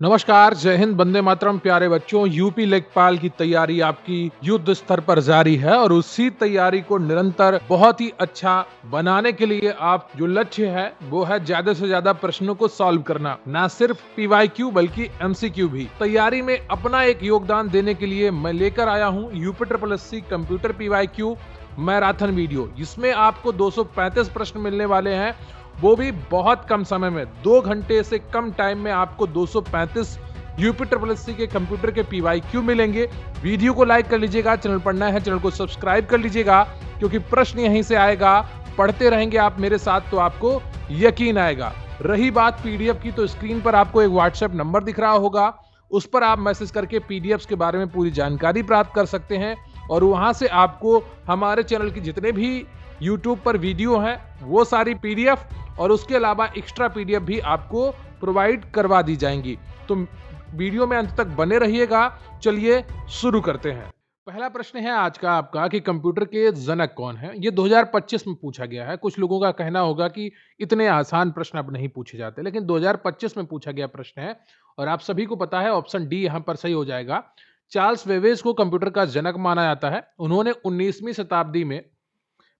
नमस्कार, जय हिंद, वंदे मातरम। प्यारे बच्चों, यूपी लेखपाल की तैयारी आपकी युद्ध स्तर पर जारी है और उसी तैयारी को निरंतर बहुत ही अच्छा बनाने के लिए आप जो लक्ष्य है वो है ज्यादा से ज्यादा प्रश्नों को सॉल्व करना। ना सिर्फ पीवाईक्यू बल्कि एमसीक्यू भी। तैयारी में अपना एक योगदान देने के लिए मैं लेकर आया हूँ UP triple SC computer PYQ marathon video, जिसमें आपको 235 प्रश्न मिलने वाले हैं, वो भी बहुत कम समय में। 2 घंटे से कम टाइम में आपको 235 यूपी ट्रिपल एससी के कंप्यूटर के पीवाईक्यू मिलेंगे। वीडियो को लाइक कर लीजिएगा, चैनल पर नया है चैनल को सब्सक्राइब कर लीजिएगा, क्योंकि प्रश्न यहीं से आएगा। पढ़ते रहेंगे आप मेरे साथ तो आपको यकीन आएगा। रही बात पीडीएफ की, तो स्क्रीन पर आपको एक व्हाट्सएप नंबर दिख रहा होगा, उस पर आप मैसेज करके पीडीएफ के बारे में पूरी जानकारी प्राप्त कर सकते हैं और वहां से आपको हमारे चैनल की जितने भी यूट्यूब पर वीडियो हैं वो सारी पीडीएफ और उसके अलावा एक्स्ट्रा पीडीएफ भी आपको प्रोवाइड करवा दी जाएंगी। तो वीडियो में अंत तक बने रहिएगा। चलिए शुरू करते हैं। पहला प्रश्न है आज का आपका कि कंप्यूटर के जनक कौन है। ये 2025 में पूछा गया है। कुछ लोगों का कहना होगा कि इतने आसान प्रश्न अब नहीं पूछे जाते, लेकिन 2025 में पूछा गया प्रश्न है और आप सभी को पता है ऑप्शन डी यहां पर सही हो जाएगा। चार्ल्स वेवेज को कंप्यूटर का जनक माना जाता है। उन्होंने 19वीं शताब्दी में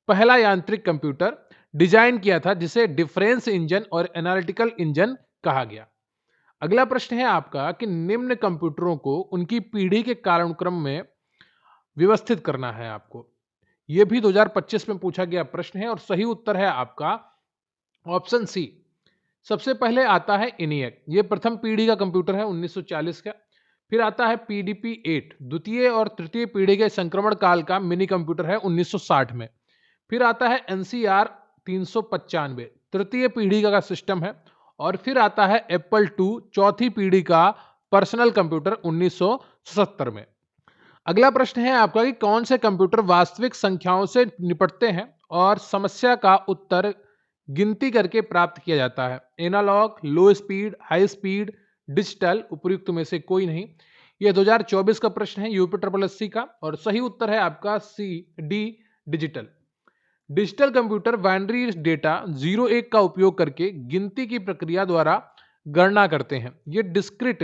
पहला यांत्रिक कंप्यूटर डिजाइन किया था, जिसे डिफरेंस इंजन और एनालिटिकल इंजन कहा गया। अगला प्रश्न है आपका कि निम्न कंप्यूटरों को उनकी पीढ़ी के कालानुक्रम में व्यवस्थित करना है आपको। यह भी 2025 में पूछा गया प्रश्न है और सही उत्तर है आपका ऑप्शन सी। सबसे पहले आता है ENIAC, ये प्रथम पीढ़ी का कंप्यूटर है 1940 का। फिर आता है PDP 8, द्वितीय और तृतीय पीढ़ी के संक्रमण काल का मिनी कंप्यूटर है 1960 में। फिर आता है NCR 395, तृतीय पीढ़ी का सिस्टम है। और फिर आता है एप्पल 2, चौथी पीढ़ी का पर्सनल कंप्यूटर 1977 में। अगला प्रश्न है आपका कि कौन से कंप्यूटर वास्तविक संख्याओं से निपटते हैं और समस्या का उत्तर गिनती करके प्राप्त किया जाता है। Analogue, low speed, high speed, digital, उपयुक्त में से कोई नहीं। यह 2024 का प्रश्न है यूपी ट्रिपल एससी का और सही उत्तर है आपका C D, digital. Digital computer binary data 0-1 का उपयोग करके गिनती की प्रक्रिया द्वारा गणना करते हैं। ये डिस्क्रिट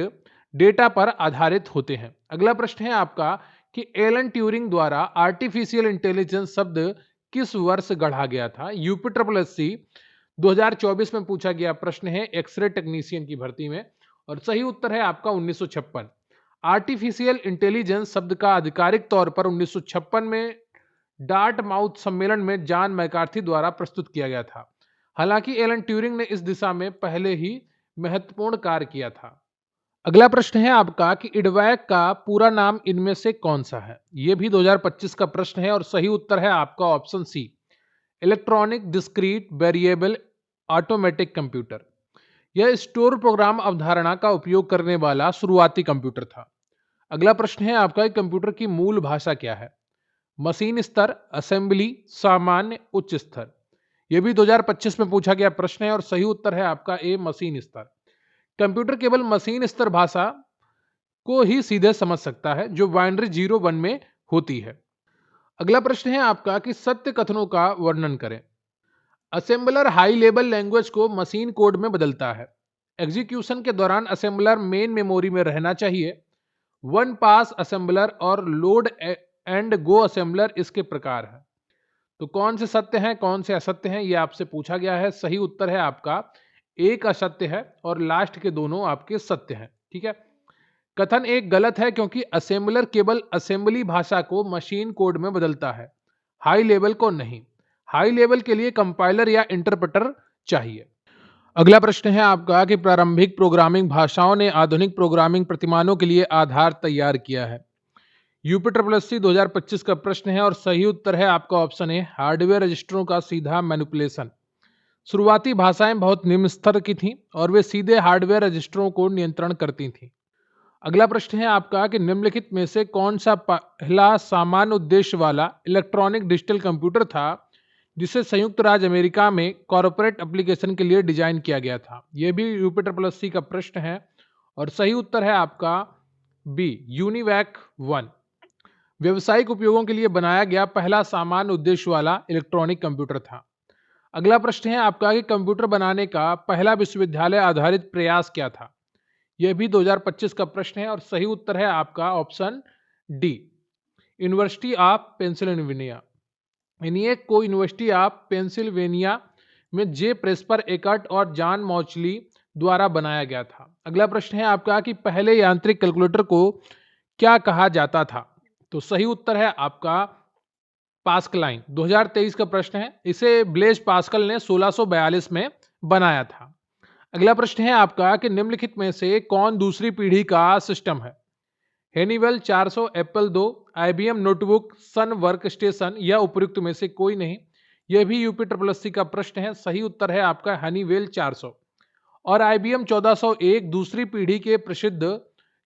डेटा पर आधारित होते हैं। अगला प्रश्न है आपका कि एलन ट्यूरिंग द्वारा आर्टिफिशियल इंटेलिजेंस शब्द किस वर्ष गढ़ा गया था। यूपी ट्रिपल एससी 2024 में पूछा गया प्रश्न है एक्सरे टेक्नीशियन की भर्ती में और सही उत्तर है आपका 1956। आर्टिफिशियल इंटेलिजेंस शब्द का आधिकारिक तौर पर 1956 में डार्ट माउथ सम्मेलन में जॉन मैकार्थी द्वारा प्रस्तुत किया गया था। हालांकि एलन ट्यूरिंग ने इस दिशा में पहले ही महत्वपूर्ण कार्य किया था। अगला प्रश्न है आपका कि इडवैक का पूरा नाम इनमें से कौन सा है। यह भी 2025 का प्रश्न है और सही उत्तर है आपका option C, electronic discrete variable automatic computer. यह स्टोर प्रोग्राम अवधारणा का उपयोग करने वाला शुरुआती कंप्यूटर था। अगला प्रश्न है आपका कि कंप्यूटर की मूल भाषा क्या है। मशीन स्तर, असेंबली, सामान्य, उच्च स्तर। यह भी 2025 में पूछा गया प्रश्न है और सही उत्तर है आपका ए, मशीन स्तर। कंप्यूटर केवल मशीन स्तर भाषा को ही सीधे समझ सकता है जो बाइनरी 0-1 में होती है। अगला प्रश्न है आपका कि सत्य कथनों का वर्णन करें। असेंबलर हाई लेवल लैंग्वेज को मशीन कोड में बदलता है। एग्जीक्यूशन के दौरान असेंबलर मेन मेमोरी में रहना चाहिए। वन पास असेंबलर और लोड एंड गो असेंबलर इसके प्रकार है। तो कौन से सत्य हैं कौन से असत्य हैं, ये आपसे पूछा गया है। सही उत्तर है आपका एक असत्य है और लास्ट के दोनों आपके सत्य हैं। ठीक है। कथन एक गलत है क्योंकि असेंबलर केवल असेंबली भाषा को मशीन कोड में बदलता है, हाई लेवल को नहीं। हाई लेवल के लिए कंपाइलर या इंटरप्रेटर चाहिए। अगला प्रश्न है आपका कि प्रारंभिक प्रोग्रामिंग भाषाओं ने आधुनिक प्रोग्रामिंग प्रतिमानों के लिए आधार तैयार किया है। यूपी ट्रिपल एससी 2025 का प्रश्न है और सही उत्तर है आपका ऑप्शन है हार्डवेयर रजिस्टरों का सीधा मैनिपुलेशन। शुरुआती भाषाएं बहुत निम्न स्तर की थीं और वे सीधे हार्डवेयर रजिस्टरों को नियंत्रण करती थीं। अगला प्रश्न है आपका कि निम्नलिखित में से कौन सा पहला सामान्य उद्देश्य वाला इलेक्ट्रॉनिक डिजिटल कंप्यूटर था जिसे संयुक्त राज्य अमेरिका में कॉर्पोरेट एप्लीकेशन के लिए डिजाइन किया गया था। यह भी यूपी ट्रिपल एससी का प्रश्न है और सही उत्तर है आपका बी, यूनिवैक 1। व्यवसायिक उपयोगों के लिए बनाया गया पहला सामान्य उद्देश्य वाला इलेक्ट्रॉनिक कंप्यूटर था। अगला प्रश्न है आपका कि कंप्यूटर बनाने का पहला विश्वविद्यालय आधारित प्रयास क्या था। यह भी 2025 का प्रश्न है और सही उत्तर है आपका option D, university of Pennsylvania. इन्हें को यूनिवर्सिटी ऑफ पेंसिल्वेनिया में जे प्रेस्पर एकर्ट और जॉन मॉचली द्वारा बनाया गया था। अगला प्रश्न है आपका कि पहले यांत्रिक कैलकुलेटर को क्या कहा जाता था? तो सही उत्तर है आपका पास्कलाइन। 2023 का प्रश्न है, इसे ब्लेज पास्कल ने 1642 में बनाया था। अगला प्रश्न है आपका कि निम्नलिखित में से कौन दूसरी पीढ़ी का सिस्टम है? हेनीवेल 400, एप्पल 2, आईबीएम नोटबुक, सन वर्क स्टेशन या उपयुक्त में से कोई नहीं। यह भी यूपी ट्रिपल का प्रश्न है। सही उत्तर है आपका हनीवेल 400 और आईबीएम 1401 दूसरी पीढ़ी के प्रसिद्ध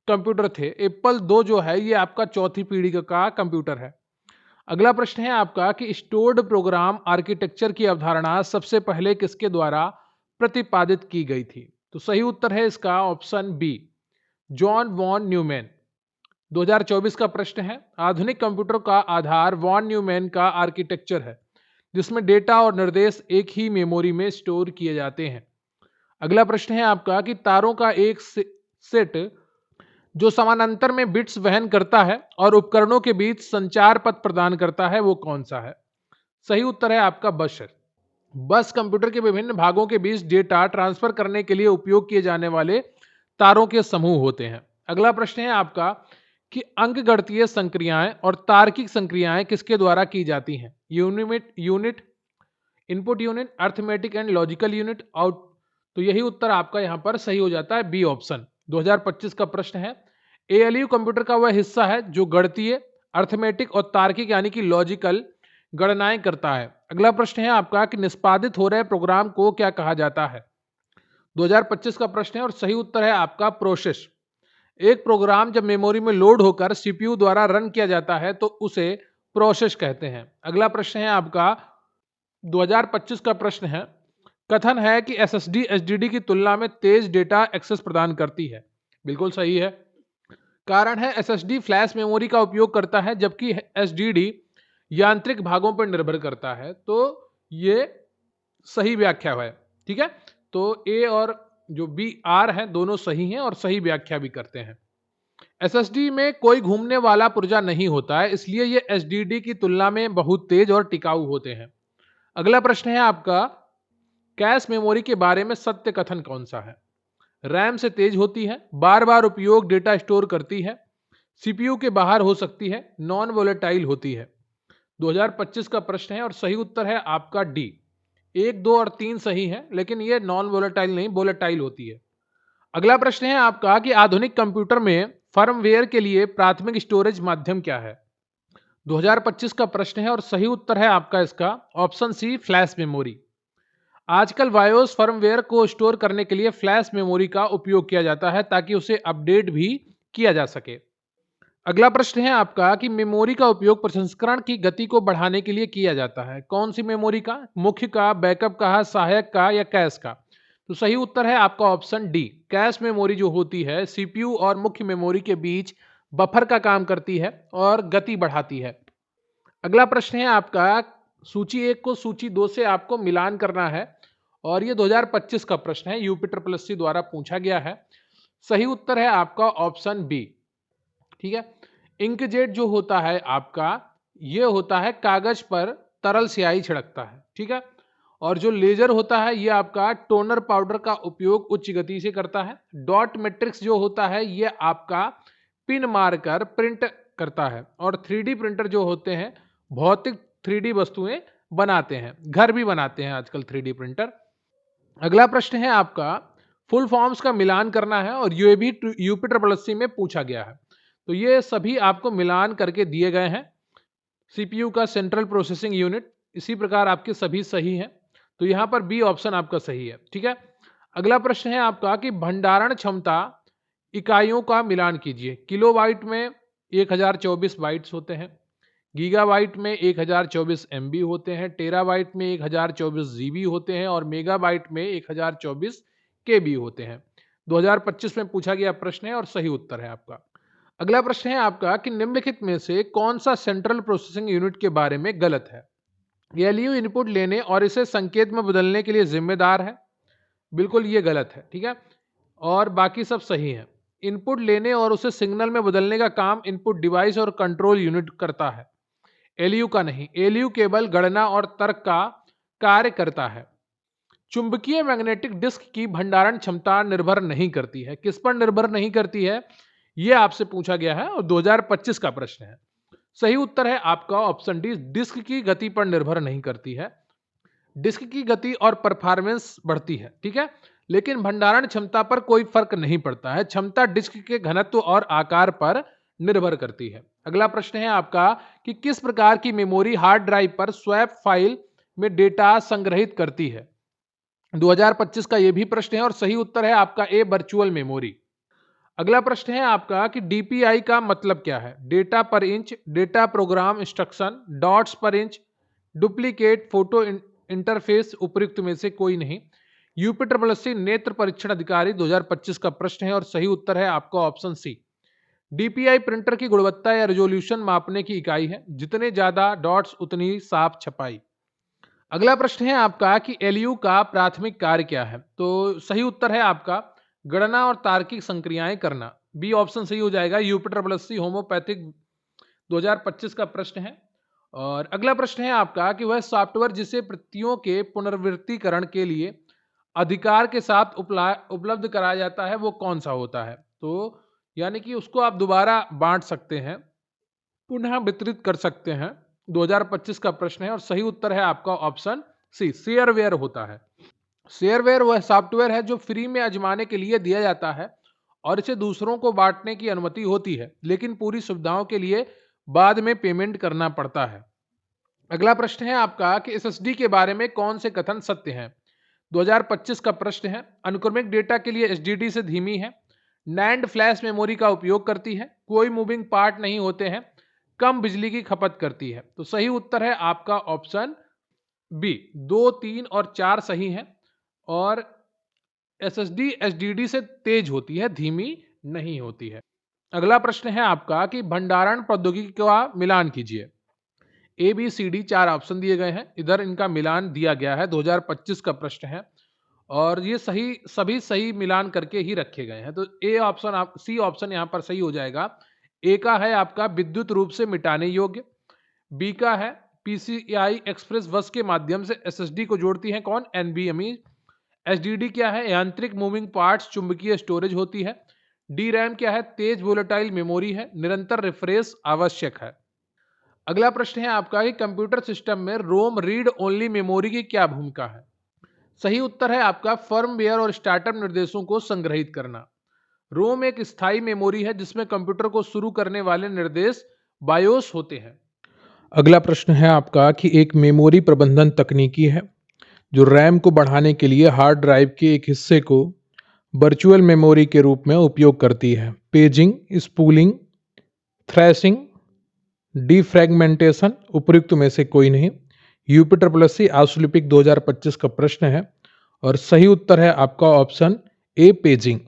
कंप्यूटर थे। एप्पल 2 जो है ये आपका चौथी पीढ़ी का कंप्यूटर है। अगला प्रश्न है आपका कि स्टोर्ड प्रोग्राम आर्किटेक्चर की अवधारणा सबसे पहले किसके द्वारा प्रतिपादित की गई थी? तो सही उत्तर है इसका option B, John von Neumann. 2024 का प्रश्न है, आधुनिक कंप्यूटर का आधार वॉन न्यूमैन का आर्किटेक्चर है जिसमें डेटा और निर्देश एक ही मेमोरी में स्टोर किए जाते हैं। अगला प्रश्न है आपका कि तारों का एक सेट जो समानांतर में बिट्स वहन करता है और उपकरणों के बीच संचार पथ प्रदान करता है वो कौन सा है? सही उत्तर है आपका बस। बस कंप्यूटर के विभिन्न भागों के बीच डेटा ट्रांसफर करने के लिए उपयोग किए जाने वाले तारों के समूह होते हैं। अगला प्रश्न है आपका कि अंकगणितीय संक्रियाएं और तार्किक संक्रियाएं किसके द्वारा की जाती हैं? Unit, input unit, arithmetic and logical unit, out. तो यही उत्तर आपका यहां पर सही हो जाता है, बी ऑप्शन। 2025 का प्रश्न है, एएलयू कंप्यूटर का वह हिस्सा है जो गणितीय, अर्थमेटिक और तार्किक यानी कि लॉजिकल गणनाएं करता है। अगला प्रश्न है आपका कि निष्पादित हो रहे प्रोग्राम को क्या कहा जाता है? 2025 का प्रश्न है और सही उत्तर है आपका प्रोसेस। एक प्रोग्राम जब मेमोरी में लोड होकर सीपीयू द्वारा रन किया जाता है तो उसे प्रोसेस कहते हैं। अगला प्रश्न है आपका 2025 का प्रश्न है, कथन है कि एसएसडी एचडीडी की तुलना में तेज डेटा एक्सेस प्रदान करती है। बिल्कुल सही है। कारण है एसएसडी फ्लैश मेमोरी का उपयोग करता है जबकि एचडीडी यांत्रिक भागों पर निर्भर करता है। तो ये सही व्याख्या है। ठीक है, तो ए और जो बी आर है दोनों सही हैं और सही व्याख्या भी करते हैं। एसएसडी में कोई घूमने वाला पुर्जा नहीं होता है, इसलिए ये एचडीडी की तुलना में बहुत तेज और टिकाऊ होते हैं। अगला प्रश्न है आपका, कैश मेमोरी के बारे में सत्य कथन कौन सा है? रैम से तेज होती है, बार बार उपयोग डेटा स्टोर करती है, सीपीयू के बाहर हो सकती है, नॉन वोलेटाइल होती है। 2025 का प्रश्न है और सही उत्तर है आपका डी। 1, 2 और 3 सही है, लेकिन ये नॉन वोलेटाइल नहीं, वोलेटाइल होती है। अगला प्रश्न है आपका कि आधुनिक कंप्यूटर में फर्मवेयर के लिए प्राथमिक स्टोरेज माध्यम क्या है? 2025 का प्रश्न है और सही उत्तर है आपका इसका ऑप्शन सी, फ्लैश मेमोरी। आजकल वायोस फर्मवेयर को स्टोर करने के लिए फ्लैश मेमोरी का उपयोग किया जाता है ताकि उसे अपडेट भी किया जा सके। अगला प्रश्न है आपका कि मेमोरी का उपयोग प्रसंस्करण की गति को बढ़ाने के लिए किया जाता है। कौन सी मेमोरी का? मुख्य का, बैकअप का, सहायक का या कैश का? तो सही उत्तर है आपका ऑप्शन डी। कैश मेमोरी जो होती है सीपीयू और मुख्य मेमोरी के बीच बफर का काम करती है और गति बढ़ाती है। अगला प्रश्न है आपका, सूची 1 को सूची 2 से आपको मिलान करना है और ये 2025 का प्रश्न है, यूपी ट्रिपल द्वारा पूछा गया है। सही उत्तर है आपका ऑप्शन बी। ठीक है, इंकजेट जो होता है आपका ये होता है कागज पर तरल स्याही छिड़कता है। ठीक है, और जो लेजर होता है ये आपका टोनर पाउडर का उपयोग उच्च गति से करता है। डॉट मैट्रिक्स जो होता है ये आपका पिन मारकर प्रिंट करता है। और 3D प्रिंटर जो होते हैं भौतिक 3D वस्तुएं बनाते हैं, घर भी बनाते हैं आजकल 3D प्रिंटर। अगला प्रश्न है आपका, फुल फॉर्म्स का मिलान करना है और ये भी यूपी ट्रिपल में पूछा गया है। तो ये सभी आपको मिलान करके दिए गए हैं। सीपीयू का सेंट्रल प्रोसेसिंग यूनिट, इसी प्रकार आपके सभी सही हैं। तो यहाँ पर बी ऑप्शन आपका सही है। ठीक है, अगला प्रश्न है आपका कि भंडारण क्षमता इकाइयों का मिलान कीजिए। किलोबाइट में 1024 बाइट्स होते हैं, गीगाबाइट में 1024 MB होते हैं, टेराबाइट में 1024 GB होते हैं और मेगाबाइट में 1024 KB होते हैं। 2025 में पूछा गया प्रश्न है और सही उत्तर है आपका। अगला प्रश्न है आपका कि निम्नलिखित में से कौन सा सेंट्रल प्रोसेसिंग यूनिट के बारे में गलत है? एलयू इनपुट लेने और इसे संकेत में बदलने के लिए जिम्मेदार है। बिल्कुल ये गलत है। ठीक है, और बाकी सब सही है। इनपुट लेने और उसे सिग्नल में बदलने का काम इनपुट डिवाइस और कंट्रोल यूनिट करता है, एलयू का नहीं। एलयू केवल गणना और तर्क का कार्य करता है। चुंबकीय मैग्नेटिक डिस्क की भंडारण क्षमता निर्भर नहीं करती है। किस पर निर्भर नहीं करती है, यह आपसे पूछा गया है और 2025 का प्रश्न है। सही उत्तर है आपका ऑप्शन डी, डिस्क की गति पर निर्भर नहीं करती है। डिस्क की गति और परफॉर्मेंस बढ़ती है, ठीक है, लेकिन भंडारण क्षमता पर कोई फर्क नहीं पड़ता है। क्षमता डिस्क के घनत्व और आकार पर निर्भर करती है। अगला प्रश्न है आपका कि किस प्रकार की मेमोरी हार्ड ड्राइव पर स्वैप फाइल में डेटा संग्रहित करती है। 2025 का यह भी प्रश्न है और सही उत्तर है आपका ए, वर्चुअल मेमोरी। अगला प्रश्न है आपका कि डीपीआई का मतलब क्या है। डेटा पर inch, data programme instruction, dots पर इंच, डुप्लीकेट फोटो इंटरफेस, उपयुक्त में से कोई नहीं। यूपी नेत्र परीक्षण अधिकारी 2025 का प्रश्न है और सही उत्तर है आपका ऑप्शन सी। डीपीआई प्रिंटर की गुणवत्ता या रेजोल्यूशन मापने की इकाई है। जितने ज्यादा डॉट्स उतनी साफ छपाई। अगला प्रश्न है आपका कि एलयू का प्राथमिक कार्य क्या है। तो सही उत्तर है आपका गणना और तार्किक संक्रियाएं करना। बी ऑप्शन सही हो जाएगा। यूपी होम्योपैथिक 2025 का प्रश्न है। और अगला प्रश्न है आपका कि वह सॉफ्टवेयर जिसे प्रतियों के पुनरावृत्तिकरण के लिए अधिकार के साथ उपलब्ध कराया जाता है वो कौन सा होता है। तो यानी कि उसको आप दोबारा बांट सकते हैं, पुनः वितरित कर सकते हैं। 2025 का प्रश्न है और सही उत्तर है आपका ऑप्शन सी, शेयरवेयर होता है। शेयरवेयर वह सॉफ्टवेयर है जो फ्री में आजमाने के लिए दिया जाता है और इसे दूसरों को बांटने की अनुमति होती है, लेकिन पूरी सुविधाओं के लिए बाद में पेमेंट करना पड़ता है। अगला प्रश्न है आपका कि एसएसडी के बारे में कौन से कथन सत्य हैं। 2025 का प्रश्न है। अनुक्रमिक डेटा के लिए एसडीडी से धीमी है, नैंड फ्लैश मेमोरी का उपयोग करती है, कोई मूविंग पार्ट नहीं होते हैं, कम बिजली की खपत करती है। तो सही उत्तर है आपका ऑप्शन बी, 2, 3 और 4 सही है। और एसएसडी एसडीडी से तेज होती है, धीमी नहीं होती है। अगला प्रश्न है आपका कि भंडारण प्रौद्योगिकी का मिलान कीजिए। A B C D 4 option दिए गए हैं, इधर इनका मिलान दिया गया है। 2025 का प्रश्न है और ये सभी सही मिलान करके ही रखे गए हैं। तो ए ऑप्शन सी ऑप्शन यहाँ पर सही हो जाएगा। ए का है आपका विद्युत रूप से मिटाने योग्य, बी का है पीसीआई एक्सप्रेस बस के माध्यम से एसएसडी को जोड़ती है कौन, एनबीएमई। एसडीडी क्या है, यांत्रिक मूविंग पार्ट्स, चुंबकीय स्टोरेज होती है। डी रैम क्या है, तेज वोलेटाइल मेमोरी है, निरंतर रिफ्रेश आवश्यक है। अगला प्रश्न है आपका कि कंप्यूटर सिस्टम में रोम रीड ओनली मेमोरी की क्या भूमिका है। सही उत्तर है आपका फर्मवेयर और स्टार्टअप निर्देशों को संग्रहित करना। रोम एक स्थायी मेमोरी है जिसमें कंप्यूटर को शुरू करने वाले निर्देश बायोस होते हैं। अगला प्रश्न है आपका कि एक मेमोरी प्रबंधन तकनीकी है जो रैम को बढ़ाने के लिए हार्ड ड्राइव के एक हिस्से को वर्चुअल मेमोरी के रूप में उपयोग करती है। पेजिंग, स्पूलिंग, थ्रैशिंग, डिफ्रैगमेंटेशन, उपयुक्त में से कोई नहीं। यूपी आउसलिपिक 2025 का प्रश्न है और सही उत्तर है आपका ऑप्शन ए, पेजिंग।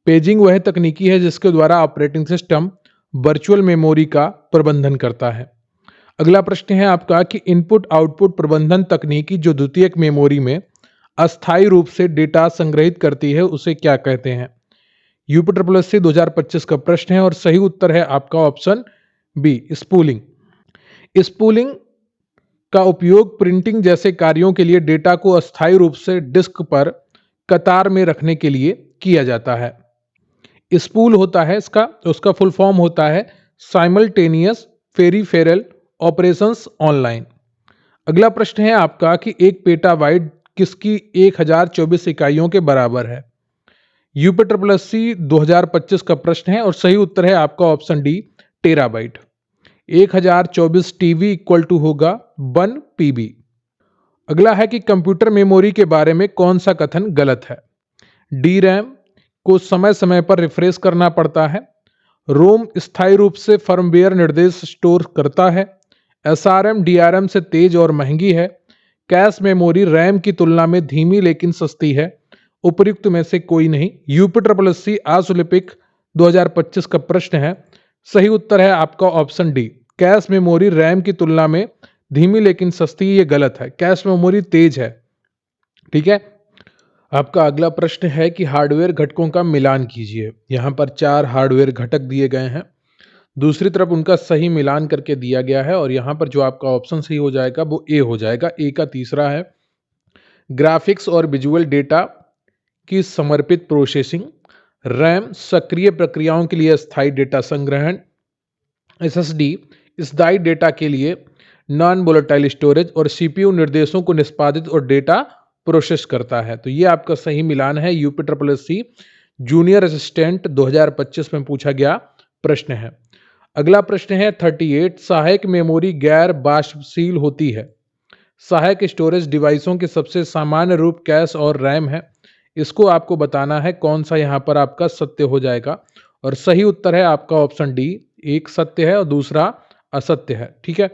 पेजिंग वह तकनीकी है जिसके द्वारा ऑपरेटिंग सिस्टम वर्चुअल मेमोरी का प्रबंधन करता है। अगला प्रश्न है आपका कि इनपुट आउटपुट प्रबंधन तकनीकी जो द्वितीयक मेमोरी में अस्थायी रूप से डेटा संग्रहित करती है उसे क्या कहते हैं। यूपी 2025 का प्रश्न है और सही उत्तर है आपका ऑप्शन बी, स्पूलिंग। स्पूलिंग का उपयोग प्रिंटिंग जैसे कार्यों के लिए डेटा को अस्थायी रूप से डिस्क पर कतार में रखने के लिए किया जाता है। स्पूल होता है उसका फुल फॉर्म होता है साइमल्टेनियस पेरिफेरल ऑपरेशंस ऑनलाइन। अगला प्रश्न है आपका कि एक पेटाबाइट किसकी 1024 इकाइयों के बराबर है। यूपी 2025 का प्रश्न है और सही उत्तर है आपका option D, terabyte. 1024 TB equal to होगा 1 पीबी। अगला है कि कंप्यूटर मेमोरी के बारे में कौन सा कथन गलत है। डी रैम को समय समय पर रिफ्रेश करना पड़ता है, रोम स्थायी रूप से फर्मवेयर निर्देश स्टोर करता है, एसआरएम डीआरएम से तेज और महंगी है, कैश मेमोरी रैम की तुलना में धीमी लेकिन सस्ती है, उपयुक्त में से कोई नहीं। यूपी आउसलिपिक 2025 का प्रश्न है, सही उत्तर है आपका option D, cache memory RAM की तुलना में धीमी लेकिन सस्ती। ये गलत है, कैश मेमोरी तेज है, ठीक है। आपका अगला प्रश्न है कि हार्डवेयर घटकों का मिलान कीजिए। यहाँ पर 4 हार्डवेयर घटक दिए गए हैं। दूसरी तरफ उनका सही मिलान करके दिया गया है और यहाँ पर जो आपका ऑप्शन सही हो जाएगा वो ए हो जाएगा। ए का तीसरा है ग्राफिक्स और विजुअल डेटा की समर्पित प्रोसेसिंग, रैम सक्रिय प्रक्रियाओं के लिए स्थायी डेटा संग्रहण, एसएसडी स्थायी डेटा के लिए नॉन वोलेटाइल स्टोरेज और सीपीयू निर्देशों को निष्पादित और डेटा प्रोसेस करता है। तो ये आपका सही मिलान है। UP triple S C junior assistant 2025 में पूछा गया प्रश्न है। अगला प्रश्न है 38 सहायक मेमोरी गैर वाष्पशील होती है। सहायक स्टोरेज डिवाइसों के सबसे सामान्य रूप कैश और रैम है। इसको आपको बताना है कौन सा यहाँ पर आपका सत्य हो जाएगा और सही उत्तर है आपका ऑप्शन डी। एक सत्य है और दूसरा असत्य है। ठीक है,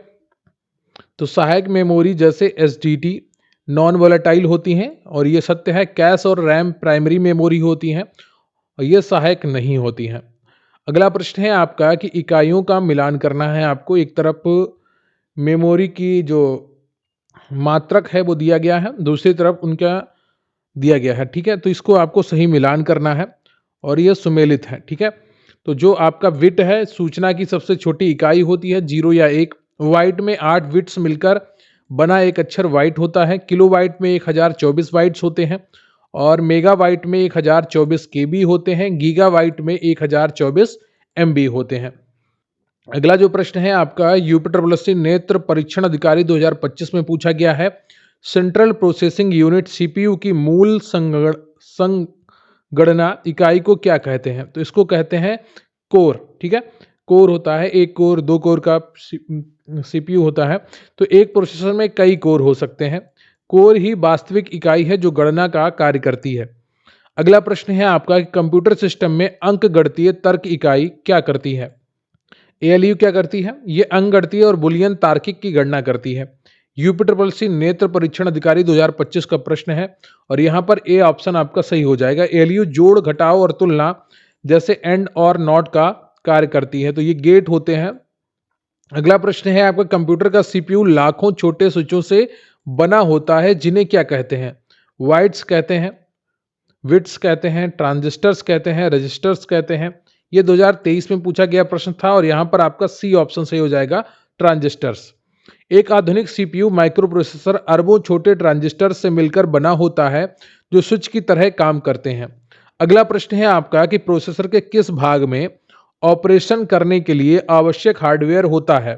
तो सहायक मेमोरी जैसे एसडीडी नॉन वोलेटाइल होती हैं और ये सत्य है। कैश और रैम प्राइमरी मेमोरी होती हैं और ये सहायक नहीं होती हैं। अगला प्रश्न है आपका कि इकाइयों का मिलान करना है आपको। एक तरफ मेमोरी की जो मात्रक है वो दिया गया है, दूसरी तरफ उनका दिया गया है। ठीक है, तो इसको आपको सही मिलान करना है और ये सुमेलित है। ठीक है, तो जो आपका बिट है सूचना की सबसे छोटी इकाई होती है 0 या 1। वाइट में 8 बिट्स मिलकर बना एक अक्षर वाइट होता है। किलोबाइट में 1024 बाइट्स होते हैं और मेगाबाइट में 1024 केबी होते हैं। गीगाबाइट में 1024 एमबी होते हैं। अगला जो प्रश्न है आपका यूपी ट्रिपल एस सी नेत्र परीक्षण अधिकारी 2025 में पूछा गया है। सेंट्रल प्रोसेसिंग यूनिट सीपीयू की मूल संगणना इकाई को क्या कहते हैं? तो इसको कहते हैं कोर। ठीक है, कोर होता है, एक कोर, दो कोर का सीपीयू होता है। तो एक प्रोसेसर में कई कोर हो सकते हैं। कोर ही वास्तविक इकाई है जो गणना का कार्य करती है। अगला प्रश्न है आपका कंप्यूटर सिस्टम में अंक गणितीय तर्क इकाई क्या करती है? एएलयू क्या करती है? ये अंक गणितीय और बुलियन तार्किक की गणना करती है। यूपी ट्रिपल सी नेत्र परीक्षण अधिकारी 2025 का प्रश्न है और यहाँ पर ए ऑप्शन आपका सही हो जाएगा। एएलयू जोड़, घटाव और तुलना जैसे एंड और नॉट का कार्य करती है। तो ये गेट होते हैं। अगला प्रश्न है आपका कंप्यूटर का सीपीयू लाखों छोटे स्विचों से बना होता है जिन्हें क्या कहते हैं? वाइट्स कहते हैं, विट्स कहते हैं, ट्रांजिस्टर्स कहते हैं, रजिस्टर्स कहते हैं। ये 2023 में पूछा गया प्रश्न था और यहां पर आपका सी ऑप्शन सही हो जाएगा, ट्रांजिस्टर्स। एक आधुनिक सीपीयू माइक्रो प्रोसेसर अरबों छोटे ट्रांजिस्टर से मिलकर बना होता है जो स्विच की तरह काम करते हैं। अगला प्रश्न है आपका कि प्रोसेसर के किस भाग में ऑपरेशन करने के लिए आवश्यक हार्डवेयर होता है?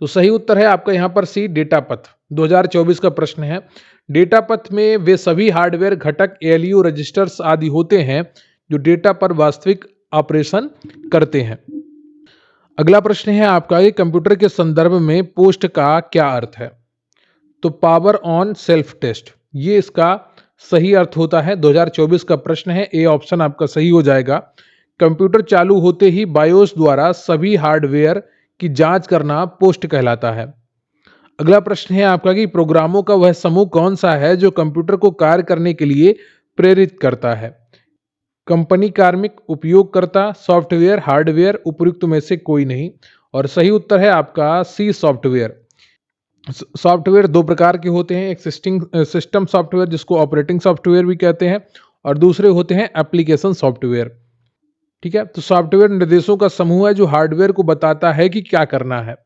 तो सही उत्तर है आपका यहाँ पर सी, डेटा पथ। 2024 का प्रश्न है। डेटा पथ में वे सभी हार्डवेयर घटक एएलयू, रजिस्टर्स आदि होते हैं जो डेटा पर वास्तविक ऑपरेशन करते हैं। अगला प्रश्न है आपका कि कंप्यूटर के संदर्भ में पोस्ट का क्या अर्थ है? तो पावर ऑन सेल्फ टेस्ट, ये इसका सही अर्थ होता है। 2024 का प्रश्न है। ए ऑप्शन आपका सही हो जाएगा। कंप्यूटर चालू होते ही बायोस द्वारा सभी हार्डवेयर की जांच करना पोस्ट कहलाता है। अगला प्रश्न है आपका कि प्रोग्रामों का वह समूह कौन सा है जो कंप्यूटर को कार्य करने के लिए प्रेरित करता है? कंपनी, कार्मिक, उपयोगकर्ता, सॉफ्टवेयर, हार्डवेयर, उपयुक्त में से कोई नहीं। और सही उत्तर है आपका सी, सॉफ्टवेयर। सॉफ्टवेयर दो प्रकार के होते हैं, एक सिस्टम सॉफ्टवेयर जिसको ऑपरेटिंग सॉफ्टवेयर भी कहते हैं और दूसरे होते हैं एप्लीकेशन सॉफ्टवेयर। ठीक है, तो सॉफ्टवेयर निर्देशों का समूह है जो हार्डवेयर को बताता है कि क्या करना है।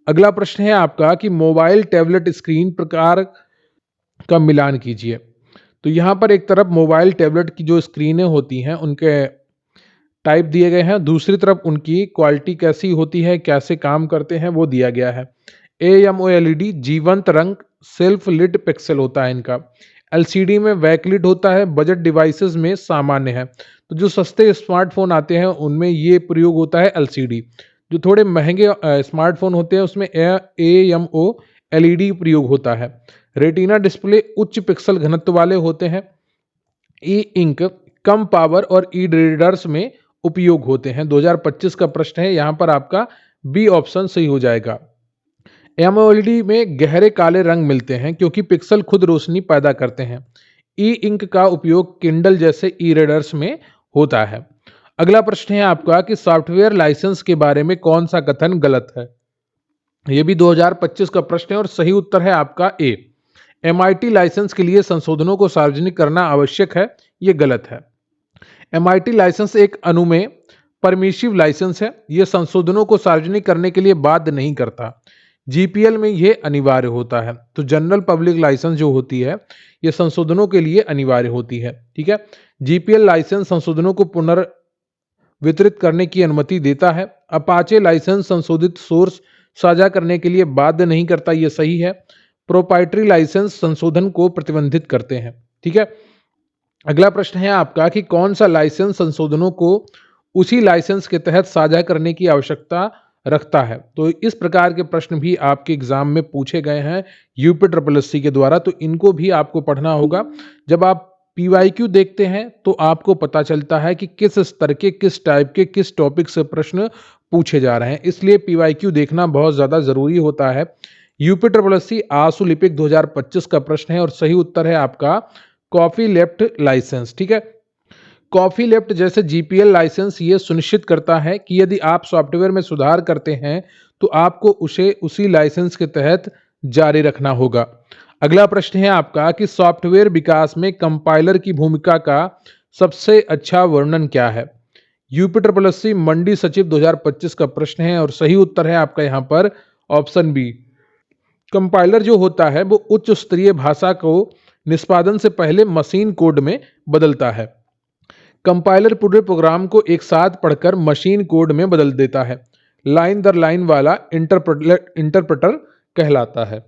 अगला प्रश्न है आपका कि मोबाइल, टैबलेट, स्क्रीन प्रकार का मिलान कीजिए। तो यहाँ पर एक तरफ मोबाइल, टैबलेट की जो स्क्रीनें होती हैं उनके टाइप दिए गए हैं, दूसरी तरफ उनकी क्वालिटी कैसी होती है, कैसे काम करते हैं वो दिया गया है। AMOLED जीवंत रंग सेल्फ लिट पिक्सल होता है इनका। LCD में बैकलिट होता है, बजट डिवाइसेस में सामान्य है। तो जो सस्ते स्मार्टफोन आते हैं उनमें ये प्रयोग होता है LCD। जो थोड़े महंगे स्मार्टफोन होते हैं उसमें AMOLED प्रयोग होता है। रेटिना डिस्प्ले उच्च पिक्सल घनत्व वाले होते हैं। ई इंक कम पावर और ई रीडर्स में उपयोग होते हैं। 2025 का प्रश्न है, यहाँ पर आपका बी ऑप्शन सही हो जाएगा। AMOLED में गहरे काले रंग मिलते हैं क्योंकि पिक्सल खुद रोशनी पैदा करते हैं। ई इंक का उपयोग किंडल जैसे ई रीडर्स में होता है। अगला प्रश्न है आपका कि सॉफ्टवेयर लाइसेंस के बारे में कौन सा कथन गलत है? यह भी 2025 का प्रश्न है और सही उत्तर है आपका ए। MIT लाइसेंस के लिए संशोधनों को सार्वजनिक करना आवश्यक है, ये गलत है। MIT लाइसेंस एक अनुमेय परमिशिव लाइसेंस है, यह संशोधनों को सार्वजनिक करने के लिए बाध्य नहीं करता। GPL में यह अनिवार्य होता है। तो जनरल पब्लिक लाइसेंस जो होती है यह संशोधनों के लिए अनिवार्य होती है। ठीक है, GPL लाइसेंस संशोधनों को पुनर्वितरित करने की अनुमति देता है। अपाचे लाइसेंस संशोधित सोर्स साझा करने के लिए बाध्य नहीं करता, यह सही है। प्रोप्राइटरी लाइसेंस संशोधन को प्रतिबंधित करते हैं। ठीक है, अगला प्रश्न है आपका कि कौन सा लाइसेंस संशोधनों को उसी लाइसेंस के तहत साझा करने की आवश्यकता रखता है। तो इस प्रकार के प्रश्न भी आपके एग्जाम में पूछे गए हैं UPSSC के द्वारा, तो इनको भी आपको पढ़ना होगा। जब आप PYQ देखते हैं तो आपको पता चलता है कि किस स्तर के, किस टाइप के, किस टॉपिक से प्रश्न पूछे जा रहे हैं, इसलिए PYQ देखना बहुत ज्यादा जरूरी होता है। UPSSC आशु लिपिक 2025 का प्रश्न है और सही उत्तर है आपका कॉपी लेफ्ट लाइसेंस। ठीक है, कॉपी लेफ्ट जैसे GPL लाइसेंस ये सुनिश्चित करता है कि यदि आप सॉफ्टवेयर में सुधार करते हैं तो आपको उसे उसी लाइसेंस के तहत जारी रखना होगा। अगला प्रश्न है आपका कि सॉफ्टवेयर विकास में कंपाइलर की भूमिका का सबसे अच्छा वर्णन क्या है। UPSSC मंडी सचिव 2025 का प्रश्न है और सही उत्तर है आपका यहाँ पर ऑप्शन बी। कंपाइलर जो होता है वो उच्च स्तरीय भाषा को निष्पादन से पहले मशीन कोड में बदलता है। कंपाइलर पूरे प्रोग्राम को एक साथ पढ़कर मशीन कोड में बदल देता है। लाइन दर लाइन वाला इंटरप्रेटर कहलाता है।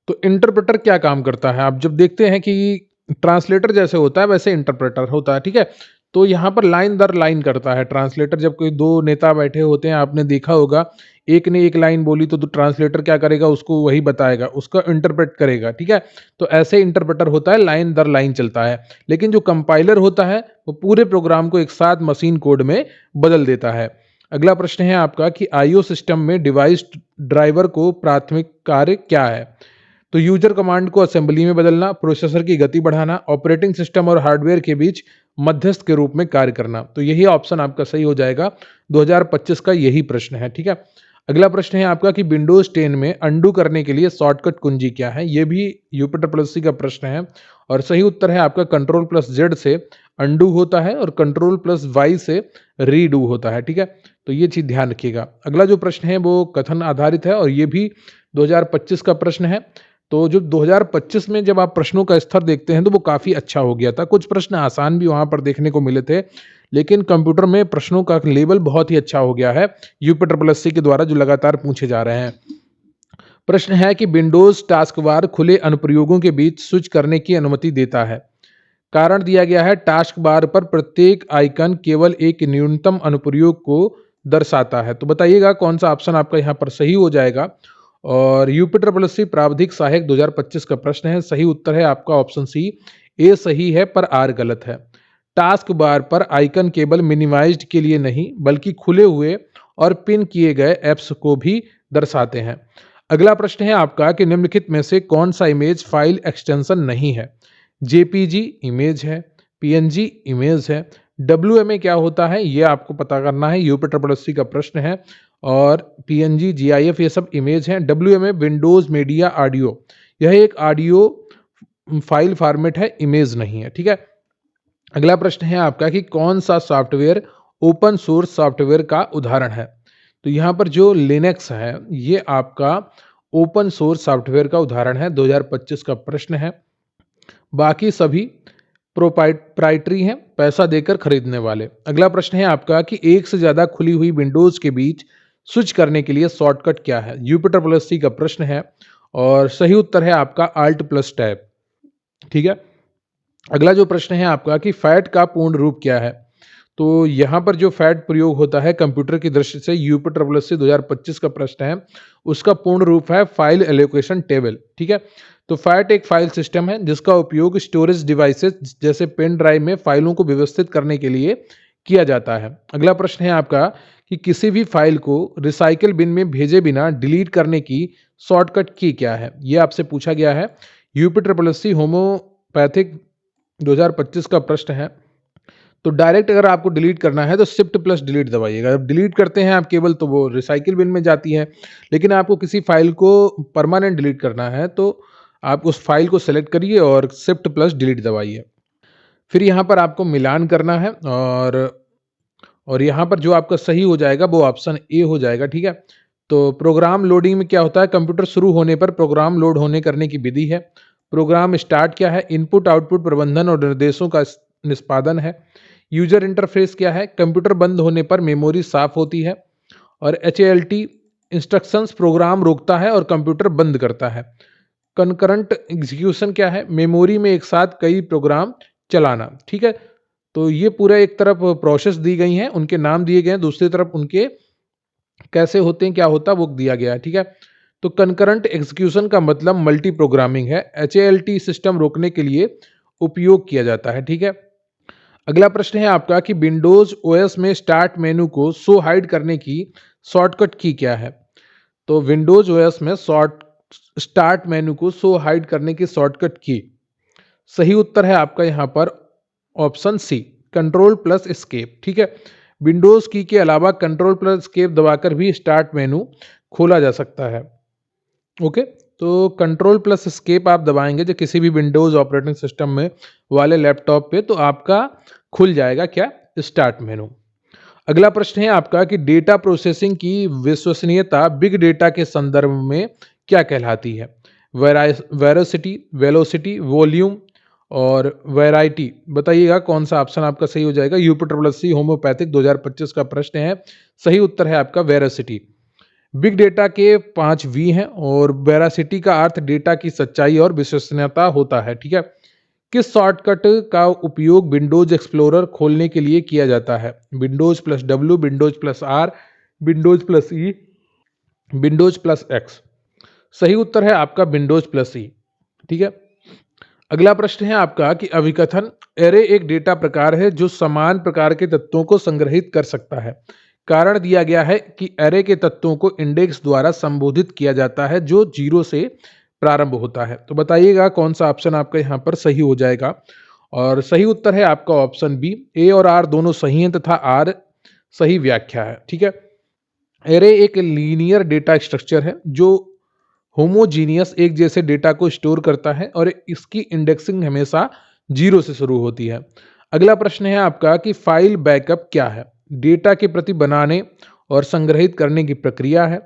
तो इंटरप्रेटर क्या काम करता है, आप जब देखते हैं कि ट्रांसलेटर जैसे होता है वैसे इंटरप्रेटर होता है। ठीक है, तो यहाँ पर लाइन दर लाइन करता है ट्रांसलेटर। जब कोई दो नेता बैठे होते हैं, आपने देखा होगा, एक ने एक लाइन बोली तो ट्रांसलेटर क्या करेगा, उसको वही बताएगा, उसका इंटरप्रेट करेगा। ठीक है, तो ऐसे इंटरप्रेटर होता है, लाइन दर लाइन चलता है। लेकिन जो कंपाइलर होता है वो पूरे प्रोग्राम को एक साथ मशीन कोड में बदल देता है। अगला प्रश्न है आपका कि IO सिस्टम में डिवाइस ड्राइवर को प्राथमिक कार्य क्या है। तो यूजर कमांड को असेंबली में बदलना, प्रोसेसर की गति बढ़ाना, ऑपरेटिंग सिस्टम और हार्डवेयर के बीच मध्यस्थ के रूप में कार्य करना। तो यही ऑप्शन आपका सही हो जाएगा, 2025 का यही प्रश्न है। ठीक है, अगला प्रश्न है आपका कि विंडोज 10 में अंडू करने के लिए शॉर्टकट कुंजी क्या है। यह भी UPSSC का प्रश्न है और सही उत्तर है आपका Ctrl+Z से अंडू होता है और Ctrl+Y से रीडू होता है। ठीक है, तो ये चीज ध्यान रखिएगा। अगला जो प्रश्न है वो कथन आधारित है और ये भी 2025 का प्रश्न है। तो जो 2025 में जब आप प्रश्नों का स्तर देखते हैं तो वो काफी अच्छा हो गया था। कुछ प्रश्न आसान भी वहां पर देखने को मिले थे, लेकिन कंप्यूटर में प्रश्नों का लेवल बहुत ही अच्छा हो गया है UPSSC के द्वारा, जो लगातार पूछे जा रहे हैं। प्रश्न है कि विंडोज टास्कबार खुले अनुप्रयोगों के बीच स्विच करने की अनुमति देता है। कारण दिया गया है टास्क बार पर प्रत्येक आइकन केवल एक न्यूनतम अनुप्रयोग को दर्शाता है। तो बताइएगा कौन सा ऑप्शन आपका यहाँ पर सही हो जाएगा। और UPSSC प्रावधिक सहायक 2025 का प्रश्न है, सही उत्तर है आपका ऑप्शन सी, ए सही है पर आर गलत है। टास्क बार पर आइकन केवल मिनिमाइज्ड के लिए नहीं बल्कि खुले हुए और पिन किए गए एप्स को भी दर्शाते हैं। अगला प्रश्न है आपका कि निम्नलिखित में से कौन सा इमेज फाइल एक्सटेंशन नहीं है। JPG इमेज है, PNG इमेज है, WMA क्या होता है ये आपको पता करना है, UPSSC का प्रश्न है। और PNG GIF ये सब इमेज हैं। WMA विंडोज मीडिया ऑडियो, यह एक ऑडियो फाइल फॉर्मेट है, इमेज नहीं है। ठीक है, अगला प्रश्न है आपका कि कौन सा सॉफ्टवेयर ओपन सोर्स सॉफ्टवेयर का उदाहरण है। तो यहाँ पर जो लिनक्स है ये आपका ओपन सोर्स सॉफ्टवेयर का उदाहरण है, 2025 का प्रश्न है। बाकी सभी प्रोप्राइटरी हैं, पैसा देकर खरीदने वाले। अगला प्रश्न है आपका कि एक से ज्यादा खुली हुई विंडोज के बीच स्विच करने के लिए शॉर्टकट क्या है। UPSSC का प्रश्न है और सही उत्तर है आपका Alt+Tab। ठीक है, अगला जो प्रश्न है आपका कि फैट का पूर्ण रूप क्या है। तो यहाँ पर जो फैट प्रयोग होता है कंप्यूटर की दृष्टि से, UPSSC 2025 का प्रश्न है, उसका पूर्ण रूप है फाइल एलोकेशन टेबल। ठीक है, तो फैट एक फाइल सिस्टम है जिसका उपयोग स्टोरेज डिवाइसेस जैसे पेन ड्राइव में फाइलों को व्यवस्थित करने के लिए किया जाता है। अगला प्रश्न है आपका कि किसी भी फाइल को रिसाइकल बिन में भेजे बिना डिलीट करने की शॉर्टकट की क्या है। यह आपसे पूछा गया है, UPSSC होम्योपैथिक 2025 का प्रश्न है। तो डायरेक्ट अगर आपको डिलीट करना है तो Shift+Delete दबाइएगा। जब डिलीट करते हैं आप केवल तो वो रिसाइकिल बिन में जाती है, लेकिन आपको किसी फाइल को परमानेंट डिलीट करना है तो आप उस फाइल को सेलेक्ट करिए और शिफ्ट प्लस डिलीट दबाइए। फिर यहाँ पर आपको मिलान करना है और यहाँ पर जो आपका सही हो जाएगा वो ऑप्शन ए हो जाएगा, ठीक है। तो प्रोग्राम लोडिंग में क्या होता है, कंप्यूटर शुरू होने पर प्रोग्राम लोड होने करने की विधि है। प्रोग्राम स्टार्ट क्या है, इनपुट आउटपुट प्रबंधन और निर्देशों का निष्पादन है। यूजर इंटरफेस क्या है, कंप्यूटर बंद होने पर मेमोरी साफ होती है। और HALT इंस्ट्रक्शंस प्रोग्राम रोकता है और कंप्यूटर बंद करता है। कंकरंट एग्जीक्यूशन क्या है, मेमोरी में एक साथ कई प्रोग्राम चलाना, ठीक है। तो ये पूरा एक तरफ प्रोसेस दी गई हैं, उनके नाम दिए गए हैं, दूसरी तरफ उनके कैसे होते हैं, क्या होता है वो दिया गया है, ठीक है। तो कंकरंट एग्जीक्यूशन का मतलब मल्टी प्रोग्रामिंग है। HALT सिस्टम रोकने के लिए उपयोग किया जाता है, ठीक है। अगला प्रश्न है आपका कि विंडोज ओएस में स्टार्ट मेनू को शो हाइड करने की शॉर्टकट की क्या है। तो विंडोज ओएस में स्टार्ट मेनू को शो हाइड करने की शॉर्टकट की सही उत्तर है आपका यहाँ पर option C, control plus escape, ठीक है। विंडोज की के अलावा कंट्रोल प्लस एस्केप दबाकर भी स्टार्ट मेनू खोला जा सकता है। ओके, तो कंट्रोल प्लस एस्केप आप दबाएंगे जो किसी भी विंडोज ऑपरेटिंग सिस्टम में वाले लैपटॉप पे, तो आपका खुल जाएगा क्या, स्टार्ट मेनू। अगला प्रश्न है आपका कि डेटा प्रोसेसिंग की विश्वसनीयता बिग डेटा के संदर्भ में क्या कहलाती है। वेरोसिटी, वेलोसिटी, वॉल्यूम और वैरायटी। बताइएगा कौन सा ऑप्शन आपका सही हो जाएगा। UPSC होम्योपैथिक 2025 का प्रश्न है। सही उत्तर है आपका वेरोसिटी। बिग डेटा के 5 वी हैं और वेरासिटी का अर्थ डेटा की सच्चाई और विश्वसनीयता होता है, ठीक है। किस शॉर्टकट का उपयोग विंडोज एक्सप्लोरर खोलने के लिए किया जाता है। Windows plus W, Windows plus R, Windows plus E, Windows plus X. सही उत्तर है आपका विंडोज प्लस ई, ठीक है। अगला प्रश्न है आपका कि अभिकथन एरे एक डेटा प्रकार है जो समान प्रकार के तत्वों को संग्रहित कर सकता है। कारण दिया गया है कि एरे के तत्वों को इंडेक्स द्वारा संबोधित किया जाता है जो 0 से प्रारंभ होता है। तो बताइएगा कौन सा ऑप्शन आपका यहाँ पर सही हो जाएगा। और सही उत्तर है आपका ऑप्शन बी, ए और आर दोनों सही हैं तथा आर सही व्याख्या है, ठीक है। एरे एक लीनियर डेटा स्ट्रक्चर है जो होमोजीनियस एक जैसे डेटा को स्टोर करता है और इसकी इंडेक्सिंग हमेशा 0 से शुरू होती है। अगला प्रश्न है आपका कि फाइल बैकअप क्या है। डेटा की प्रति बनाने और संग्रहित करने की प्रक्रिया है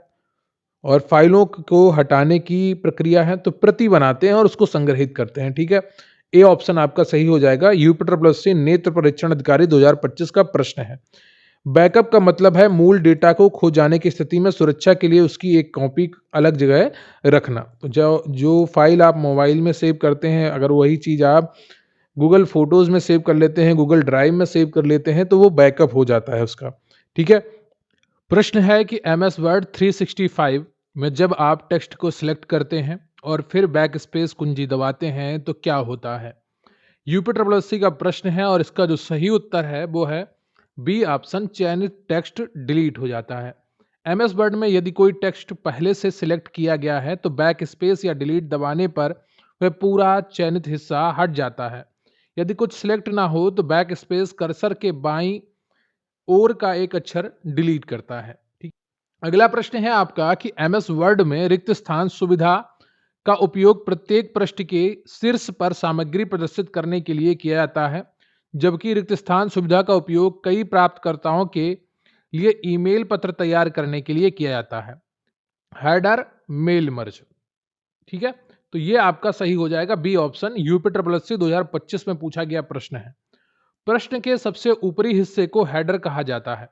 और फाइलों को हटाने की प्रक्रिया है। तो प्रति बनाते हैं और उसको संग्रहित करते हैं, ठीक है। ए ऑप्शन आपका सही हो जाएगा। UPSC नेत्र परीक्षण अधिकारी 2025 का प्रश्न है। बैकअप का मतलब है मूल डेटा को खो जाने की स्थिति में सुरक्षा के लिए उसकी एक कॉपी अलग जगह रखना। तो जो फाइल आप मोबाइल में सेव करते हैं, अगर वही चीज़ आप गूगल फोटोज में सेव कर लेते हैं, गूगल ड्राइव में सेव कर लेते हैं, तो वो बैकअप हो जाता है उसका, ठीक है। प्रश्न है कि MS वर्ड 365 में जब आप टेक्स्ट को सिलेक्ट करते हैं और फिर बैक स्पेस कुंजी दबाते हैं तो क्या होता है। UPSC का प्रश्न है और इसका जो सही उत्तर है वो है बी ऑप्शन, चयनित टेक्स्ट डिलीट हो जाता है। MS वर्ड में यदि कोई टेक्स्ट पहले से सिलेक्ट किया गया है तो बैक स्पेस या डिलीट दबाने पर वह पूरा चयनित हिस्सा हट जाता है। यदि कुछ सिलेक्ट ना हो तो बैक स्पेस कर्सर के बाईं ओर का एक अक्षर डिलीट करता है, ठीक। अगला प्रश्न है आपका कि MS वर्ड में रिक्त स्थान सुविधा का उपयोग प्रत्येक पृष्ठ के शीर्ष पर सामग्री प्रदर्शित करने के लिए किया जाता है, जबकि रिक्त स्थान सुविधा का उपयोग कई प्राप्तकर्ताओं के लिए ईमेल पत्र तैयार करने के लिए किया जाता है। हेडर मेल मर्ज, ठीक है। तो ये आपका सही हो जाएगा बी ऑप्शन। UPSC 2025 में पूछा गया प्रश्न है। प्रश्न के सबसे ऊपरी हिस्से को हेडर कहा जाता है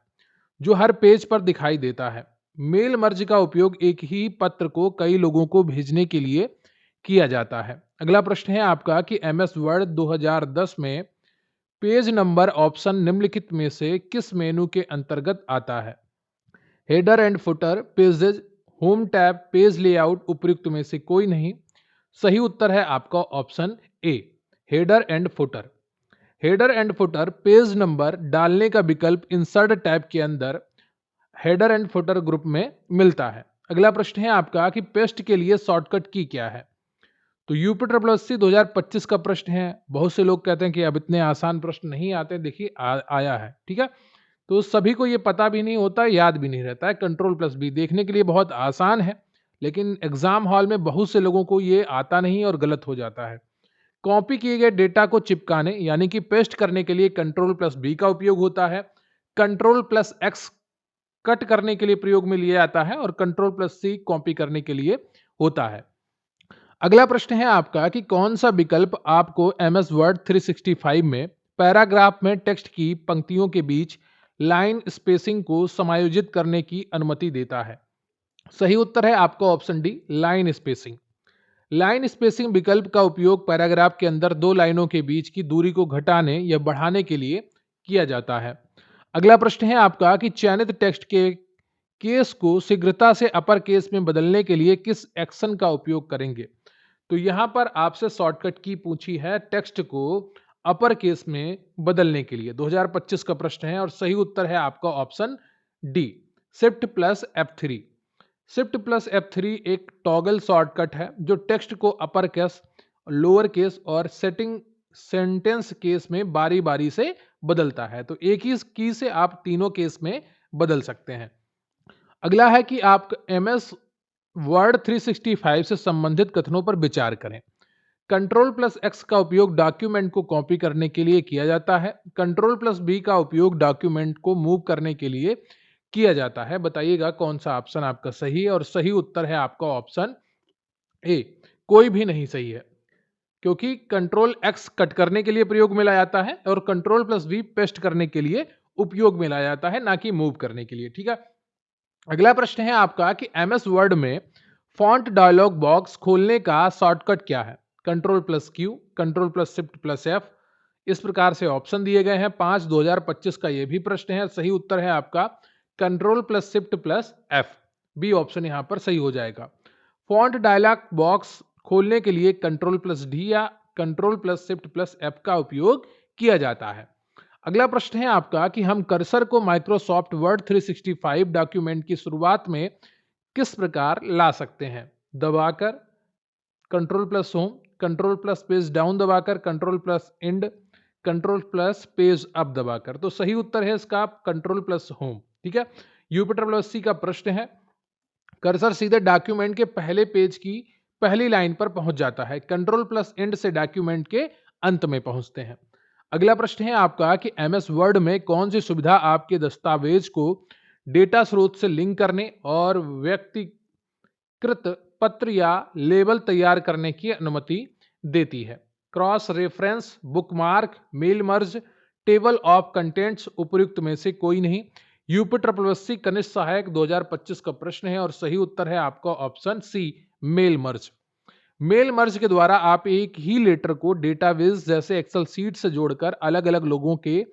जो हर पेज पर दिखाई देता है। मेल मर्ज का उपयोग एक ही पत्र को कई लोगों को भेजने के लिए किया जाता है। अगला प्रश्न है आपका कि MS वर्ड 2010 में पेज नंबर ऑप्शन निम्नलिखित में से किस मेनू के अंतर्गत आता है। Header and footer, pages, home tab, page layout, उपयुक्त में से कोई नहीं। सही उत्तर है आपका option A, header and footer. Header and footer page number डालने का विकल्प इंसर्ट टैब के अंदर हेडर एंड फुटर ग्रुप में मिलता है। अगला प्रश्न है आपका कि पेस्ट के लिए शॉर्टकट की क्या है। तो UPSC 2025 का प्रश्न है। बहुत से लोग कहते हैं कि अब इतने आसान प्रश्न नहीं आते, देखिए आया है, ठीक है। तो सभी को ये पता भी नहीं होता, याद भी नहीं रहता है। कंट्रोल प्लस बी देखने के लिए बहुत आसान है, लेकिन एग्जाम हॉल में बहुत से लोगों को ये आता नहीं और गलत हो जाता है। कॉपी किए गए डेटा को चिपकाने यानी कि पेस्ट करने के लिए कंट्रोल प्लस बी का उपयोग होता है। कंट्रोल प्लस एक्स कट करने के लिए प्रयोग में लिया जाता है और कंट्रोल प्लस सी कॉपी करने के लिए होता है। अगला प्रश्न है आपका कि कौन सा विकल्प आपको एमएस वर्ड 365 में पैराग्राफ में टेक्स्ट की पंक्तियों के बीच लाइन स्पेसिंग को समायोजित करने की अनुमति देता है। सही उत्तर है आपका option D, line spacing. Line spacing विकल्प का उपयोग पैराग्राफ के अंदर दो लाइनों के बीच की दूरी को घटाने या बढ़ाने के लिए किया जाता है। अगला प्रश्न है आपका कि चयनित टेक्स्ट के केस को शीघ्रता से अपर केस में बदलने के लिए किस एक्शन का उपयोग करेंगे। तो यहां पर आपसे शॉर्टकट की पूछी है टेक्स्ट को अपर केस में बदलने के लिए। 2025 का प्रश्न है और सही उत्तर है आपका option D, shift plus F3। Shift plus F3 एक टॉगल शॉर्टकट है जो टेक्स्ट को अपर केस, लोअर केस और सेटिंग सेंटेंस केस में बारी बारी से बदलता है। तो एक ही की से आप तीनों केस में बदल सकते हैं। अगला है कि आप एमएस वर्ड 365 से संबंधित कथनों पर विचार करें। कंट्रोल प्लस एक्स का उपयोग डॉक्यूमेंट को कॉपी करने के लिए किया जाता है। कंट्रोल प्लस बी का उपयोग डॉक्यूमेंट को मूव करने के लिए किया जाता है। बताइएगा कौन सा ऑप्शन आपका सही है और सही उत्तर है आपका ऑप्शन ए, कोई भी नहीं सही है, क्योंकि कंट्रोल एक्स कट करने के लिए प्रयोग में लाया जाता है और कंट्रोल प्लस बी पेस्ट करने के लिए उपयोग में लाया जाता है, ना कि मूव करने के लिए। ठीक है, अगला प्रश्न है आपका कि एमएस वर्ड में फॉन्ट डायलॉग बॉक्स खोलने का शॉर्टकट क्या है। Control plus Q, control plus shift plus F, इस प्रकार से ऑप्शन दिए गए हैं। 5/2025 का यह भी प्रश्न है। सही उत्तर है आपका control plus shift plus F, B option यहां पर सही हो जाएगा। फॉन्ट डायलॉग बॉक्स खोलने के लिए कंट्रोल प्लस डी या control plus shift plus F का उपयोग किया जाता है। अगला प्रश्न है आपका कि हम कर्सर को माइक्रोसॉफ्ट वर्ड 365 डॉक्यूमेंट की शुरुआत में किस प्रकार ला सकते हैं। दबाकर, control plus home, control plus page down दबाकर, control plus end, control plus page up दबाकर। तो सही उत्तर है इसका कंट्रोल प्लस होम। ठीक है, यूपिटर प्लस सी का प्रश्न है कर्सर सीधे डॉक्यूमेंट के पहले पेज की पहली लाइन पर पहुंच जाता है। कंट्रोल प्लस एंड से डॉक्यूमेंट के अंत में पहुंचते हैं। अगला प्रश्न है आपका कि एमएस वर्ड में कौन सी सुविधा आपके दस्तावेज को डेटा स्रोत से लिंक करने और व्यक्तिकृत पत्र या लेबल तैयार करने की अनुमति देती है। Cross reference, bookmark, mail merge, table of contents उपयुक्त में से कोई नहीं। यूपिटर प्लस सी कनिष्ठ सहायक 2025 का प्रश्न है और सही उत्तर है आपका option C, mail merge. Mail merge के द्वारा आप एक ही लेटर को डेटाबेस जैसे एक्सेल सीट से जोड़कर अलग अलग लोगों के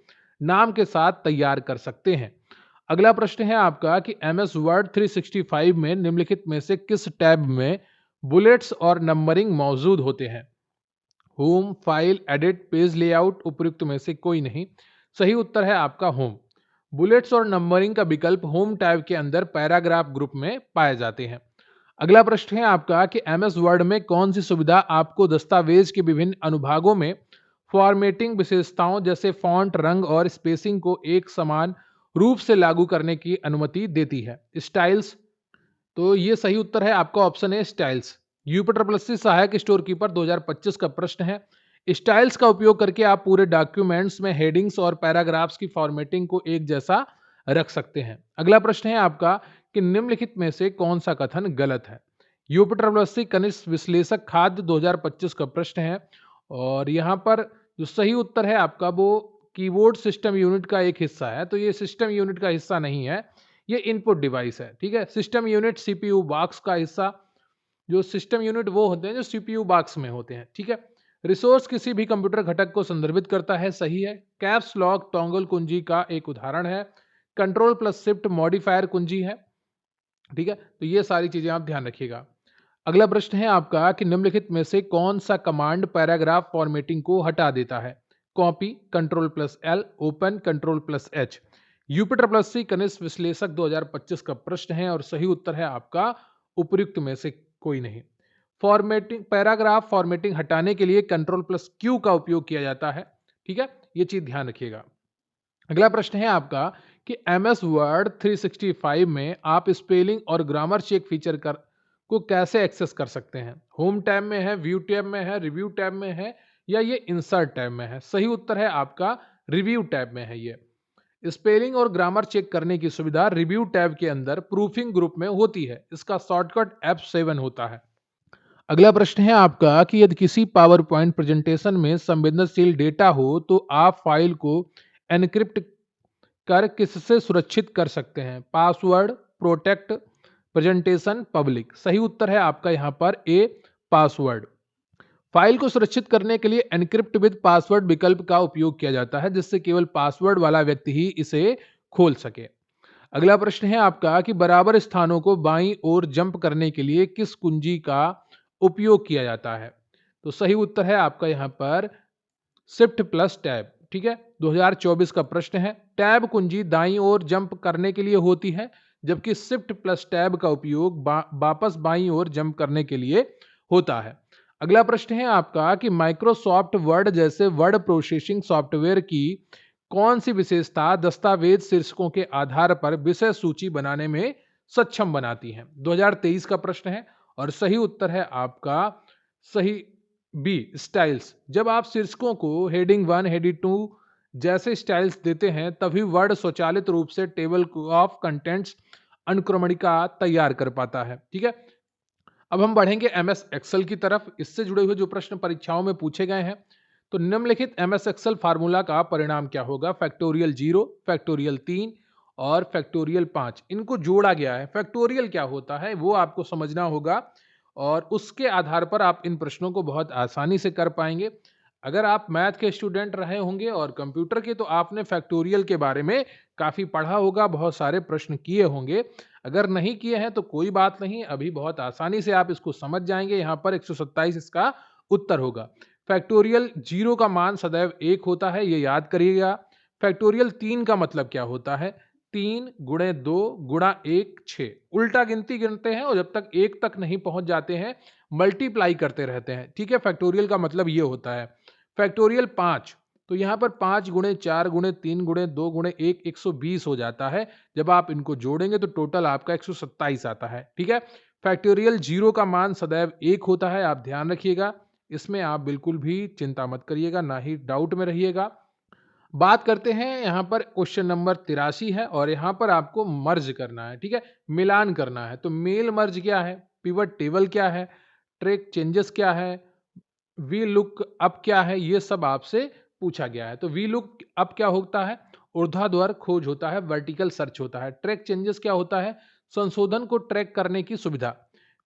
नाम के साथ तैयार कर सकते हैं। अगला प्रश्न है आपका कि एमएस वर्ड 365 में निम्नलिखित में से किस टैब में बुलेट्स और नंबरिंग मौजूद होते हैं। Home, file, edit, page layout उपयुक्त में से कोई नहीं। सही उत्तर है आपका होम। बुलेट्स और नंबरिंग का विकल्प होम टैब के अंदर पैराग्राफ ग्रुप में पाए जाते हैं। अगला प्रश्न है आपका कि एमएस वर्ड में कौन सी सुविधा आपको दस्तावेज के विभिन्न अनुभागों में फॉर्मेटिंग विशेषताओं जैसे फॉन्ट, रंग और स्पेसिंग को एक समान रूप से लागू करने की अनुमति देती है। स्टाइल्स, तो ये सही उत्तर है आपका ऑप्शन है स्टाइल्स। यूपिटर प्लस सी सहायक स्टोर कीपर 2025 का प्रश्न है। स्टाइल्स का उपयोग करके आप पूरे डॉक्यूमेंट्स में हेडिंग्स और पैराग्राफ्स की फॉर्मेटिंग को एक जैसा रख सकते हैं। अगला प्रश्न है आपका कि निम्नलिखित में से कौन सा कथन गलत है। यूपिटर प्लस सी कनिष्ठ विश्लेषक खाद्य 2025 का प्रश्न है और यहाँ पर जो सही उत्तर है आपका वो कीबोर्ड सिस्टम यूनिट का एक हिस्सा है। तो ये सिस्टम यूनिट का हिस्सा नहीं है, ये इनपुट डिवाइस है। ठीक है, सिस्टम यूनिट सीपीयू बॉक्स का हिस्सा, जो सिस्टम यूनिट वो होते हैं जो सीपीयू बॉक्स में होते हैं। ठीक है, रिसोर्स किसी भी कंप्यूटर घटक को संदर्भित करता है, सही है। कैप्स लॉक टॉगल कुंजी का एक उदाहरण है। कंट्रोल प्लस शिफ्ट मॉडिफायर कुंजी है। ठीक है, तो ये सारी चीजें आप ध्यान रखिएगा। अगला प्रश्न है आपका कि निम्नलिखित में से कौन सा कमांड पैराग्राफ फॉर्मेटिंग को हटा देता है। Copy, control plus L, open, control plus H. यूपिटर प्लस सी कनिष्ठ विश्लेषक 2025 का प्रश्न है और सही उत्तर है आपका उपयुक्त में से कोई नहीं। फॉर्मेटिंग, पैराग्राफ फॉर्मेटिंग हटाने के लिए कंट्रोल प्लस क्यू का उपयोग किया जाता है। ठीक है, ये चीज ध्यान रखिएगा। अगला प्रश्न है आपका कि एमएस वर्ड 365 में आप स्पेलिंग और ग्रामर चेक फीचर को कैसे एक्सेस कर सकते हैं? होम टैब में है, व्यू टैब में है, रिव्यू टैब में है या ये इंसर्ट टैब में है? सही उत्तर है आपका रिव्यू टैब में है ये। स्पेलिंग और ग्रामर चेक करने की सुविधा रिव्यू टैब के अंदर प्रूफिंग ग्रुप में होती है। इसका शॉर्टकट F7 होता है। अगला प्रश्न है आपका कि यदि किसी पावर पॉइंट प्रेजेंटेशन में संवेदनशील डेटा हो तो आप फाइल को एनक्रिप्ट कर किससे सुरक्षित कर सकते हैं? Password, protect, presentation, public. सही उत्तर है आपका यहाँ पर ए, पासवर्ड। फाइल को सुरक्षित करने के लिए एनक्रिप्ट विद पासवर्ड विकल्प का उपयोग किया जाता है, जिससे केवल पासवर्ड वाला व्यक्ति ही इसे खोल सके। अगला प्रश्न है आपका कि बराबर स्थानों को बाईं ओर जंप करने के लिए किस कुंजी का उपयोग किया जाता है? तो सही उत्तर है आपका यहाँ पर शिफ्ट प्लस टैब। ठीक है, 2024 का प्रश्न है। टैब कुंजी दाईं ओर जंप करने के लिए होती है, जबकि शिफ्ट प्लस टैब का उपयोग वापस बाईं ओर जंप करने के लिए होता है। अगला प्रश्न है आपका कि माइक्रोसॉफ्ट वर्ड जैसे वर्ड प्रोसेसिंग सॉफ्टवेयर की कौन सी विशेषता दस्तावेज शीर्षकों के आधार पर विषय सूची बनाने में सक्षम बनाती है? 2023 का प्रश्न है और सही उत्तर है आपका सही बी, स्टाइल्स। जब आप शीर्षकों को हेडिंग 1, हेडिंग 2 जैसे स्टाइल्स देते हैं तभी वर्ड स्वचालित रूप से टेबल ऑफ कंटेंट्स अनुक्रमणिका तैयार कर पाता है। ठीक है, अब हम बढ़ेंगे एमएस एक्सेल की तरफ। इससे जुड़े हुए जो प्रश्न परीक्षाओं में पूछे गए हैं, तो निम्नलिखित एमएस एक्सेल फार्मूला का परिणाम क्या होगा? फैक्टोरियल 0, फैक्टोरियल 3 और फैक्टोरियल 5, इनको जोड़ा गया है। फैक्टोरियल क्या होता है वो आपको समझना होगा और उसके आधार पर आप इन प्रश्नों को बहुत आसानी से कर पाएंगे। अगर आप मैथ के स्टूडेंट रहे होंगे और कंप्यूटर के, तो आपने फैक्टोरियल के बारे में काफ़ी पढ़ा होगा, बहुत सारे प्रश्न किए होंगे। अगर नहीं किए हैं तो कोई बात नहीं, अभी बहुत आसानी से आप इसको समझ जाएंगे। यहाँ पर 127 इसका उत्तर होगा। फैक्टोरियल 0 का मान सदैव 1 होता है, ये याद करिएगा। फैक्टोरियल 3 का मतलब क्या होता है? 3 गुणे 2 गुणा 1 6। उल्टा गिनती गिनते हैं और जब तक 1 तक नहीं पहुंच जाते हैं मल्टीप्लाई करते रहते हैं। ठीक है, फैक्टोरियल का मतलब ये होता है। फैक्टोरियल 5, तो यहाँ पर 5 गुणे 4 गुणे 3 गुणे 2 गुणे 1 120 हो जाता है। जब आप इनको जोड़ेंगे तो टोटल आपका 127 आता है। ठीक है, फैक्टोरियल 0 का मान सदैव 1 होता है, आप ध्यान रखिएगा। इसमें आप बिल्कुल भी चिंता मत करिएगा, ना ही डाउट में रहिएगा। बात करते हैं यहाँ पर क्वेश्चन नंबर 83 है और यहाँ पर आपको मर्ज करना है। ठीक है, मिलान करना है। तो मेल मर्ज क्या है, पिवट टेबल क्या है, ट्रैक चेंजेस क्या है, वी लुक अप क्या है, ये सब आपसे पूछा गया है। तो वी लुक अप क्या होता है? ऊर्ध्वाधर खोज होता है, वर्टिकल सर्च होता है। ट्रैक चेंजेस क्या होता है? संशोधन को ट्रैक करने की सुविधा।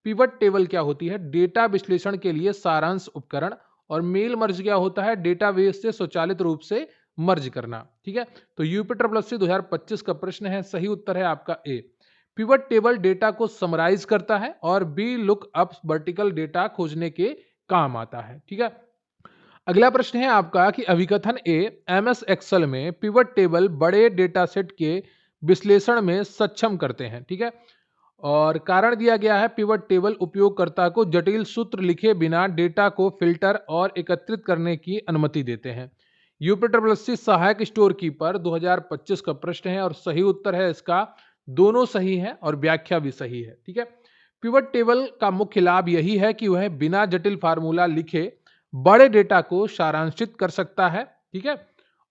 पिवट टेबल क्या होती है? डेटा विश्लेषण के लिए सारांश उपकरण। और मेल मर्ज क्या होता है? डेटाबेस से स्वचालित रूप से मर्ज करना। ठीक है, तो यूपीट्रिपल 2025 का प्रश्न है, सही उत्तर है आपका ए। पिवट टेबल डेटा को समराइज करता है और B look up vertical data खोजने के काम आता है। ठीक है, अगला प्रश्न है आपका कि अभिकथन ए एमएस एक्सेल में पिवट टेबल बड़े डेटा सेट के विश्लेषण में सक्षम करते हैं। ठीक है, और कारण दिया गया है पिवट टेबल उपयोगकर्ता को जटिल सूत्र लिखे बिना डेटा को फिल्टर और एकत्रित करने की अनुमति देते हैं। यूपीट्रिपल सहायक स्टोर कीपर 2025 का प्रश्न है और सही उत्तर है इसका दोनों सही है और व्याख्या भी सही है। ठीक है, पिवट टेबल का मुख्य लाभ यही है कि वह बिना जटिल फार्मूला लिखे बड़े डेटा को सारांशित कर सकता है। ठीक है,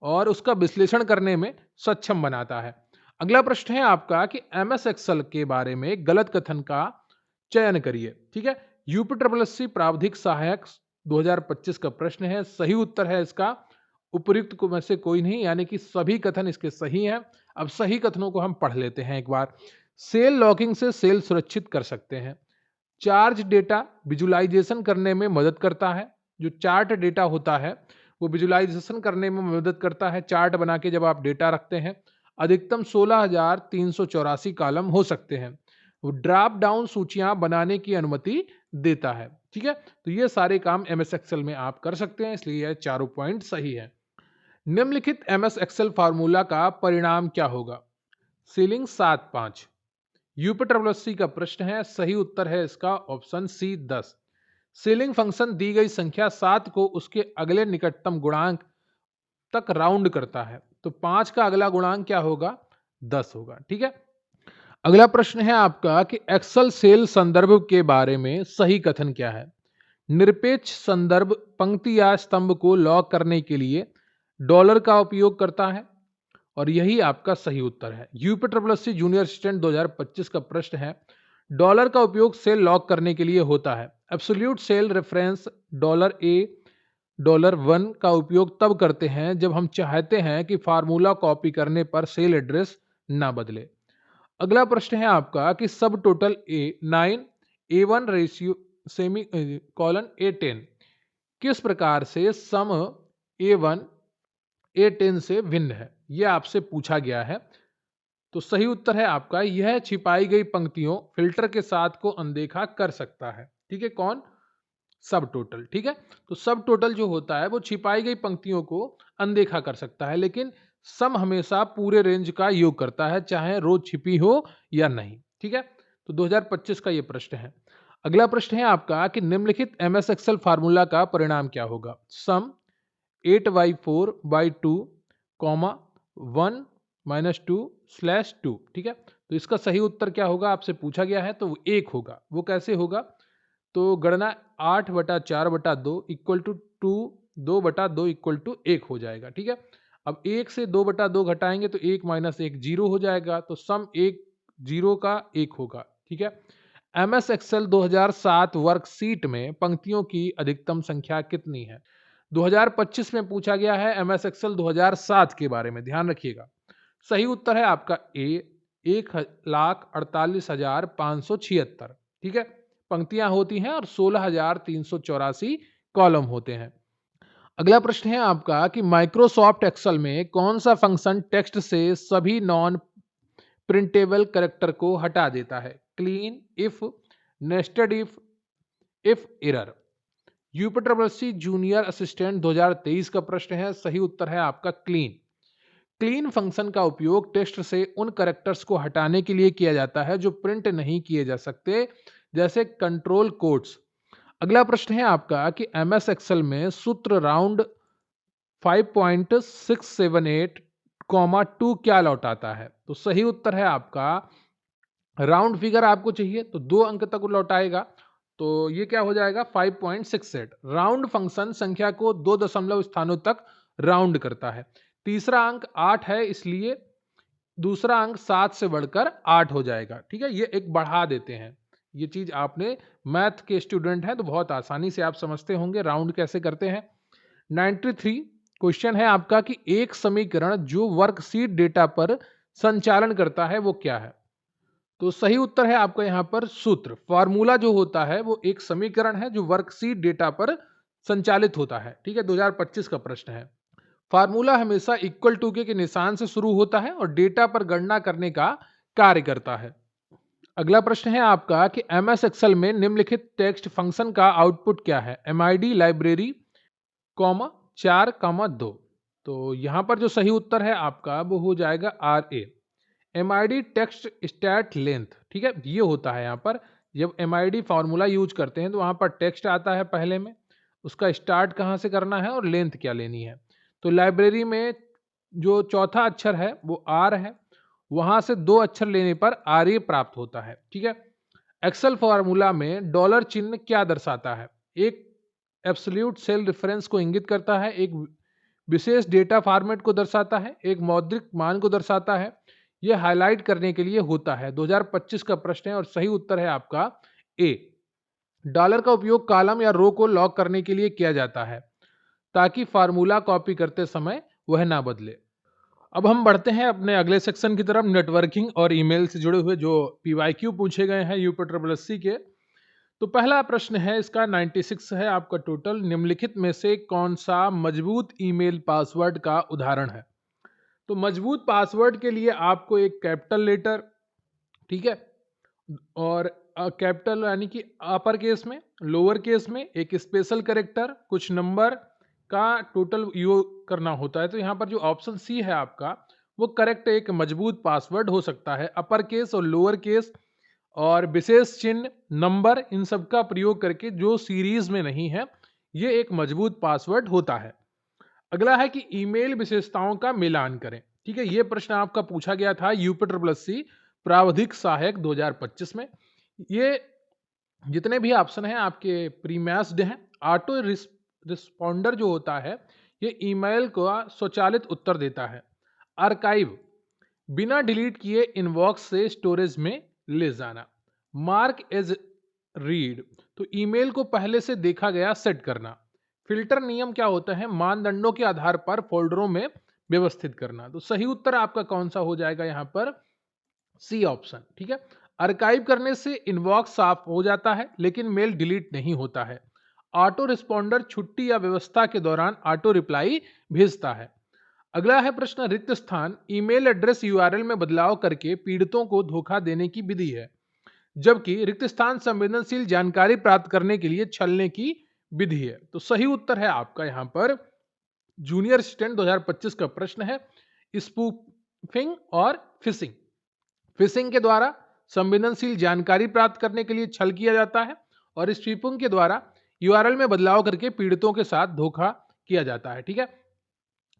और उसका विश्लेषण करने में सक्षम बनाता है। अगला प्रश्न है आपका कि एमएस एक्सेल के बारे में गलत कथन का चयन करिए। ठीक है, यूपीट्रिपल प्रावधिक सहायक 2025 का प्रश्न है, सही उत्तर है इसका उपयुक्त को में से कोई नहीं, यानी कि सभी कथन इसके सही हैं। अब सही कथनों को हम पढ़ लेते हैं एक बार। सेल लॉकिंग से सेल सुरक्षित कर सकते हैं। चार्ज डेटा विजुलाइजेशन करने में मदद करता है। जो चार्ट डेटा होता है वो विजुलाइजेशन करने में मदद करता है। चार्ट बना के जब आप डेटा रखते हैं, अधिकतम 16,384 कॉलम हो सकते हैं। वो ड्रॉप डाउन सूचियां बनाने की अनुमति देता है। ठीक है, तो ये सारे काम एमएस एक्सेल में आप कर सकते हैं, इसलिए यह चारों पॉइंट सही है। निम्नलिखित एमएस एक्सेल फार्मूला का परिणाम क्या होगा? सीलिंग 7 5। यूपीट्रिपल का प्रश्न है, सही उत्तर है इसका ऑप्शन सी 10। सीलिंग फंक्शन दी गई संख्या 7 को उसके अगले निकटतम गुणांक तक राउंड करता है। तो 5 का अगला गुणांक क्या होगा? 10 होगा। ठीक है, अगला प्रश्न है आपका कि एक्सेल सेल संदर्भ के बारे में सही कथन क्या है? निरपेक्ष संदर्भ पंक्ति या स्तंभ को लॉक करने के लिए डॉलर का उपयोग करता है और यही आपका सही उत्तर है। UP triple S C junior assistant 2025 का प्रश्न है, डॉलर का उपयोग सेल लॉक करने के लिए होता है। एब्सोल्यूट सेल रेफरेंस $1 का उपयोग तब करते हैं जब हम चाहते हैं कि फार्मूला कॉपी करने पर सेल एड्रेस ना बदले। अगला प्रश्न है आपका कि सब total A9 A1 ratio semi colon A10 किस प्रकार से सम A1 A10 से भिन्न है, यह आपसे पूछा गया है। तो सही उत्तर है आपका, यह छिपाई गई पंक्तियों फिल्टर के साथ को अनदेखा कर सकता है। ठीक है, कौन? सब टोटल। ठीक है, तो सब टोटल जो होता है वो छिपाई गई पंक्तियों को अनदेखा कर सकता है, लेकिन सम हमेशा पूरे रेंज का योग करता है, चाहे रो छिपी हो या नहीं। ठीक है, तो 2025 का ये प्रश्न है। अगला प्रश्न है आपका कि निम्नलिखित एमएस एक्सेल फार्मूला का परिणाम क्या होगा? सम 8/4/2 कॉमा 1 - 2/2। ठीक है, तो इसका सही उत्तर क्या होगा आपसे पूछा गया है, तो वो 1 होगा। वो कैसे होगा? तो गणना 8/4/2 इक्वल टू 2 2/2 इक्वल टू 1 हो जाएगा। ठीक है, अब 1 से 2/2 घटाएंगे तो 1 - 1 0 हो जाएगा, तो सम 1 0 का 1 होगा। ठीक है, एमएस एक्सेल 2007 वर्कशीट में पंक्तियों की अधिकतम संख्या कितनी है? 2025 में पूछा गया है एमएस एक्सेल 2007 के बारे में, ध्यान रखिएगा। सही उत्तर है आपका ए 1,48,576। ठीक है, पंक्तियां होती हैं और 16,384 कॉलम होते हैं। अगला प्रश्न है आपका कि माइक्रोसॉफ्ट एक्सेल में कौन सा फंक्शन टेक्स्ट से सभी नॉन प्रिंटेबल कैरेक्टर को हटा देता है? Clean, if, nested if error. UP triple S C junior assistant 2023 का प्रश्न है। सही उत्तर है आपका क्लीन। क्लीन फंक्शन का उपयोग टेक्स्ट से उन कैरेक्टर्स को हटाने के लिए किया जाता है जो प्रिंट नहीं किए जा सकते, जैसे कंट्रोल कोड्स। अगला प्रश्न है आपका कि एमएस एक्सेल में सूत्र राउंड 5.678, 2 क्या लौटाता है? तो सही उत्तर है आपका, राउंड फिगर आपको चाहिए तो 2 अंक तक लौटाएगा, तो ये क्या हो जाएगा 5.68। राउंड फंक्शन संख्या को 2 दशमलव स्थानों तक राउंड करता है। तीसरा अंक 8 है, इसलिए दूसरा अंक 7 से बढ़कर 8 हो जाएगा। ठीक है, ये एक बढ़ा देते हैं। ये चीज आपने मैथ के स्टूडेंट हैं तो बहुत आसानी से आप समझते होंगे राउंड कैसे करते हैं। 93 क्वेश्चन है आपका कि एक समीकरण जो वर्कशीट डेटा पर संचालन करता है वो क्या है? तो सही उत्तर है आपका यहाँ पर सूत्र। फार्मूला जो होता है वो एक समीकरण है जो वर्कशीट डेटा पर संचालित होता है। ठीक है, 2025 का प्रश्न है। फार्मूला हमेशा इक्वल टू के निशान से शुरू होता है और डेटा पर गणना करने का कार्य करता है। अगला प्रश्न है आपका कि एमएस एक्सेल में निम्नलिखित टेक्स्ट फंक्शन का आउटपुट क्या है? MID library, 4, 2। तो यहां पर जो सही उत्तर है आपका वो हो जाएगा RA, MID text stat length. ठीक है, ये होता है यहाँ पर जब एमआईडी फार्मूला यूज करते हैं तो वहां पर टेक्स्ट आता है पहले में, उसका स्टार्ट कहाँ से करना है और लेंथ क्या लेनी है। तो लाइब्रेरी में जो चौथा अक्षर है वो R है, वहां से 2 अक्षर लेने पर RA प्राप्त होता है। ठीक है, एक्सेल फार्मूला में डॉलर चिन्ह क्या दर्शाता है? एक एब्सोल्यूट सेल रेफरेंस को इंगित करता है, एक विशेष डेटा फॉर्मेट को दर्शाता है, एक मौद्रिक मान को दर्शाता है। यह हाईलाइट करने के लिए होता है। 2025 का प्रश्न है और सही उत्तर है आपका ए। डॉलर का उपयोग कॉलम या रो को लॉक करने के लिए किया जाता है ताकि फार्मूला कॉपी करते समय वह ना बदले। अब हम बढ़ते हैं अपने अगले सेक्शन की तरफ, नेटवर्किंग और ईमेल से जुड़े हुए जो पीवाईक्यू पूछे गए हैं यूपी ट्रिपल एस सी के। तो पहला प्रश्न है इसका 96 है आपका टोटल। निम्नलिखित में से कौन सा मजबूत ईमेल पासवर्ड का उदाहरण है? तो मजबूत पासवर्ड के लिए आपको एक कैपिटल लेटर, ठीक है, और कैपिटल यानी कि अपर केस में, लोअर केस में, एक स्पेशल कैरेक्टर, कुछ नंबर का टोटल योग करना होता है। तो यहाँ पर जो ऑप्शन सी है आपका वो करेक्ट एक मजबूत पासवर्ड हो सकता है। अपर केस और लोअर केस और विशेष चिन्ह, नंबर, इन सब का प्रयोग करके जो सीरीज में नहीं है, ये एक मजबूत पासवर्ड होता है। अगला है कि ईमेल विशेषताओं का मिलान करें। ठीक है, ये प्रश्न आपका पूछा गया था यूपी ट्रिपल एस सी प्रावधिक सहायक 2025 में। ये जितने भी ऑप्शन हैं आपके प्रीमैस्ड हैं। ऑटो रिस्पॉन्डर जो होता है ये ईमेल का स्वचालित उत्तर देता है। आर्काइव, बिना डिलीट किए इनबॉक्स से स्टोरेज में ले जाना। मार्क एज रीड, तो ईमेल को पहले से देखा गया सेट करना। फिल्टर नियम क्या होता है, मानदंडों के आधार पर फोल्डरों में व्यवस्थित करना। तो सही उत्तर आपका कौन सा हो जाएगा यहाँ पर, सी ऑप्शन। ठीक है, आर्काइव करने से इनबॉक्स साफ हो जाता है लेकिन मेल डिलीट नहीं होता है। ऑटो रिस्पॉन्डर छुट्टी या व्यवस्था के दौरान ऑटो रिप्लाई भेजता है। अगला है प्रश्न, रिक्त स्थान ईमेल एड्रेस यूआरएल में बदलाव करके पीड़ितों को धोखा देने की विधि है, जबकि रिक्त स्थान संवेदनशील जानकारी प्राप्त करने के लिए छलने की विधि है। तो सही उत्तर है आपका यहाँ पर जूनियर असिस्टेंट 2025 का प्रश्न है, स्पूफिंग और फिशिंग। फिशिंग के द्वारा संवेदनशील जानकारी प्राप्त करने के लिए छल किया जाता है और स्पूफिंग के द्वारा यूआरएल में बदलाव करके पीड़ितों के साथ धोखा किया जाता है। ठीक है,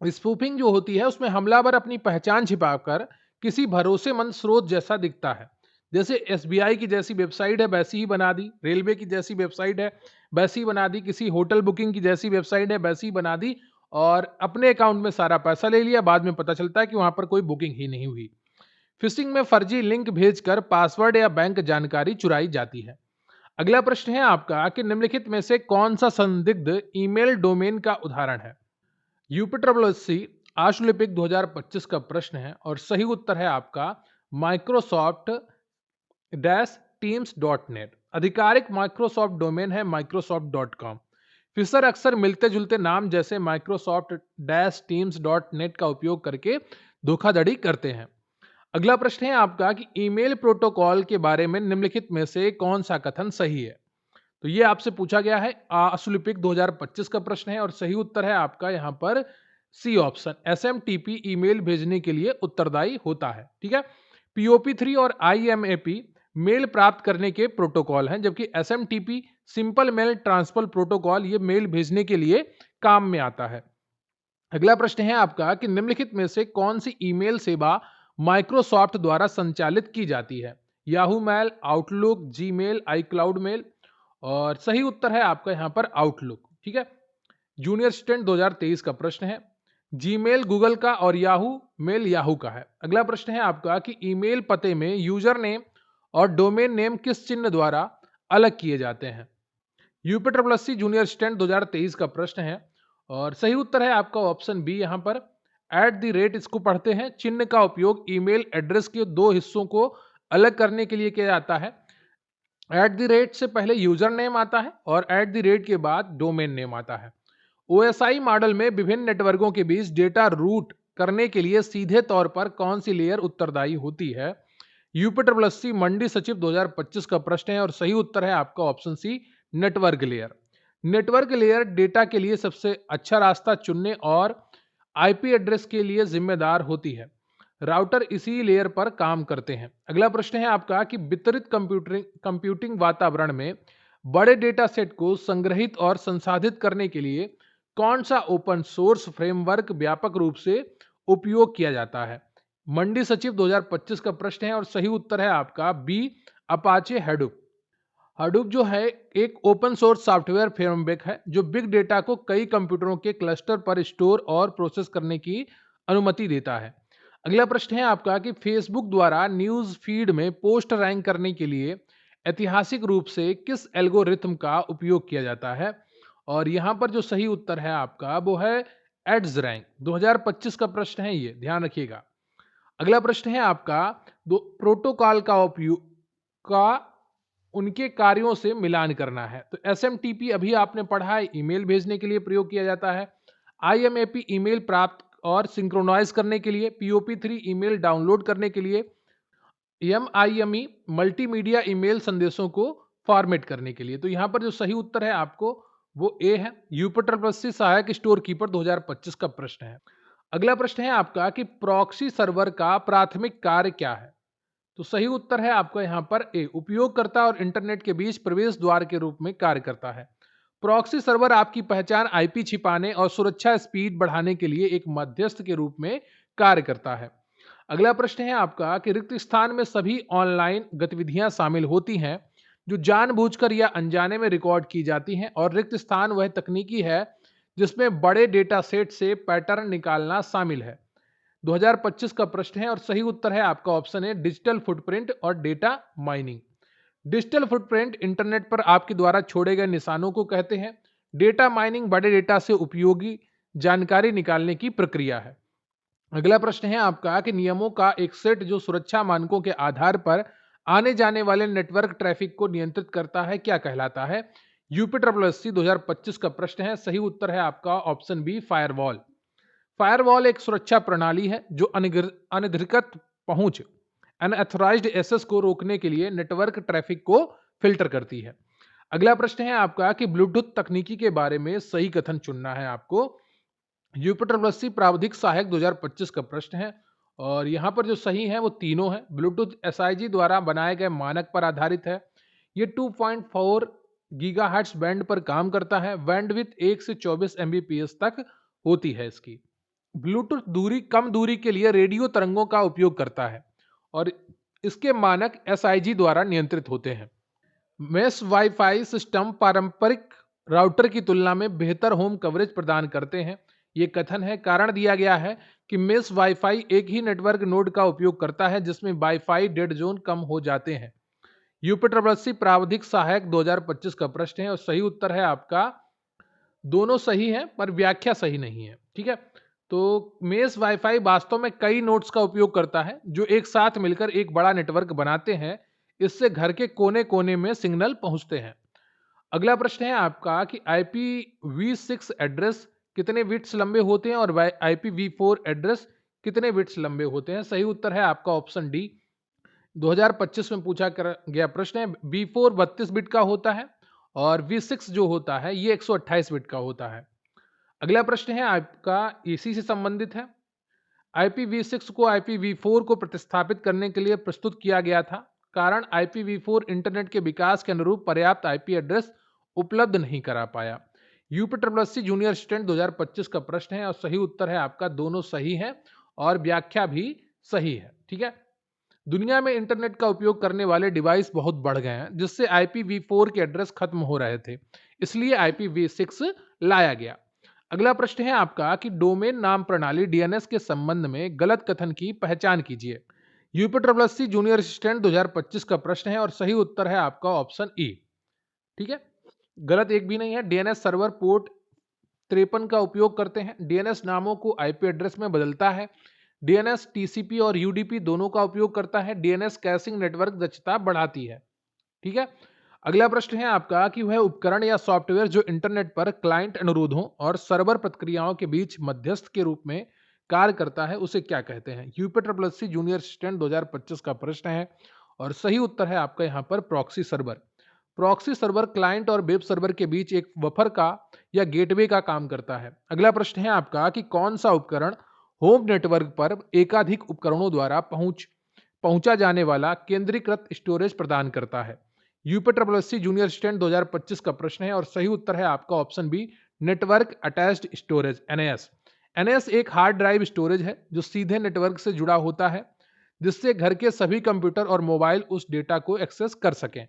स्पूफिंग जो होती है उसमें हमलावर अपनी पहचान छिपाकर किसी भरोसेमंद स्रोत जैसा दिखता है। जैसे एसबीआई की जैसी वेबसाइट है वैसी ही बना दी, रेलवे की जैसी वेबसाइट है वैसी ही बना दी, किसी होटल बुकिंग की जैसी वेबसाइट है वैसी ही बना दी और अपने अकाउंट में सारा पैसा ले लिया। बाद में पता चलता है कि वहां पर कोई बुकिंग ही नहीं हुई। फिशिंग में फर्जी लिंक भेजकर पासवर्ड या बैंक जानकारी चुराई जाती है। अगला प्रश्न है आपका कि निम्नलिखित में से कौन सा संदिग्ध ईमेल डोमेन का उदाहरण है। यूपीट्रिपलएससी आशुलिपिक 2025 का प्रश्न है और सही उत्तर है आपका माइक्रोसॉफ्ट टीम्स.नेट। आधिकारिक माइक्रोसॉफ्ट डोमेन है microsoft.com। फिशर अक्सर मिलते जुलते नाम जैसे माइक्रोसॉफ्ट टीम्स.नेट का उपयोग करके धोखाधड़ी करते हैं। अगला प्रश्न है आपका कि ईमेल प्रोटोकॉल के बारे में निम्नलिखित में से कौन सा कथन सही है। तो ये आपसे पूछा गया है, आशुलिपिक 2025 का प्रश्न है और सही उत्तर है आपका यहाँ पर सी ऑप्शन, एसएमटीपी ईमेल भेजने के लिए उत्तरदायी होता है। ठीक है, POP3 और IMAP मेल प्राप्त करने के प्रोटोकॉल हैं, जबकि SMTP simple mail transfer protocol ये मेल भेजने के लिए काम में आता है। अगला प्रश्न है आपका कि निम्नलिखित में से कौन सी ईमेल सेवा माइक्रोसॉफ्ट द्वारा संचालित की जाती है। Yahoo mail, Outlook, Gmail, iCloud mail और सही उत्तर है आपका यहाँ पर आउटलुक। ठीक है, जूनियर स्टूडेंट 2023 का प्रश्न है, जीमेल गूगल का और याहू मेल याहू का है। अगला प्रश्न है आपका कि ईमेल पते में यूजर नेम और डोमेन नेम किस चिन्ह द्वारा अलग किए जाते हैं। यूपीट्रिपलएससी जूनियर स्टूडेंट 2023 का प्रश्न है और सही उत्तर है आपका ऑप्शन बी। यहाँ पर @ इसको पढ़ते हैं। चिन्ह का उपयोग ईमेल एड्रेस के दो हिस्सों को अलग करने के लिए किया जाता है। @ से पहले यूजर नेम आता है और @ के बाद डोमेन नेम आता है। OSI मॉडल में विभिन्न नेटवर्कों के बीच डेटा रूट करने के लिए सीधे तौर पर कौन सी लेयर उत्तरदायी होती है। यूपीट्रिपलएससी मंडी सचिव 2025 का प्रश्न है और सही उत्तर है आपका option C, network layer. Network layer data के लिए सबसे अच्छा रास्ता चुनने और IP एड्रेस के लिए जिम्मेदार होती है। राउटर इसी लेयर पर काम करते हैं। अगला प्रश्न है आपका कि वितरित कंप्यूटिंग वातावरण में बड़े डेटा सेट को संग्रहित और संसाधित करने के लिए कौन सा ओपन सोर्स फ्रेमवर्क व्यापक रूप से उपयोग किया जाता है। मंडी सचिव 2025 का प्रश्न है और सही उत्तर है आपका बी, अपाचे हैडूप। हडूप जो है एक ओपन सोर्स सॉफ्टवेयर फ्रेमवर्क है जो बिग डेटा को कई कंप्यूटरों के क्लस्टर पर स्टोर और प्रोसेस करने की अनुमति देता है। अगला प्रश्न है आपका कि फेसबुक द्वारा न्यूज फीड में पोस्ट रैंक करने के लिए ऐतिहासिक रूप से किस एल्गोरिथम का उपयोग किया जाता है। और यहाँ पर जो सही उत्तर है आपका वो है एड्स रैंक। 2025 का प्रश्न है ये, ध्यान रखिएगा। अगला प्रश्न है आपका दो प्रोटोकॉल का उपयोग का उनके कार्यों से मिलान करना है। तो एसएमटीपी अभी आपने पढ़ा है, ईमेल भेजने के लिए प्रयोग किया जाता है। IMAP ईमेल प्राप्त और सिंक्रोनाइज करने के लिए। POP3 ईमेल डाउनलोड करने के लिए। MIME मल्टीमीडिया ईमेल संदेशों को फॉर्मेट करने के लिए। तो यहाँ पर जो सही उत्तर है आपको वो ए है, यूपीट्रिपलएससी सहायक स्टोर कीपर 2025 का प्रश्न है। अगला प्रश्न है आपका कि प्रॉक्सी सर्वर का प्राथमिक कार्य क्या है। तो सही उत्तर है आपका यहाँ पर ए, उपयोगकर्ता और इंटरनेट के बीच प्रवेश द्वार के रूप में कार्य करता है। प्रॉक्सी सर्वर आपकी पहचान IP छिपाने और सुरक्षा स्पीड बढ़ाने के लिए एक मध्यस्थ के रूप में कार्य करता है। अगला प्रश्न है आपका कि रिक्त स्थान में सभी ऑनलाइन गतिविधियां शामिल होती हैं जो जानबूझकर या अनजाने में रिकॉर्ड की जाती हैं, और रिक्त स्थान वह तकनीकी है जिसमें बड़े डेटा सेट से पैटर्न निकालना शामिल है। 2025 का प्रश्न है और सही उत्तर है आपका ऑप्शन है डिजिटल फुटप्रिंट और data mining. Digital footprint internet पर आपके द्वारा छोड़े गए निशानों को कहते हैं। डेटा माइनिंग बड़े डेटा से उपयोगी जानकारी निकालने की प्रक्रिया है। अगला प्रश्न है आपका कि नियमों का एक सेट जो सुरक्षा मानकों के आधार पर आने जाने वाले नेटवर्क ट्रैफिक को नियंत्रित करता है क्या कहलाता है? यूपी ट्रिपल 2025 का प्रश्न है। सही उत्तर है आपका ऑप्शन बी फायरवॉल। फायरवॉल एक सुरक्षा प्रणाली है जो अनधिकृत पहुंच अनऑथराइज्ड एक्सेस को रोकने के लिए नेटवर्क ट्रैफिक को फिल्टर करती है। अगला प्रश्न है आपका कि ब्लूटूथ तकनीकी के बारे में सही कथन चुनना है आपको। यूपी प्रावधिक सहायक 2025 का प्रश्न है और यहाँ पर जो सही है वो तीनों है। ब्लूटूथ एसआईजी द्वारा बनाए गए मानक पर आधारित है। ये 2.4 गीगाहर्ट्ज बैंड पर काम करता है। बैंडविड्थ 1 से 24 एमबीपीएस तक होती है इसकी। ब्लूटूथ कम दूरी के लिए रेडियो तरंगों का उपयोग करता है और इसके मानक एसआईजी द्वारा नियंत्रित होते हैं। मेश वाईफाई सिस्टम पारंपरिक राउटर की तुलना में बेहतर होम कवरेज प्रदान करते हैं। ये कथन है, कारण दिया गया है कि मेश वाईफाई एक ही नेटवर्क नोड का उपयोग करता है जिसमें वाईफाई डेड जोन कम हो जाते हैं। यूपी प्रावधिक सहायक 2025 का प्रश्न है और सही उत्तर है आपका दोनों सही है पर व्याख्या सही नहीं है। ठीक है, तो मेश वाईफाई वास्तव में कई नोड्स का उपयोग करता है जो एक साथ मिलकर एक बड़ा नेटवर्क बनाते हैं। इससे घर के कोने कोने में सिग्नल पहुंचते हैं। अगला प्रश्न है आपका कि IPv6 एड्रेस कितने बिट्स लंबे होते हैं और IPv4 एड्रेस कितने बिट्स लंबे होते हैं? सही उत्तर है आपका ऑप्शन डी। 2025 में पूछा गया प्रश्न है। V4 32 बिट का होता है और V6 जो होता है ये 128 बिट का होता है। अगला प्रश्न है आपका इसी से संबंधित है। IPv6 को IPv4 को प्रतिस्थापित करने के लिए प्रस्तुत किया गया था। कारण IPv4 इंटरनेट के विकास के अनुरूप पर्याप्त आईपी एड्रेस उपलब्ध नहीं करा पाया। यूपी जूनियर स्टूडेंट 2025 का प्रश्न है और सही उत्तर है आपका दोनों सही है और व्याख्या भी सही है। ठीक है, दुनिया में इंटरनेट का उपयोग करने वाले डिवाइस बहुत बढ़ गए हैं जिससे IPv4 के एड्रेस खत्म हो रहे थे, इसलिए IPv6 लाया गया। अगला प्रश्न है आपका कि डोमेन नाम प्रणाली DNS के संबंध में गलत कथन की पहचान कीजिए। यूपी जूनियर असिस्टेंट 2025 का प्रश्न है और सही उत्तर है आपका ऑप्शन ई। ठीक है, गलत एक भी नहीं है। DNS सर्वर पोर्ट 53 का उपयोग करते हैं। DNS नामों को आईपी एड्रेस में बदलता है। DNS TCP और UDP दोनों का उपयोग करता है। DNS कैशिंग नेटवर्क दक्षता बढ़ाती है। ठीक है, अगला प्रश्न है आपका कि वह उपकरण या सॉफ्टवेयर जो इंटरनेट पर क्लाइंट अनुरोधों और सर्वर प्रतिक्रियाओं के बीच मध्यस्थ के रूप में कार्य करता है उसे क्या कहते हैं? यूपी जूनियर असिस्टेंट 2025 का प्रश्न है और सही उत्तर है आपका यहाँ पर proxy server. Proxy server client और वेब सर्वर के बीच एक बफर का या गेटवे का काम करता है। अगला प्रश्न है आपका कि कौन सा उपकरण होम नेटवर्क पर एकाधिक उपकरणों द्वारा पहुंचा जाने वाला केंद्रीकृत स्टोरेज प्रदान करता है? यूपी जूनियर स्टूडेंट 2025 का प्रश्न है और सही उत्तर है आपका option B network attached storage NAS। NAS एक हार्ड ड्राइव स्टोरेज है जो सीधे नेटवर्क से जुड़ा होता है जिससे घर के सभी कंप्यूटर और मोबाइल उस डेटा को एक्सेस कर सकें।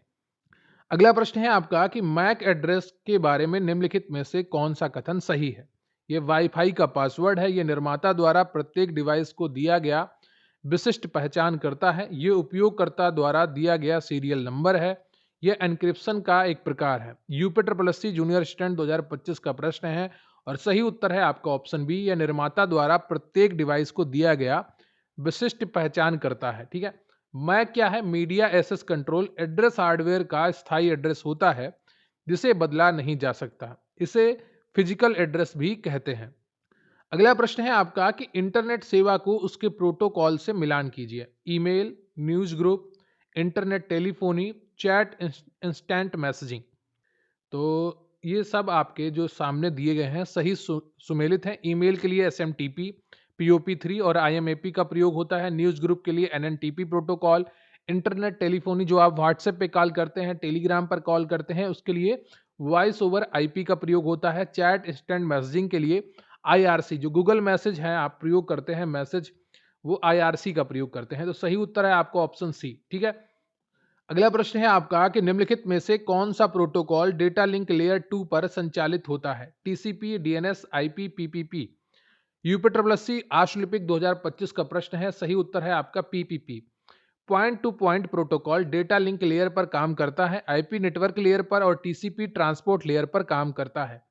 अगला प्रश्न है आपका कि मैक एड्रेस के बारे में निम्नलिखित में से कौन सा कथन सही है? यह वाईफाई का पासवर्ड है। यह निर्माता द्वारा प्रत्येक डिवाइस को दिया गया विशिष्ट पहचान करता है। यह उपयोगकर्ता द्वारा दिया गया सीरियल नंबर है। यह एन्क्रिप्शन का एक प्रकार है। यूपी जूनियर स्टूडेंट 2025 का प्रश्न है और सही उत्तर है आपका ऑप्शन बी। यह निर्माता द्वारा प्रत्येक डिवाइस को दिया गया विशिष्ट पहचान करता है। ठीक है, मैक क्या है? Media access control address hardware का स्थायी एड्रेस होता है जिसे बदला नहीं जा सकता। इसे फिजिकल एड्रेस भी कहते हैं। अगला प्रश्न है आपका कि इंटरनेट सेवा को उसके प्रोटोकॉल से मिलान कीजिए। Email, news group, internet telephony, chat, instant messaging. तो ये सब आपके जो सामने दिए गए हैं सही सुमेलित हैं। ईमेल के लिए SMTP, POP3 और IMAP का प्रयोग होता है। न्यूज ग्रुप के लिए NNTP प्रोटोकॉल। इंटरनेट टेलीफोनी जो आप व्हाट्सएप पे कॉल करते हैं, टेलीग्राम पर कॉल करते हैं, उसके लिए वॉइस ओवर IP का प्रयोग होता है। चैट इंस्टेंट मैसेजिंग के लिए IRC जो गूगल मैसेज है आप प्रयोग करते हैं मैसेज, वो IRC का प्रयोग करते हैं। तो सही उत्तर है आपका ऑप्शन सी। ठीक है, अगला प्रश्न है आपका कि निम्नलिखित में से कौन सा प्रोटोकॉल डेटा लिंक लेयर 2 पर संचालित होता है? TCP, DNS, IP, PPP। यूपीट्रिपलसी आशुलिपिक 2025 का प्रश्न है। सही उत्तर है आपका PPP। Point two point protocol data link layer पर काम करता है, IP नेटवर्क लेयर पर और TCP ट्रांसपोर्ट लेयर पर काम करता है।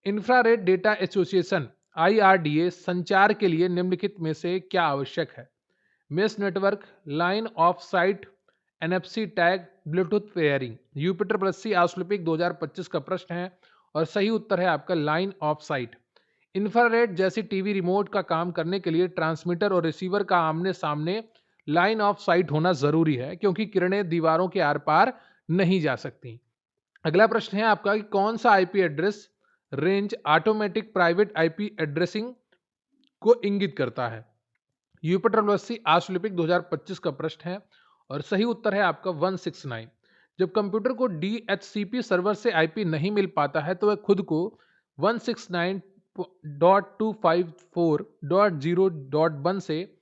इंफ्रारेड डेटा एसोसिएशन IRDA संचार के लिए निम्नलिखित में से क्या आवश्यक है? Mesh network, line of sight, NFC tag, Bluetooth pairing. UP triple C आशुलिपिक 2025 का प्रश्न है और सही उत्तर है आपका लाइन ऑफ साइट। इंफ्रारेड जैसी टीवी रिमोट का काम करने के लिए ट्रांसमीटर और रिसीवर का आमने सामने लाइन ऑफ साइट होना जरूरी है, क्योंकि किरणें दीवारों के आर पार नहीं जा सकती। अगला प्रश्न है आपका कि कौन सा IP address range automatic private IP addressing को इंगित करता है? यूपीट्रिपलसी आशुलिपिक 2025 का प्रश्न है और सही उत्तर है आपका 169। जब कंप्यूटर को DHCP सर्वर से IP नहीं मिल पाता है तो वह खुद को 169.254.0.1 से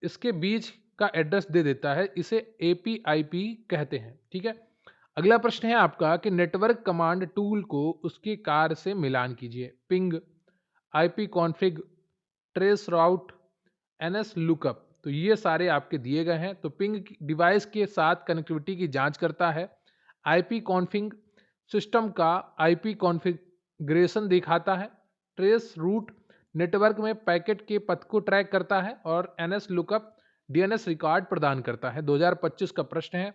इसके बीच का एड्रेस दे देता है। इसे APIP कहते हैं। ठीक है, अगला प्रश्न है आपका कि नेटवर्क कमांड टूल को उसके कार्य से मिलान कीजिए। पिंग, IP कॉन्फ़िग, ट्रेस राउट, NS लुकअप। तो ये सारे आपके दिए गए हैं। तो पिंग डिवाइस के साथ कनेक्टिविटी की जांच करता है। IP कॉन्फ़िग सिस्टम का IP कॉन्फ़िगरेशन दिखाता है। ट्रेस रूट नेटवर्क में पैकेट के पथ को ट्रैक करता है और NS लुकअप DNS रिकॉर्ड प्रदान करता है। 2025 का प्रश्न है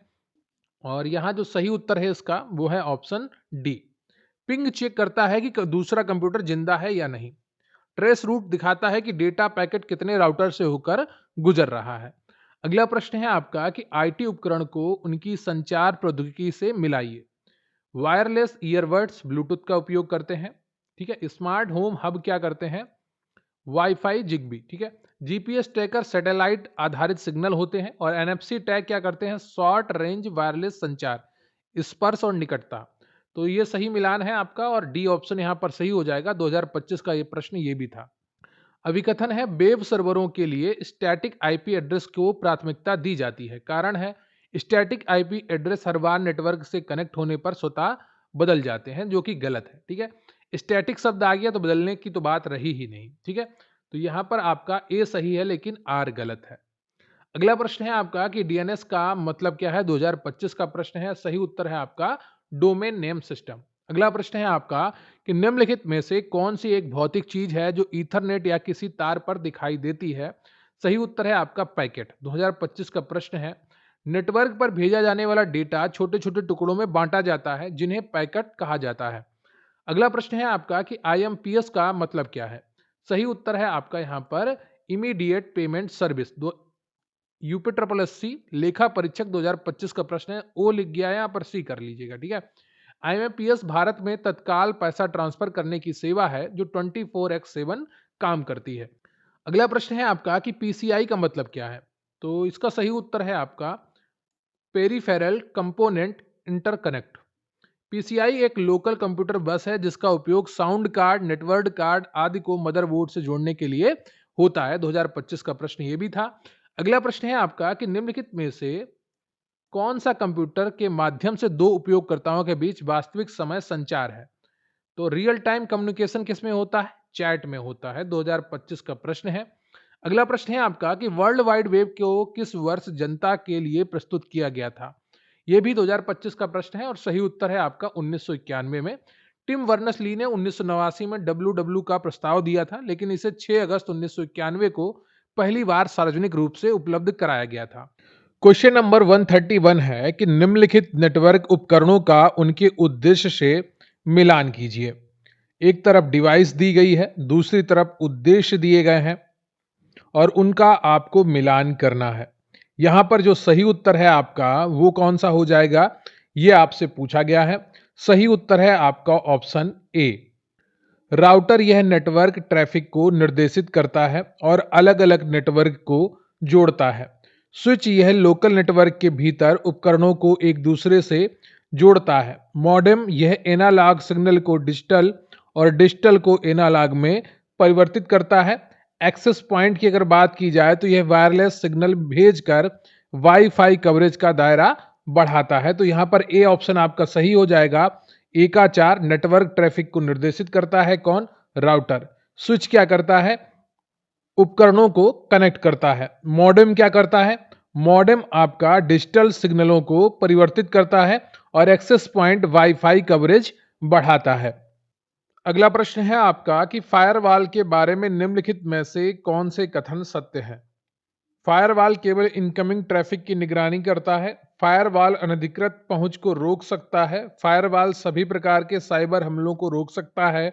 और यहाँ जो सही उत्तर है इसका वो है ऑप्शन डी। पिंग चेक करता है कि दूसरा कंप्यूटर जिंदा है या नहीं। ट्रेस रूट दिखाता है कि डेटा पैकेट कितने राउटर से होकर गुजर रहा है। अगला प्रश्न है आपका कि IT उपकरण को उनकी संचार प्रौद्योगिकी से मिलाइए। वायरलेस ईयरबड्स ब्लूटूथ का उपयोग करते हैं। ठीक है, स्मार्ट होम हब क्या करते हैं? Wifi Zigbee. ठीक है, GPS ट्रैकर सैटेलाइट आधारित सिग्नल होते हैं और NFC टैग क्या करते हैं? शॉर्ट रेंज वायरलेस संचार, स्पर्श और निकटता। तो ये सही मिलान है आपका और डी ऑप्शन यहाँ पर सही हो जाएगा। 2025 का ये प्रश्न ये भी था। अभिकथन है वेब सर्वरों के लिए स्टैटिक IP एड्रेस को प्राथमिकता दी जाती है। कारण है स्टैटिक IP एड्रेस हर बार नेटवर्क से कनेक्ट होने पर स्वतः बदल जाते हैं, जो कि गलत है। ठीक है, स्टैटिक शब्द आ गया तो बदलने की तो बात रही ही नहीं। ठीक है, तो यहाँ पर आपका ए सही है लेकिन आर गलत है। अगला प्रश्न है आपका कि DNS का मतलब क्या है? 2025 का प्रश्न है। सही उत्तर है आपका डोमेन नेम सिस्टम। अगला प्रश्न है आपका कि निम्नलिखित में से कौन सी एक भौतिक चीज है जो ईथरनेट या किसी तार पर दिखाई देती है? सही उत्तर है आपका पैकेट। 2025 का प्रश्न है। नेटवर्क पर भेजा जाने वाला डेटा छोटे छोटे टुकड़ों में बांटा जाता है, जिन्हें पैकेट कहा जाता है। अगला प्रश्न है आपका कि IMPS का मतलब क्या है? सही उत्तर है आपका यहाँ पर इमीडिएट पेमेंट सर्विस। यूपीट्रिपलसी लेखा परीक्षक 2025 का प्रश्न है। ओ लिख गया है यहाँ पर, सी कर लीजिएगा। ठीक है, IMPS भारत में तत्काल पैसा ट्रांसफर करने की सेवा है जो 24x7 काम करती है। अगला प्रश्न है आपका कि PCI का मतलब क्या है? तो इसका सही उत्तर है आपका पेरिफेरल कंपोनेंट इंटरकनेक्ट। PCI एक लोकल कंप्यूटर बस है जिसका उपयोग साउंड कार्ड, नेटवर्क कार्ड आदि को मदरबोर्ड से जोड़ने के लिए होता है। 2025 का प्रश्न ये भी था। अगला प्रश्न है आपका कि निम्नलिखित में से कौन सा कंप्यूटर के माध्यम से दो उपयोगकर्ताओं के बीच वास्तविक समय संचार है? तो रियल टाइम कम्युनिकेशन किस में होता है? चैट में होता है। 2025 का प्रश्न है। अगला प्रश्न है आपका कि वर्ल्ड वाइड वेब को किस वर्ष जनता के लिए प्रस्तुत किया गया था? यह भी 2025 का प्रश्न है और सही उत्तर है आपका 1991 में। टिम वर्नर्स ली ने 1989 में WW का प्रस्ताव दिया था, लेकिन इसे 6 अगस्त 1991 को पहली बार सार्वजनिक रूप से उपलब्ध कराया गया था। क्वेश्चन नंबर 131 है कि निम्नलिखित नेटवर्क उपकरणों का उनके उद्देश्य से मिलान कीजिए। एक तरफ डिवाइस दी गई है, दूसरी तरफ उद्देश्य दिए गए हैं और उनका आपको मिलान करना है। यहां पर जो सही उत्तर है आपका वो कौन सा हो जाएगा, ये आपसे पूछा गया है। सही उत्तर है आपका ऑप्शन ए। राउटर यह नेटवर्क ट्रैफिक को निर्देशित करता है और अलग अलग नेटवर्क को जोड़ता है। स्विच यह लोकल नेटवर्क के भीतर उपकरणों को एक दूसरे से जोड़ता है। मॉडेम यह एनालॉग सिग्नल को डिजिटल और डिजिटल को एनालॉग में परिवर्तित करता है। एक्सेस पॉइंट की अगर बात की जाए तो यह वायरलेस सिग्नल भेजकर वाईफाई कवरेज का दायरा बढ़ाता है। तो यहां पर ए ऑप्शन आपका सही हो जाएगा। ए का 4 नेटवर्क ट्रैफिक को निर्देशित करता है कौन? राउटर। स्विच क्या करता है? उपकरणों को कनेक्ट करता है। मॉडेम क्या करता है? मॉडेम आपका डिजिटल सिग्नलों को परिवर्तित करता है और एक्सेस पॉइंट वाईफाई कवरेज बढ़ाता है। अगला प्रश्न है आपका कि फायरवॉल के बारे में निम्नलिखित में से कौन से कथन सत्य हैं? फायरवॉल केवल इनकमिंग ट्रैफिक की निगरानी करता है। फायरवॉल अनधिकृत पहुंच को रोक सकता है। फायरवॉल सभी प्रकार के साइबर हमलों को रोक सकता है।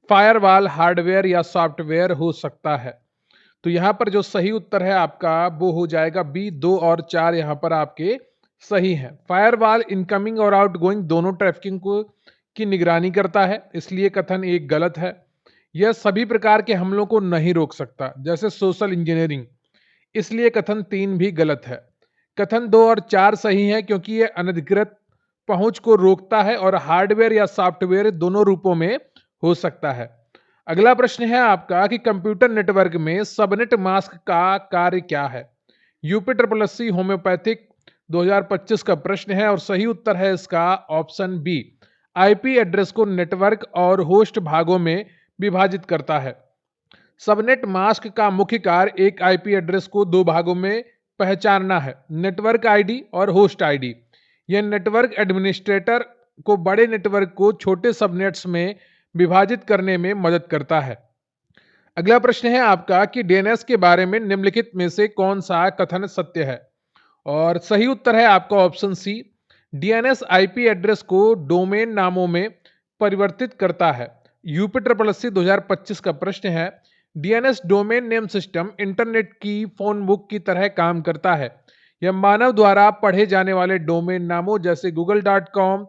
फायरवॉल हार्डवेयर या सॉफ्टवेयर हो सकता है। तो यहां पर जो सही उत्तर है आपका वो हो जाएगा बी। 2 और 4 यहां पर आपके सही हैं। फायरवॉल इनकमिंग और आउटगोइंग दोनों ट्रैफिकिंग को की निगरानी करता है, इसलिए कथन एक गलत है। यह सभी प्रकार के हमलों को नहीं रोक सकता, जैसे सोशल इंजीनियरिंग, इसलिए कथन 3 भी गलत है। कथन 2 और 4 सही है क्योंकि यह अनधिकृत पहुंच को रोकता है और हार्डवेयर या सॉफ्टवेयर दोनों रूपों में हो सकता है। अगला प्रश्न है आपका कि कंप्यूटर नेटवर्क में सबनेट मास्क का कार्य क्या है? UP triple S C homeopathic 2025 का प्रश्न है और सही उत्तर है इसका ऑप्शन बी। आईपी एड्रेस को नेटवर्क और होस्ट भागों में विभाजित करता है। सबनेट मास्क का मुख्य कार्य एक आईपी एड्रेस को दो भागों में पहचानना है, नेटवर्क आईडी और होस्ट आईडी। यह नेटवर्क एडमिनिस्ट्रेटर को बड़े नेटवर्क को छोटे सबनेट्स में विभाजित करने में मदद करता है। अगला प्रश्न है आपका कि डीएनएस के बारे में निम्नलिखित में से कौन सा कथन सत्य है? और सही उत्तर है आपका option C. DNS IP address को डोमेन नामों में परिवर्तित करता है। यूपी ट्रिपल एस सी 2025 का प्रश्न है। DNS domain name system internet की फोन बुक की तरह काम करता है। यह मानव द्वारा पढ़े जाने वाले डोमेन नामों जैसे google.com,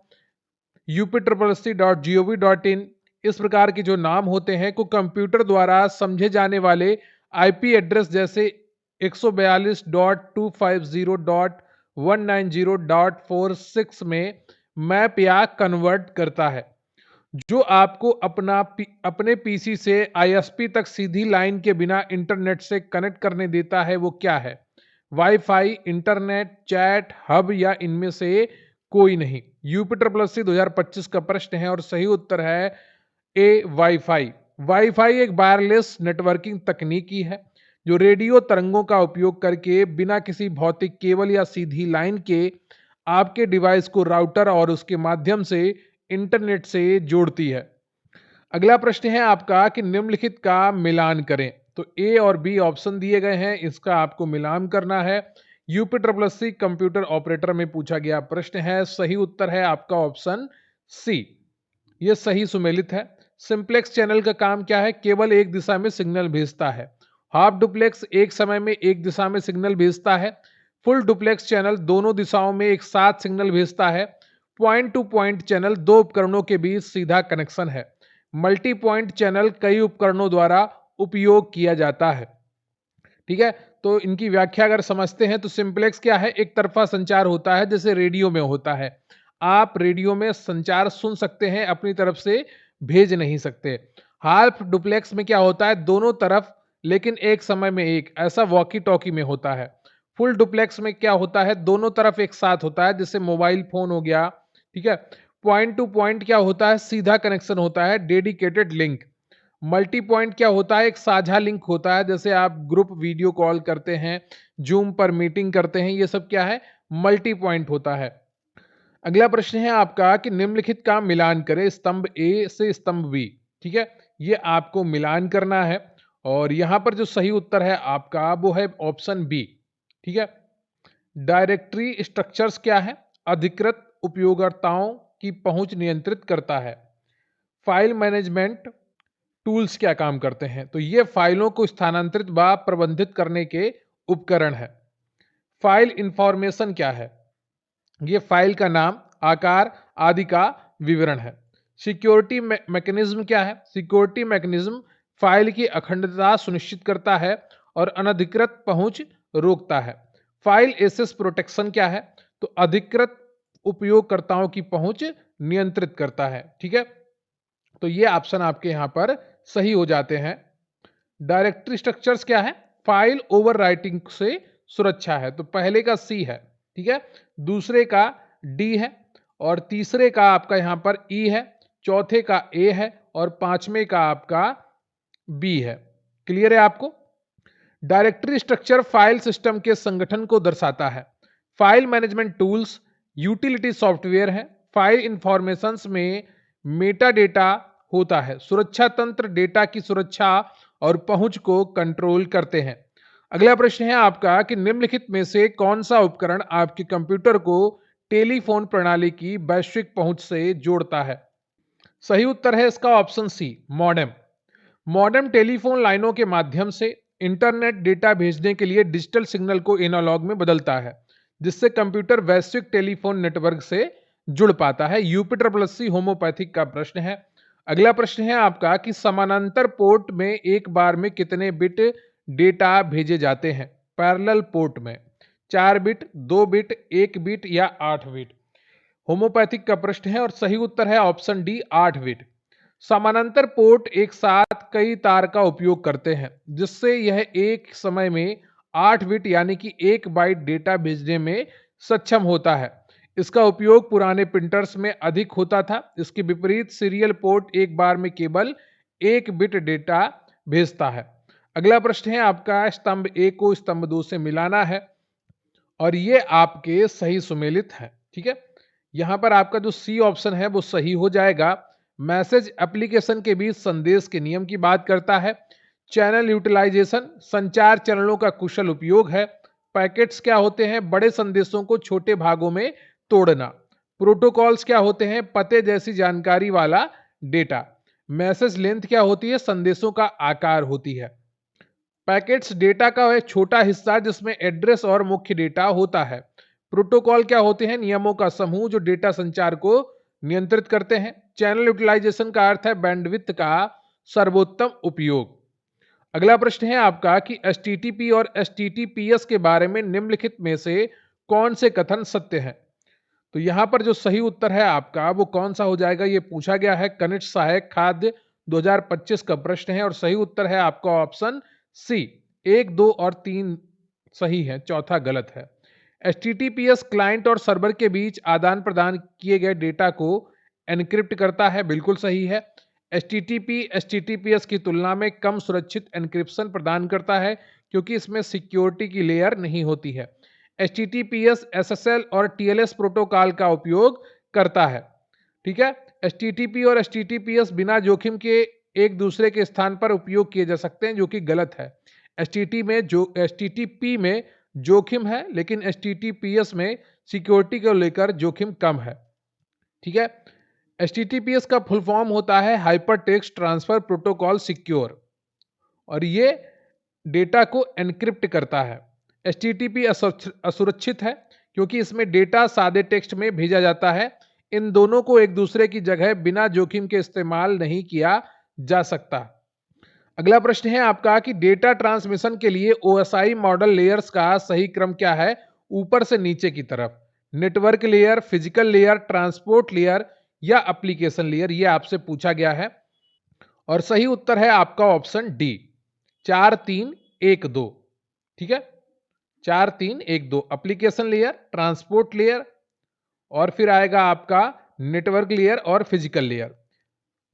uptripplec.gov.in इस प्रकार के जो नाम होते हैं को कंप्यूटर द्वारा समझे जाने वाले आईपी एड्रेस जैसे 142.250.190.46 में मैप या कन्वर्ट करता है। जो आपको अपने पीसी से आईएसपी तक सीधी लाइन के बिना इंटरनेट से कनेक्ट करने देता है वो क्या है? वाईफाई, इंटरनेट, चैट, हब या इनमें से कोई नहीं। यूपी ट्रिपल एस सी 2025 का प्रश्न है और सही उत्तर है ए वाईफाई। वाईफाई एक वायरलेस नेटवर्किंग तकनीकी है जो रेडियो तरंगों का उपयोग करके बिना किसी भौतिक केबल या सीधी लाइन के आपके डिवाइस को राउटर और उसके माध्यम से इंटरनेट से जोड़ती है। अगला प्रश्न है आपका कि निम्नलिखित का मिलान करें। तो ए और बी ऑप्शन दिए गए हैं, इसका आपको मिलान करना है। UP triple S C computer operator में पूछा गया प्रश्न है। सही उत्तर है आपका ऑप्शन सी। यह सही सुमेलित है। सिंप्लेक्स चैनल का काम क्या है? केवल एक दिशा में सिग्नल भेजता है। हाफ डुप्लेक्स एक समय में एक दिशा में सिग्नल भेजता है। फुल डुप्लेक्स चैनल दोनों दिशाओं में एक साथ सिग्नल भेजता है। पॉइंट टू पॉइंट चैनल दो उपकरणों के बीच सीधा कनेक्शन है। मल्टी पॉइंट चैनल कई उपकरणों द्वारा उपयोग किया जाता है। ठीक है, तो इनकी व्याख्या अगर समझते हैं तो सिंप्लेक्स क्या है? एक तरफा संचार होता है जैसे रेडियो में होता है। आप रेडियो में संचार सुन सकते हैं, अपनी तरफ से भेज नहीं सकते। हाफ डुप्लेक्स में क्या होता है? दोनों तरफ लेकिन एक समय में एक, ऐसा वॉकी टॉकी में होता है। फुल डुप्लेक्स में क्या होता है? दोनों तरफ एक साथ होता है, जैसे मोबाइल फोन हो गया। ठीक है, पॉइंट टू पॉइंट क्या होता है? सीधा कनेक्शन होता है, डेडिकेटेड लिंक। मल्टी पॉइंट क्या होता है? एक साझा लिंक होता है, जैसे आप ग्रुप वीडियो कॉल करते हैं, जूम पर मीटिंग करते हैं, ये सब क्या है? मल्टी पॉइंट होता है। अगला प्रश्न है आपका कि निम्नलिखित का मिलान करें स्तंभ ए से स्तंभ बी। ठीक है, ये आपको मिलान करना है और यहां पर जो सही उत्तर है आपका वो है ऑप्शन बी। ठीक है, डायरेक्टरी स्ट्रक्चर्स क्या है? अधिकृत उपयोगकर्ताओं की पहुंच नियंत्रित करता है। फाइल मैनेजमेंट टूल्स क्या काम करते हैं? तो ये फाइलों को स्थानांतरित व प्रबंधित करने के उपकरण है। फाइल इंफॉर्मेशन क्या है? ये फाइल का नाम, आकार आदि का विवरण है। सिक्योरिटी मैकेनिज्म क्या है? सिक्योरिटी मैकेनिज्म फाइल की अखंडता सुनिश्चित करता है और अनधिकृत पहुंच रोकता है। फाइल एसेस प्रोटेक्शन क्या है? तो अधिकृत उपयोगकर्ताओं की पहुंच नियंत्रित करता है। ठीक है, तो ये ऑप्शन आपके यहां पर सही हो जाते हैं। डायरेक्टरी स्ट्रक्चर्स क्या है? फाइल ओवरराइटिंग से सुरक्षा है, तो पहले का सी है, ठीक है, दूसरे का डी है, और तीसरे का आपका यहां पर ई है, चौथे का ए है, और पांचवें का आपका बी है। क्लियर है आपको? डायरेक्टरी स्ट्रक्चर फाइल सिस्टम के संगठन को दर्शाता है। File management tools utility software है। फाइल इंफॉर्मेशंस में मेटा डेटा होता है। सुरक्षा तंत्र डेटा की सुरक्षा और पहुंच को कंट्रोल करते हैं। अगला प्रश्न है आपका कि निम्नलिखित में से कौन सा उपकरण आपके कंप्यूटर को टेलीफोन प्रणाली की वैश्विक पहुंच से जोड़ता है? सही उत्तर है इसका option C, modem. Modem telephone लाइनों के माध्यम से इंटरनेट डेटा भेजने के लिए डिजिटल सिग्नल को एनालॉग में बदलता है, जिससे कंप्यूटर वैश्विक टेलीफोन नेटवर्क से जुड़ पाता है। यूपी ट्रिपल सी होम्योपैथिक का प्रश्न है। अगला प्रश्न है आपका कि समानांतर पोर्ट में एक बार में कितने बिट डेटा भेजे जाते हैं? पैरेलल पोर्ट में 4 बिट, 2 बिट, 1 बिट या 8 बिट? होम्योपैथिक का प्रश्न है और सही उत्तर है ऑप्शन डी, 8 बिट। समानांतर पोर्ट एक साथ कई तार का उपयोग करते हैं, जिससे यह एक समय में 8 बिट यानी कि 1 बाइट डेटा भेजने में सक्षम होता है। इसका उपयोग पुराने प्रिंटर्स में अधिक होता था। इसके विपरीत सीरियल पोर्ट एक बार में केवल 1 बिट डेटा भेजता है। अगला प्रश्न है आपका, स्तंभ ए को स्तंभ 2 से मिलाना है और ये आपके सही सुमेलित है, ठीक है। यहां पर आपका जो सी ऑप्शन है वो सही हो जाएगा। मैसेज एप्लीकेशन के बीच संदेश के नियम की बात करता है। चैनल यूटिलाइजेशन संचार चैनलों का कुशल उपयोग है। पैकेट्स क्या होते हैं? बड़े संदेशों को छोटे भागों में तोड़ना। प्रोटोकॉल्स क्या होते हैं? पते जैसी जानकारी वाला डेटा। मैसेज लेंथ क्या होती है? संदेशों का आकार होती है। पैकेट्स डेटा का एक छोटा हिस्सा जिसमें एड्रेस और मुख्य डेटा होता है। प्रोटोकॉल क्या होते हैं? नियमों का समूह जो डेटा संचार को नियंत्रित करते हैं। चैनल यूटिलाइजेशन का अर्थ है बैंडविड्थ का सर्वोत्तम उपयोग। अगला प्रश्न है आपका कि एचटीटीपी और एचटीटीपीएस के बारे में निम्नलिखित में से कौन से कथन सत्य हैं? तो यहां पर जो सही उत्तर है आपका वो कौन सा हो जाएगा, ये पूछा गया है। कनिष्ठ सहायक खाद्य 2025 का प्रश्न है और सही उत्तर है आपका ऑप्शन सी, 1, 2 और 3 सही है, चौथा गलत है। एचटीटीपीएस क्लाइंट और सर्वर के बीच आदान प्रदान किए गए डेटा को एनक्रिप्ट करता है, बिल्कुल सही है। एचटीटीपी एचटीटीपीएस की तुलना में कम सुरक्षित एन्क्रिप्शन प्रदान करता है क्योंकि इसमें सिक्योरिटी की लेयर नहीं होती है। एचटीटीपीएस एसएसएल और टीएलएस प्रोटोकॉल का उपयोग करता है, ठीक है। एचटीटीपी और एचटीटीपीएस बिना जोखिम के एक दूसरे के स्थान पर उपयोग किए जा सकते हैं, जो कि गलत है। एचटीटीपी में जोखिम है लेकिन एचटीटीपीएस में सिक्योरिटी को लेकर जोखिम कम है, ठीक है। एचटीटीपीएस का फुल फॉर्म होता है hyper text transfer protocol secure, और ये डेटा को एनक्रिप्ट करता है। एचटीटीपी असुरक्षित है क्योंकि इसमें डेटा सादे टेक्स्ट में भेजा जाता है। इन दोनों को एक दूसरे की जगह बिना जोखिम के इस्तेमाल नहीं किया जा सकता। अगला प्रश्न है आपका कि डेटा ट्रांसमिशन के लिए ओएसआई मॉडल लेयर्स का सही क्रम क्या है? ऊपर से नीचे की तरफ। Network layer, physical layer, transport layer या एप्लीकेशन लेयर, ये आपसे पूछा गया है और सही उत्तर है आपका ऑप्शन डी, 4 3 1 2, ठीक है। 4 3 1 2 एप्लीकेशन लेयर, ट्रांसपोर्ट लेयर और फिर आएगा आपका नेटवर्क लेयर और फिजिकल लेयर।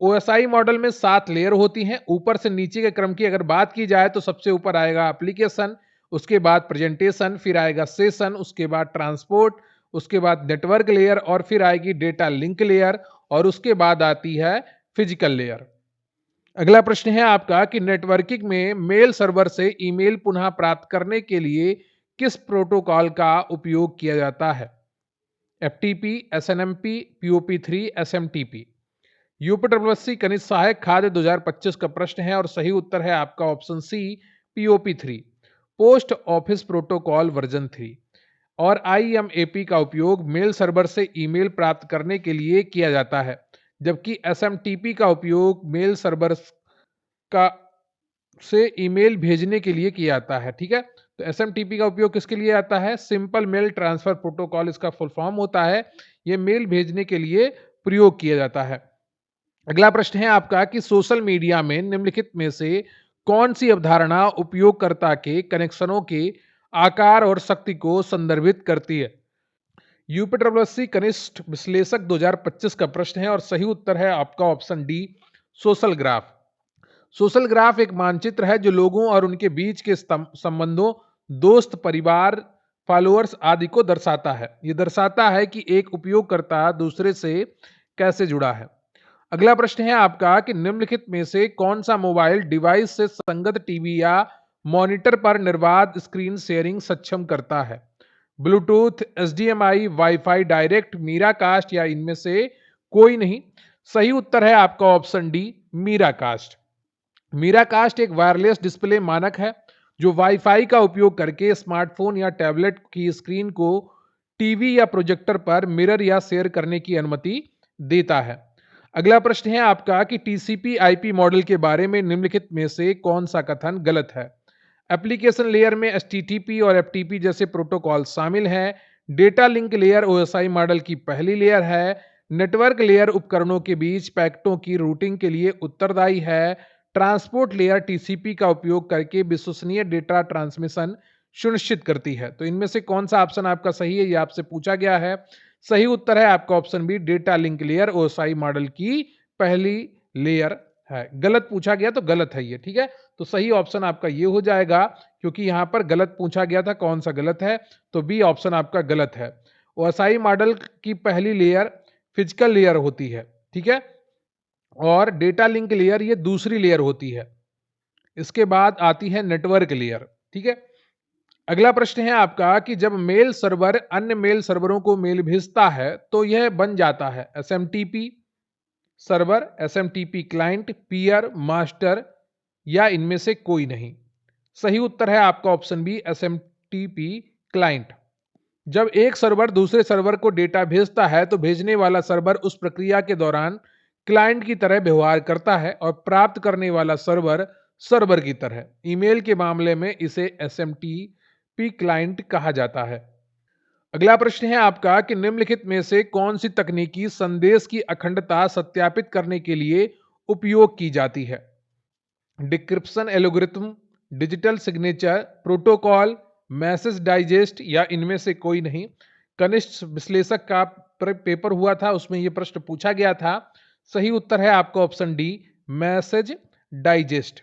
ओएसआई मॉडल में 7 लेयर होती हैं। ऊपर से नीचे के क्रम की अगर बात की जाए तो सबसे ऊपर आएगा एप्लीकेशन, उसके बाद प्रेजेंटेशन, फिर आएगा सेशन, उसके बाद ट्रांसपोर्ट, उसके बाद नेटवर्क लेयर और फिर आएगी डेटा लिंक लेयर और उसके बाद आती है फिजिकल लेयर। अगला प्रश्न है आपका कि नेटवर्किंग में मेल सर्वर से ईमेल पुनः प्राप्त करने के लिए किस प्रोटोकॉल का उपयोग किया जाता है? एफटीपी, एसएनएमपी, पीओपी3, एसएमटीपी। यूपीट्रिपलसी कनिष्ठ सहायक खाद्य 2025 का प्रश्न है और सही उत्तर है आपका ऑप्शन सी, पीओपी3, पोस्ट ऑफिस प्रोटोकॉल वर्जन 3। और आईएमएपी का उपयोग मेल सर्वर से ईमेल प्राप्त करने के लिए किया जाता है, जबकि एसएमटीपी का उपयोग मेल सर्वर का से ईमेल भेजने के लिए किया जाता है, ठीक है। तो एसएमटीपी का उपयोग किसके लिए आता है? सिंपल मेल ट्रांसफर प्रोटोकॉल इसका फुल फॉर्म होता है। यह मेल भेजने के लिए प्रयोग किया जाता है। अगला प्रश्न है आपका कि सोशल मीडिया में निम्नलिखित में से कौन सी अवधारणा उपयोगकर्ता के कनेक्शनों के आकार और शक्ति को संदर्भित करती है? यूपीट्रिपलएससी कनिष्ठ विश्लेषक 2025 का प्रश्न है और सही उत्तर है आपका option D, social graph. Social graph एक मानचित्र है जो लोगों और उनके बीच के संबंधों, दोस्त, परिवार, फॉलोअर्स आदि को दर्शाता है। यह दर्शाता है कि एक उपयोगकर्ता दूसरे से कैसे जुड़ा है। अगला प्रश्न है आपका कि निम्नलिखित में से कौन सा मोबाइल डिवाइस से संगत टीवी या मॉनिटर पर निर्बाध स्क्रीन शेयरिंग सक्षम करता है? Bluetooth, HDMI, wifi direct, Miracast या इनमें से कोई नहीं। सही उत्तर है आपका ऑप्शन डी, मीराकास्ट। मीराकास्ट एक वायरलेस डिस्प्ले मानक है जो वाईफाई का उपयोग करके स्मार्टफोन या टैबलेट की स्क्रीन को टीवी या प्रोजेक्टर पर मिरर या शेयर करने की अनुमति देता है। अगला प्रश्न है आपका कि टीसीपी आईपी मॉडल के बारे में निम्नलिखित में से कौन सा कथन गलत है? एप्लीकेशन लेयर में एचटीटीपी और एफटीपी जैसे प्रोटोकॉल शामिल हैं। Data link layer OSI model की पहली लेयर है। नेटवर्क लेयर उपकरणों के बीच पैकेटों की रूटिंग के लिए उत्तरदायी है। ट्रांसपोर्ट लेयर टीसीपी का उपयोग करके विश्वसनीय डेटा ट्रांसमिशन सुनिश्चित करती है। तो इनमें से कौन सा ऑप्शन आपका सही है, ये आपसे पूछा गया है। सही उत्तर है आपका option B, data link layer OSI model की पहली लेयर है। गलत पूछा गया तो गलत है ये, ठीक है। तो सही ऑप्शन आपका ये हो जाएगा, क्योंकि यहां पर गलत पूछा गया था कौन सा गलत है, तो बी ऑप्शन आपका गलत है। ओएसआई मॉडल की पहली लेयर फिजिकल लेयर होती है, ठीक है, और डेटा लिंक लेयर ये दूसरी लेयर होती है। इसके बाद आती है नेटवर्क लेयर, ठीक है। अगला प्रश्न है आपका कि जब मेल सर्वर अन्य मेल सर्वरों को मेल भेजता है तो यह बन जाता है SMTP server, SMTP client, peer, master या इनमें से कोई नहीं। सही उत्तर है आपका ऑप्शन बी, एसएमटीपी क्लाइंट। जब एक सर्वर दूसरे सर्वर को डेटा भेजता है तो भेजने वाला सर्वर उस प्रक्रिया के दौरान क्लाइंट की तरह व्यवहार करता है और प्राप्त करने वाला सर्वर सर्वर की तरह। ईमेल के मामले में इसे एसएमटीपी क्लाइंट कहा जाता है। अगला प्रश्न है आपका कि निम्नलिखित में से कौन सी तकनीकी संदेश की अखंडता सत्यापित करने के लिए उपयोग की जाती है? Decryption algorithm, digital signature protocol, message digest या इनमें से कोई नहीं। कनिष्ठ विश्लेषक का पेपर हुआ था, उसमें यह प्रश्न पूछा गया था। सही उत्तर है आपका option D, message digest.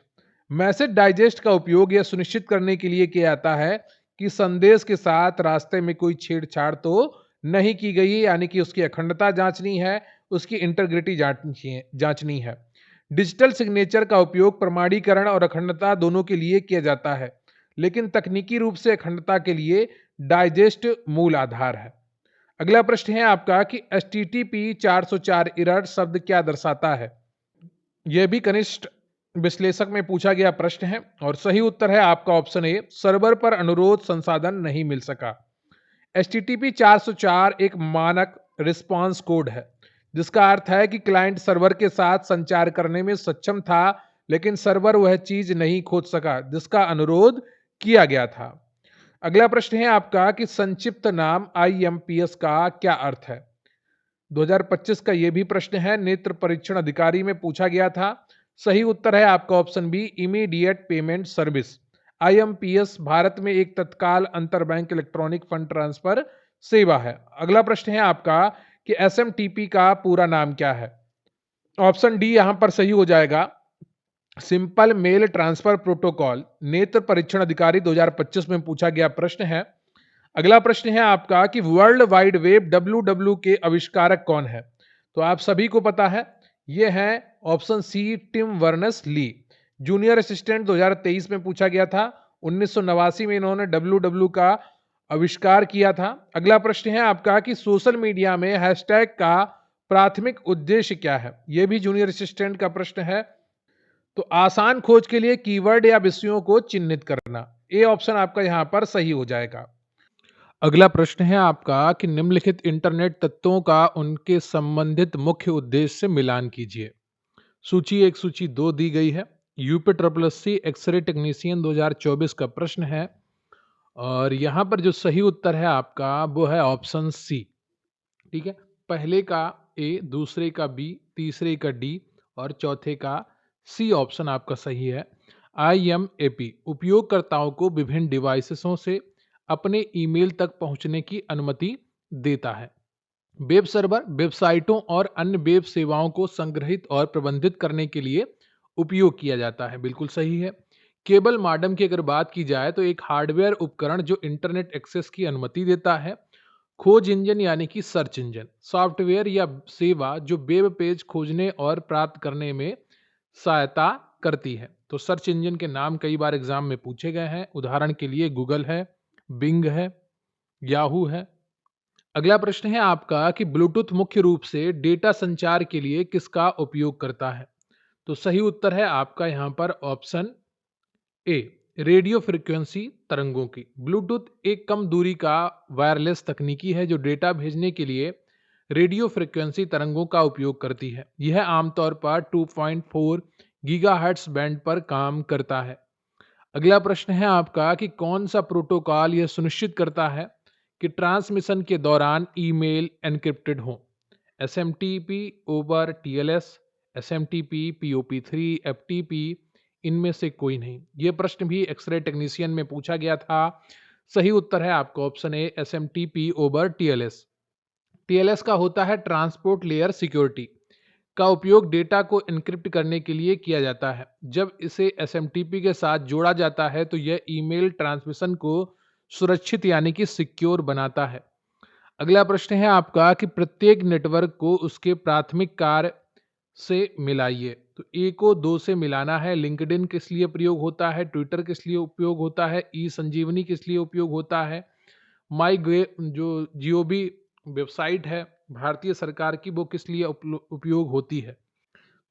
Message digest का उपयोग यह सुनिश्चित करने के लिए किया जाता है कि संदेश के साथ रास्ते में कोई छेड़छाड़ तो नहीं की गई है, यानी कि उसकी अखंडता जांचनी है, उसकी इंटीग्रिटी जांचनी है। डिजिटल सिग्नेचर का उपयोग प्रमाणीकरण और अखंडता दोनों के लिए किया जाता है, लेकिन तकनीकी रूप से अखंडता के लिए डाइजेस्ट मूल आधार है। अगला प्रश्न है आपका कि HTTP 404 एरर शब्द क्या दर्शाता है? यह भी कनिष्ठ विश्लेषक में पूछा गया प्रश्न है और सही उत्तर है आपका ऑप्शन ए, सर्वर पर अनुरोध संसाधन नहीं मिल सका। HTTP 404 एक मानक रिस्पांस कोड है जिसका अर्थ है कि क्लाइंट सर्वर के साथ संचार करने में सक्षम था, लेकिन सर्वर वह चीज नहीं खोज सका जिसका अनुरोध किया गया था। अगला प्रश्न है आपका कि संक्षिप्त नाम IMPS का क्या अर्थ है? 2025 का यह भी प्रश्न है, नेत्र परीक्षण अधिकारी में पूछा गया था। सही उत्तर है आपका option B, immediate payment service. IMPS भारत में एक तत्काल अंतरबैंक इलेक्ट्रॉनिक फंड ट्रांसफर सेवा है। अगला प्रश्न है आपका कि SMTP का पूरा नाम क्या है? ऑप्शन डी यहां पर सही हो जाएगा, सिंपल मेल ट्रांसफर प्रोटोकॉल। नेत्र परीक्षण अधिकारी 2025 में पूछा गया प्रश्न है। अगला प्रश्न है आपका कि वर्ल्ड वाइड वेब WW के आविष्कारक कौन है? तो आप सभी को पता है, ये है ऑप्शन सी, टिम वर्नर्स ली। जूनियर असिस्टेंट 2023 में पूछा गया था। 1989 में इन्होंने WW का आविष्कार किया था। अगला प्रश्न है आपका कि सोशल मीडिया में हैशटैग का प्राथमिक उद्देश्य क्या है? यह भी जूनियर असिस्टेंट का प्रश्न है। तो आसान खोज के लिए कीवर्ड या विषयों को चिन्हित करना। ए ऑप्शन आपका यहां पर सही हो जाएगा। अगला प्रश्न है आपका कि निम्नलिखित इंटरनेट तत्वों का उनके संबंधित मुख्य उद्देश्य से मिलान कीजिए। सूची 1, सूची 2 दी गई है। यूपीट्रिपलएससी एक्सरे टेक्नीशियन 2024 का प्रश्न है और यहां पर जो सही उत्तर है आपका वो है ऑप्शन सी, ठीक है। पहले का ए, दूसरे का बी, तीसरे का डी और चौथे का सी ऑप्शन आपका सही है। IMAP उपयोगकर्ताओं को विभिन्न डिवाइसों से अपने ईमेल तक पहुंचने की अनुमति देता है। वेब सर्वर वेबसाइटों और अन्य वेब सेवाओं को संग्रहित और प्रबंधित करने के लिए उपयोग किया जाता है। बिल्कुल सही है। केबल मॉडेम की अगर बात की जाए तो एक हार्डवेयर उपकरण जो इंटरनेट एक्सेस की अनुमति देता है। खोज इंजन यानी कि सर्च इंजन सॉफ्टवेयर या सेवा जो वेब पेज खोजने और प्राप्त करने में सहायता करती है। तो सर्च इंजन के नाम कई बार एग्जाम में पूछे गए हैं। उदाहरण के लिए गूगल है, बिंग है, याहू है। अगला प्रश्न है आपका कि ब्लूटूथ मुख्य रूप से डेटा संचार के लिए किसका उपयोग करता है। तो सही उत्तर है आपका यहाँ पर ऑप्शन ए, रेडियो फ्रिक्वेंसी तरंगों की। ब्लूटूथ एक कम दूरी का वायरलेस तकनीकी है जो डेटा भेजने के लिए रेडियो फ्रिक्वेंसी तरंगों का उपयोग करती है। यह आमतौर पर 2.4 गीगाहर्ट्ज बैंड पर काम करता है। अगला प्रश्न है आपका कि कौन सा प्रोटोकॉल यह सुनिश्चित करता है कि ट्रांसमिशन के दौरान ईमेल एन्क्रिप्टेड हो। SMTP over TLS, SMTP, POP3, FTP, इनमें से कोई नहीं। ये प्रश्न भी एक्सरे टेक्नीशियन में पूछा गया था। सही उत्तर है आपका ऑप्शन ए, SMTP ओवर TLS। TLS का होता है ट्रांसपोर्ट लेयर सिक्योरिटी का उपयोग डेटा को एन्क्रिप्ट करने के लिए किया जाता है। जब इसे SMTP के साथ जोड़ा जाता है तो यह ईमेल ट्रांसमिशन को सुरक्षित यानी कि सिक्योर बनाता है। अगला प्रश्न है आपका कि प्रत्येक नेटवर्क को उसके प्राथमिक कार्य से मिलाइए। तो ए को 2 से मिलाना है। लिंक्डइन किस लिए प्रयोग होता है, ट्विटर किस लिए उपयोग होता है, ई संजीवनी किस लिए उपयोग होता है, माई जो जीओबी वेबसाइट है भारतीय सरकार की, वो किस लिए उपयोग होती है।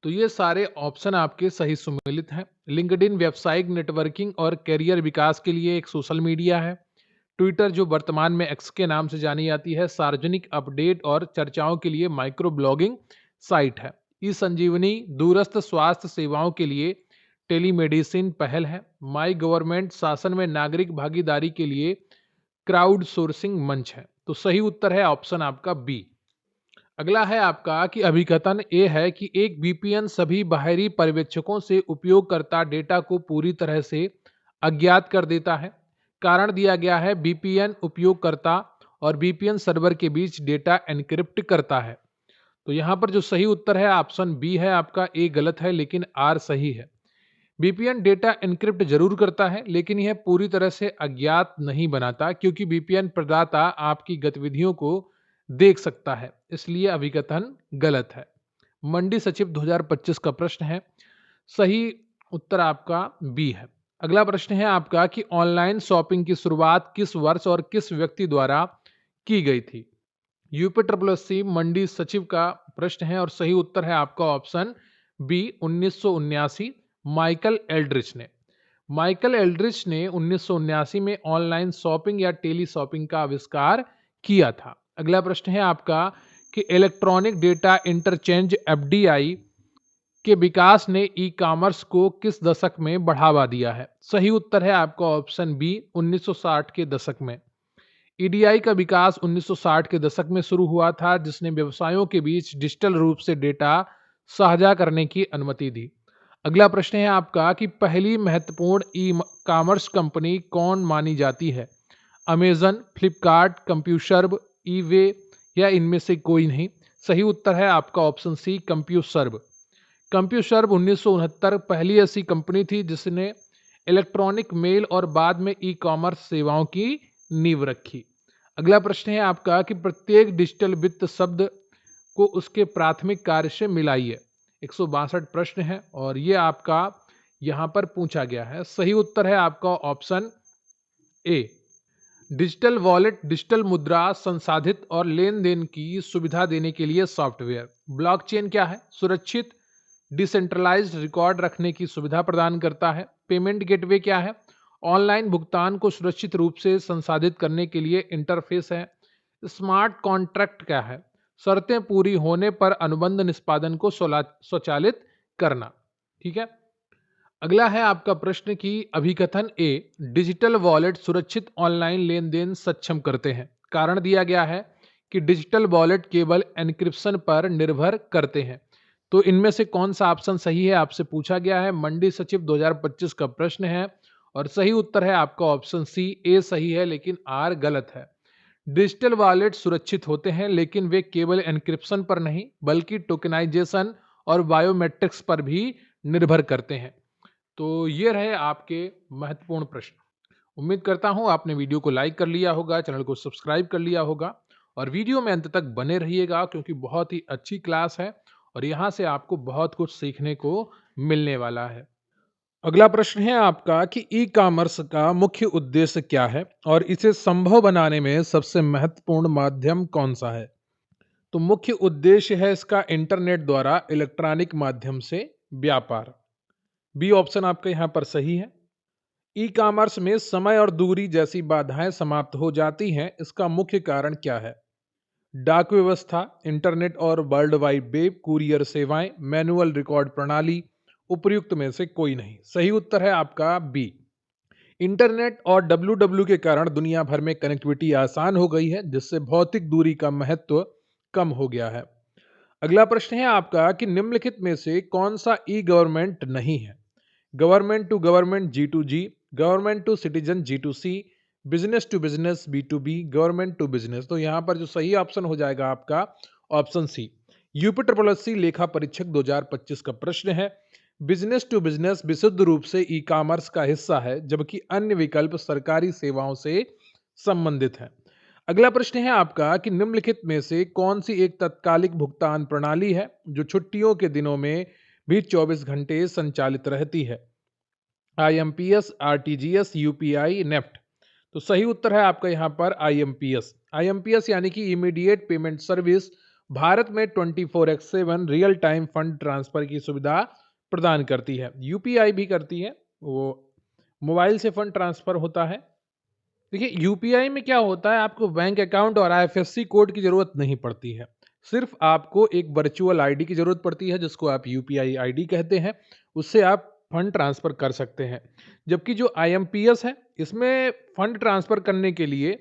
तो ये सारे ऑप्शन आपके सही सुमेलित हैं। लिंक्डइन व्यावसायिक नेटवर्किंग और कैरियर विकास के लिए एक सोशल मीडिया है। ट्विटर जो वर्तमान में एक्स के नाम से जानी जाती है, सार्वजनिक अपडेट और चर्चाओं के लिए माइक्रो ब्लॉगिंग साइट है। ई संजीवनी दूरस्थ स्वास्थ्य सेवाओं के लिए टेलीमेडिसिन पहल है। माई गवर्नमेंट शासन में नागरिक भागीदारी के लिए क्राउड सोर्सिंग मंच है। तो सही उत्तर है ऑप्शन आपका बी। अगला है आपका कि अभिकथन ए है कि एक VPN सभी बाहरी पर्यवेक्षकों से उपयोगकर्ता डेटा को पूरी तरह से अज्ञात कर देता है। कारण दिया गया है VPN उपयोगकर्ता और VPN सर्वर के बीच डेटा एन्क्रिप्ट करता है। तो यहाँ पर जो सही उत्तर है ऑप्शन बी है आपका। ए गलत है लेकिन आर सही है। VPN डेटा एन्क्रिप्ट जरूर करता है लेकिन यह पूरी तरह से अज्ञात नहीं बनाता, क्योंकि VPN प्रदाता आपकी गतिविधियों को देख सकता है, इसलिए अभिकथन गलत है। मंडी सचिव 2025 का प्रश्न है। सही उत्तर आपका बी है। अगला प्रश्न है आपका कि ऑनलाइन शॉपिंग की शुरुआत किस वर्ष और किस व्यक्ति द्वारा की गई थी। UPSSC मंडी सचिव का प्रश्न है और सही उत्तर है आपका ऑप्शन बी, 1979। माइकल एल्ड्रिच ने 1979 में ऑनलाइन शॉपिंग या टेली शॉपिंग का आविष्कार किया था। अगला प्रश्न है आपका कि इलेक्ट्रॉनिक डेटा इंटरचेंज FDI के विकास ने ई कॉमर्स को किस दशक में बढ़ावा दिया है। सही उत्तर है आपका ऑप्शन बी, 1960 के दशक में। EDI का विकास 1960 के दशक में शुरू हुआ था, जिसने व्यवसायों के बीच डिजिटल रूप से डेटा साझा करने की अनुमति दी। अगला प्रश्न है आपका कि पहली महत्वपूर्ण ई कॉमर्स कंपनी कौन मानी जाती है। अमेजन, फ्लिपकार्ट, कंप्यूसर्व, ईवे या इनमें से कोई नहीं। सही उत्तर है आपका ऑप्शन सी, कंप्यूसर्व। कंप्यूसर्व 1969 पहली ऐसी कंपनी थी जिसने इलेक्ट्रॉनिक मेल और बाद में ई कॉमर्स सेवाओं की नींव रखी। अगला प्रश्न है आपका कि प्रत्येक डिजिटल वित्त शब्द को उसके प्राथमिक कार्य से मिलाइए। 162 प्रश्न है और ये आपका यहां पर पूछा गया है। सही उत्तर है आपका ऑप्शन ए। डिजिटल वॉलेट डिजिटल मुद्रा संसाधित और लेन देन की सुविधा देने के लिए सॉफ्टवेयर। ब्लॉकचेन क्या है? सुरक्षित डिसेंट्रलाइज्ड रिकॉर्ड रखने की सुविधा प्रदान करता है। पेमेंट गेटवे क्या है? ऑनलाइन भुगतान को सुरक्षित रूप से संसाधित करने के लिए इंटरफेस है। स्मार्ट कॉन्ट्रैक्ट क्या है? शर्तें पूरी होने पर अनुबंध निष्पादन को स्वचालित करना। ठीक है। अगला है आपका प्रश्न कि अभिकथन ए, डिजिटल वॉलेट सुरक्षित ऑनलाइन लेन देन सक्षम करते हैं। कारण दिया गया है कि डिजिटल वॉलेट केवल एन्क्रिप्शन पर निर्भर करते हैं। तो इनमें से कौन सा ऑप्शन सही है आपसे पूछा गया है। मंडी सचिव 2025 का प्रश्न है और सही उत्तर है आपका ऑप्शन सी, ए सही है लेकिन आर गलत है। डिजिटल वॉलेट सुरक्षित होते हैं लेकिन वे केवल एन्क्रिप्शन पर नहीं बल्कि टोकनाइजेशन और बायोमेट्रिक्स पर भी निर्भर करते हैं। तो ये रहे आपके महत्वपूर्ण प्रश्न। उम्मीद करता हूं आपने वीडियो को लाइक कर लिया होगा, चैनल को सब्सक्राइब कर लिया होगा और वीडियो में अंत तक बने रहिएगा क्योंकि बहुत ही अच्छी क्लास है और यहाँ से आपको बहुत कुछ सीखने को मिलने वाला है। अगला प्रश्न है आपका कि ई कॉमर्स का मुख्य उद्देश्य क्या है और इसे संभव बनाने में सबसे महत्वपूर्ण माध्यम कौन सा है। तो मुख्य उद्देश्य है इसका इंटरनेट द्वारा इलेक्ट्रॉनिक माध्यम से व्यापार। बी ऑप्शन आपका यहाँ पर सही है। ई कॉमर्स में समय और दूरी जैसी बाधाएं समाप्त हो जाती हैं, इसका मुख्य कारण क्या है। डाक व्यवस्था, इंटरनेट और वर्ल्ड वाइड वेब, कुरियर सेवाएं, मैनुअल रिकॉर्ड प्रणाली, उपयुक्त में से कोई नहीं। सही उत्तर है आपका बी। इंटरनेट और डब्ल्यू के कारण दुनिया भर में कनेक्टिविटी आसान हो गई है जिससे भौतिक दूरी का महत्व कम हो गया है। अगला प्रश्न है आपका कि निम्नलिखित में से कौन सा ई गवर्नमेंट नहीं है। Government to government G2G, government to citizen G2C, business to business B2B, government to business. तो यहाँ पर जो सही ऑप्शन हो जाएगा आपका option C. UP triple SC लेखा परीक्षक 2025 का प्रश्न है। बिजनेस टू बिजनेस विशुद्ध रूप से ई कॉमर्स का हिस्सा है जबकि अन्य विकल्प सरकारी सेवाओं से संबंधित है। अगला प्रश्न है आपका कि निम्नलिखित में से कौन सी एक तत्कालिक भुगतान प्रणाली है जो छुट्टियों के दिनों में भी 24 घंटे संचालित रहती है। IMPS, RTGS, UPI, NEFT. तो सही उत्तर है आपका यहाँ पर IMPS। IMPS यानी कि इमीडिएट पेमेंट सर्विस भारत में 24/7 रियल टाइम फंड ट्रांसफर की सुविधा प्रदान करती है। UPI भी करती है, वो मोबाइल से फंड ट्रांसफर होता है। देखिए यूपीआई में क्या होता है, आपको बैंक अकाउंट और IFSC कोड की जरूरत नहीं पड़ती है। सिर्फ आपको एक वर्चुअल आईडी की जरूरत पड़ती है जिसको आप यूपीआई आईडी कहते हैं, उससे आप फंड ट्रांसफर कर सकते हैं। जबकि जो IMPS है इसमें फंड ट्रांसफर करने के लिए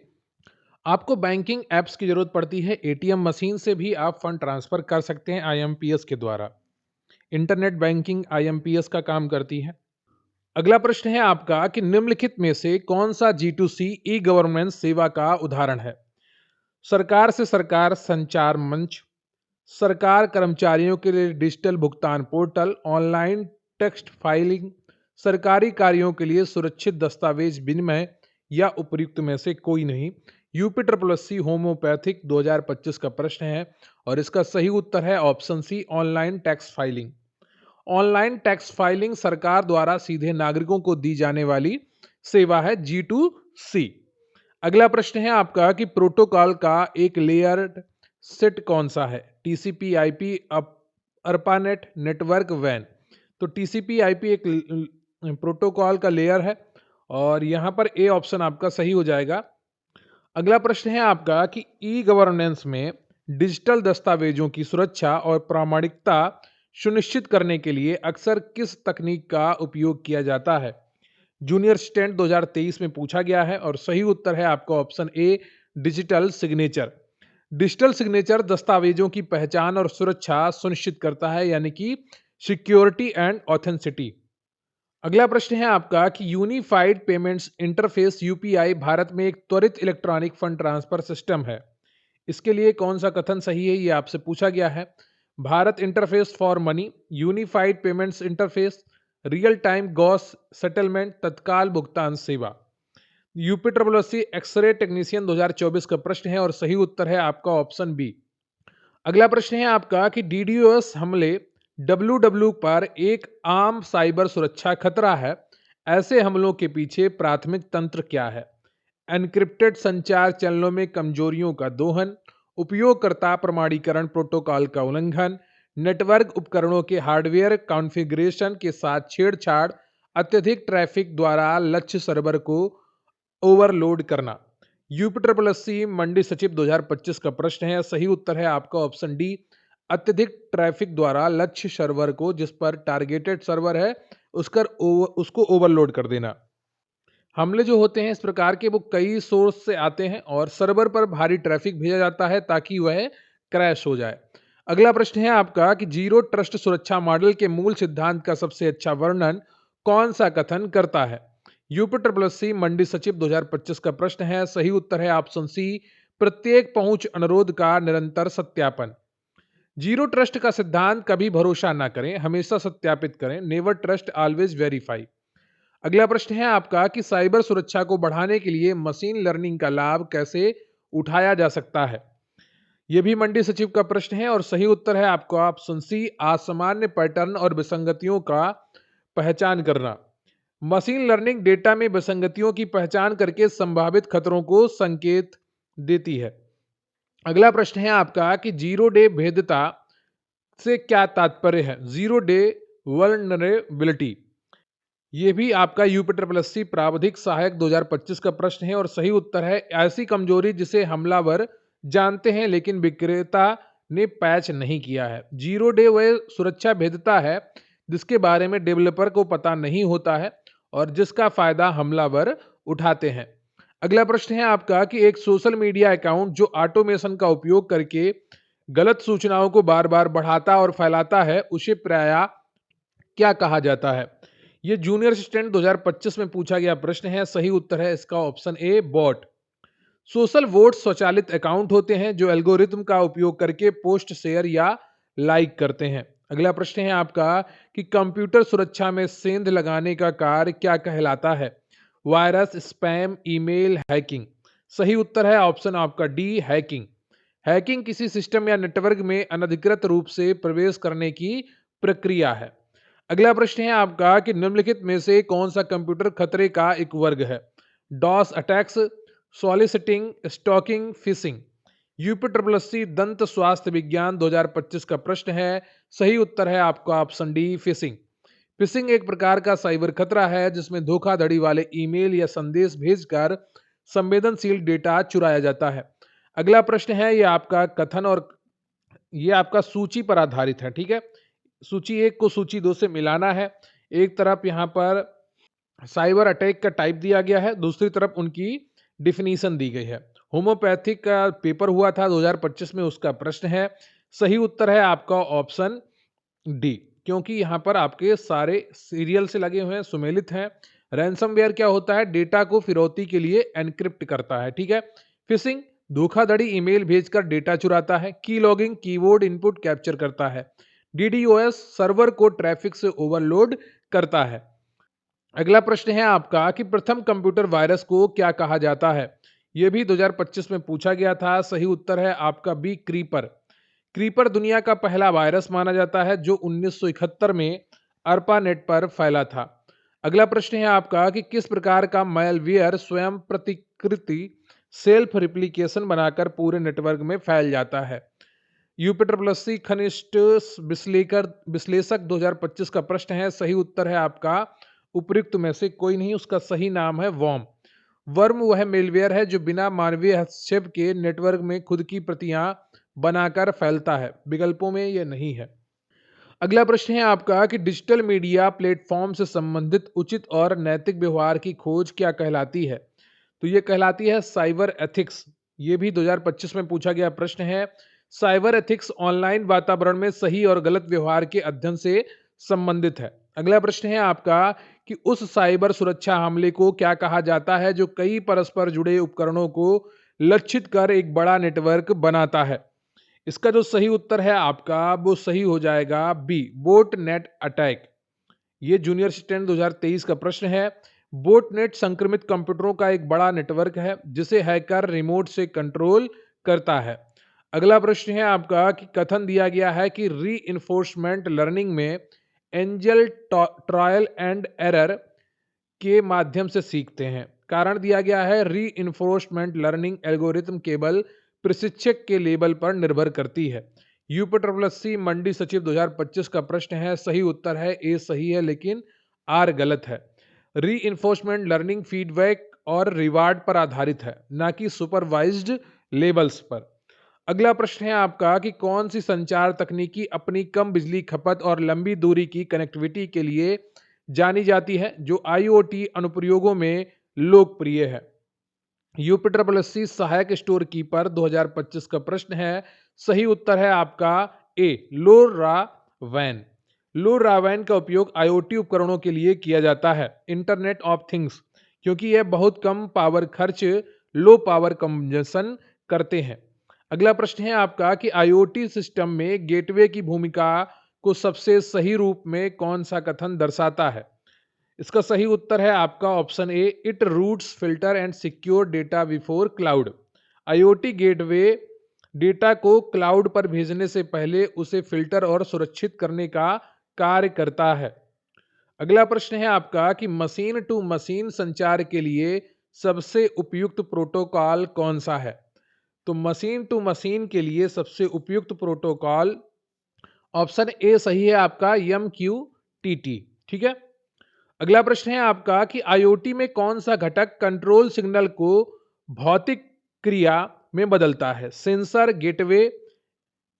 आपको बैंकिंग एप्स की जरूरत पड़ती है। एटीएम मशीन से भी आप फंड ट्रांसफर कर सकते हैं IMPS के द्वारा। इंटरनेट बैंकिंग IMPS का काम करती है। अगला प्रश्न है आपका कि निम्नलिखित में से कौन सा G2C ई गवर्नेंस सेवा का उदाहरण है। सरकार से सरकार संचार मंच, सरकार कर्मचारियों के लिए डिजिटल भुगतान पोर्टल, ऑनलाइन टेक्स्ट फाइलिंग, सरकारी कार्यों के लिए सुरक्षित दस्तावेज विनिमय या उपयुक्त में से कोई नहीं। यूपी ट्रिपल एससी होम्योपैथिक 2025 का प्रश्न है और इसका सही उत्तर है option C, online tax filing. Online tax filing सरकार द्वारा सीधे नागरिकों को दी जाने वाली सेवा है G2C। अगला प्रश्न है आपका कि प्रोटोकॉल का एक लेयर्ड सेट कौन सा है। TCP IP, अर्पानेट, नेटवर्क, वैन। तो TCP IP एक प्रोटोकॉल का लेयर है और यहाँ पर ए ऑप्शन आपका सही हो जाएगा। अगला प्रश्न है आपका कि ई गवर्नेंस में डिजिटल दस्तावेजों की सुरक्षा और प्रामाणिकता सुनिश्चित करने के लिए अक्सर किस तकनीक का उपयोग किया जाता है। जूनियर स्टैंड 2023 में पूछा गया है और सही उत्तर है आपका ऑप्शन ए, डिजिटल सिग्नेचर। डिजिटल सिग्नेचर दस्तावेजों की पहचान और सुरक्षा सुनिश्चित करता है यानी कि सिक्योरिटी एंड ऑथेंटिसिटी। अगला प्रश्न है आपका कि unified payments interface UPI Bharat में एक त्वरित इलेक्ट्रॉनिक फंड ट्रांसफर सिस्टम है। इसके लिए कौन सा कथन सही है, ये आपसे पूछा गया है। Bharat interface for money, unified payments interface, real time gross settlement, तत्काल भुगतान सेवा। UP triple SC X-ray technician 2024 का प्रश्न है और सही उत्तर है आपका ऑप्शन बी। अगला प्रश्न है आपका कि DDoS हमले WW पर एक आम साइबर सुरक्षा खतरा है। ऐसे हमलों के पीछे प्राथमिक तंत्र क्या है। एनक्रिप्टेड संचार चैनलों में कमजोरियों का दोहन, उपयोगकर्ता प्रमाणीकरण प्रोटोकॉल का उल्लंघन, नेटवर्क उपकरणों के हार्डवेयर कॉन्फ़िगरेशन के साथ छेड़छाड़, अत्यधिक ट्रैफिक द्वारा लक्ष्य सर्वर को ओवरलोड करना। यूपी ट्रिपल एससी मंडी सचिव 2025 का प्रश्न है, सही उत्तर है आपका ऑप्शन डी, अत्यधिक ट्रैफिक द्वारा लक्ष्य सर्वर को, जिस पर टारगेटेड सर्वर है उसको ओवरलोड कर देना। हमले जो होते हैं इस प्रकार के वो कई सोर्स से आते हैं और सर्वर पर भारी ट्रैफिक भेजा जाता है ताकि वह क्रैश हो जाए। अगला प्रश्न है आपका कि जीरो ट्रस्ट सुरक्षा मॉडल के मूल सिद्धांत का सबसे अच्छा वर्णन कौन सा कथन करता है? यूपिटर प्लस सी मंडी सचिव 2025 का प्रश्न है। सही उत्तर है ऑप्शन सी, प्रत्येक पहुंच अनुरोध का निरंतर सत्यापन। जीरो ट्रस्ट का सिद्धांत कभी भरोसा ना करें, हमेशा सत्यापित करें। Never trust, always verify. अगला प्रश्न है आपका कि साइबर सुरक्षा को बढ़ाने के लिए मशीन लर्निंग का लाभ कैसे उठाया जा सकता है? यह भी मंडी सचिव का प्रश्न है और सही उत्तर है आपका ऑप्शन सी, असामान्य पैटर्न और विसंगतियों का पहचान करना। मशीन लर्निंग डेटा में विसंगतियों की पहचान करके संभावित खतरों को संकेत देती है। अगला प्रश्न है आपका कि जीरो डे भेद्यता से क्या तात्पर्य है? Zero day vulnerability. ये भी आपका यूपिटर प्लस सी प्रावधिक सहायक 2025 का प्रश्न है और सही उत्तर है ऐसी कमजोरी जिसे हमलावर जानते हैं लेकिन विक्रेता ने पैच नहीं किया है। जीरो डे वह सुरक्षा भेद्यता है जिसके बारे में डेवलपर को पता नहीं होता है और जिसका फायदा हमलावर उठाते हैं। अगला प्रश्न है आपका कि एक सोशल मीडिया अकाउंट जो ऑटोमेशन का उपयोग करके गलत सूचनाओं को बार बार बढ़ाता और फैलाता है उसे प्रायः क्या कहा जाता है? ये जूनियर असिस्टेंट 2025 में पूछा गया प्रश्न है। सही उत्तर है इसका option A, bot. Social bot स्वचालित अकाउंट होते हैं जो एल्गोरिथम का उपयोग करके पोस्ट, शेयर या लाइक करते हैं। अगला प्रश्न है आपका कि कंप्यूटर सुरक्षा में सेंध लगाने का कार्य क्या कहलाता है? Virus, spam, email, hacking. सही उत्तर है ऑप्शन आपका डी, हैकिंग। हैकिंग किसी सिस्टम या नेटवर्क में अनधिकृत रूप से प्रवेश करने की प्रक्रिया है। अगला प्रश्न है आपका कि निम्नलिखित में से कौन सा कंप्यूटर खतरे का एक वर्ग है? DoS attacks, soliciting, stalking, phishing. यूपिटर प्लस सी दंत स्वास्थ्य विज्ञान 2025 का प्रश्न है। सही उत्तर है आपका ऑप्शन डी, फिशिंग। फिशिंग एक प्रकार का साइबर खतरा है जिसमें धोखाधड़ी वाले ईमेल या संदेश भेजकर संवेदनशील डेटा चुराया जाता है। अगला प्रश्न है ये आपका कथन और ये आपका सूची पर आधारित है। ठीक है, सूची एक को सूची दो से मिलाना है। एक तरफ यहाँ पर साइबर अटैक का टाइप दिया गया है, दूसरी तरफ उनकी डिफिनीशन दी गई है। होम्योपैथिक का पेपर हुआ था 2025 में, उसका प्रश्न है। सही उत्तर है आपका ऑप्शन डी, क्योंकि यहाँ पर आपके सारे सीरियल से लगे हुए हैं, सुमेलित हैं। रैंसमवेयर क्या होता है? डेटा को फिरौती के लिए एनक्रिप्ट करता है। ठीक है। फिशिंग धोखाधड़ी ईमेल भेजकर डेटा चुराता है। की लॉगिंग कीबोर्ड इनपुट कैप्चर करता है। डीडीओएस सर्वर को ट्रैफिक से ओवरलोड करता है। अगला प्रश्न है आपका कि प्रथम कंप्यूटर वायरस को क्या कहा जाता है? यह भी 2025 में पूछा गया था। सही उत्तर है आपका बी, क्रीपर। क्रीपर दुनिया का पहला वायरस माना जाता है जो 1971 में अर्पानेट पर फैला था। अगला प्रश्न है आपका कि किस प्रकार का मैलवेयर स्वयं प्रतिकृति सेल्फ रिप्लिकेशन बनाकर पूरे नेटवर्क में फैल जाता है? यूपिटर प्लस सी खनिष्ठ विश्लेषक 2025 का प्रश्न है। सही उत्तर है आपका उपयुक्त में से कोई नहीं, उसका सही नाम है वर्म। वर्म वह मेलवेयर है जो बिना मानवीय हस्तक्षेप के नेटवर्क में खुद की प्रतियां बनाकर फैलता है, विकल्पों में यह नहीं है। अगला प्रश्न है आपका कि डिजिटल मीडिया प्लेटफॉर्म से संबंधित उचित और नैतिक व्यवहार की खोज क्या कहलाती है? तो यह कहलाती है साइबर एथिक्स। ये भी 2025 में पूछा गया प्रश्न है। साइबर एथिक्स ऑनलाइन वातावरण में सही और गलत व्यवहार के अध्ययन से संबंधित है। अगला प्रश्न है आपका कि उस साइबर सुरक्षा हमले को क्या कहा जाता है जो कई परस्पर जुड़े उपकरणों को लक्षित कर एक बड़ा नेटवर्क बनाता है? इसका जो सही उत्तर है आपका वो सही हो जाएगा बी, बोट नेट अटैक। ये जूनियर असिस्टेंट 2023 का प्रश्न है। बोटनेट संक्रमित कंप्यूटरों का एक बड़ा नेटवर्क है जिसे हैकर रिमोट से कंट्रोल करता है। अगला प्रश्न है आपका कि कथन दिया गया है कि रीइंफोर्समेंट लर्निंग में एंजल ट्रायल एंड एरर के माध्यम से सीखते हैं। कारण दिया गया है रीइंफोर्समेंट लर्निंग एल्गोरिथम केवल प्रशिक्षक के लेबल पर निर्भर करती है। यूपिटर प्लस सी मंडी सचिव 2025 का प्रश्न है। सही उत्तर है ए सही है लेकिन आर गलत है। रीइंफोर्समेंट लर्निंग फीडबैक और रिवार्ड पर आधारित है, ना कि सुपरवाइज्ड लेबल्स पर। अगला प्रश्न है आपका कि कौन सी संचार तकनीकी अपनी कम बिजली खपत और लंबी दूरी की कनेक्टिविटी के लिए जानी जाती है जो आईओटी अनुप्रयोगों में लोकप्रिय है? यूपिटर प्लस सी सहायक स्टोर कीपर 2025 का प्रश्न है। सही उत्तर है आपका ए LoRaWAN। LoRaWAN का उपयोग IoT उपकरणों के लिए किया जाता है, इंटरनेट ऑफ थिंग्स, क्योंकि यह बहुत कम पावर खर्च, लो पावर कंजम्पशन करते हैं। अगला प्रश्न है आपका कि IoT सिस्टम में गेटवे की भूमिका को सबसे सही रूप में कौन सा कथन दर्शाता है? इसका सही उत्तर है आपका option A, it routes filter and secure data before cloud. IoT gateway data को क्लाउड पर भेजने से पहले उसे फिल्टर और सुरक्षित करने का कार्य करता है। अगला प्रश्न है आपका कि मशीन टू मशीन संचार के लिए सबसे उपयुक्त प्रोटोकॉल कौन सा है? तो मशीन टू मशीन के लिए सबसे उपयुक्त प्रोटोकॉल ऑप्शन ए सही है आपका, MQTT। ठीक है। अगला प्रश्न है आपका कि IoT में कौन सा घटक कंट्रोल सिग्नल को भौतिक क्रिया में बदलता है? Sensor, gateway,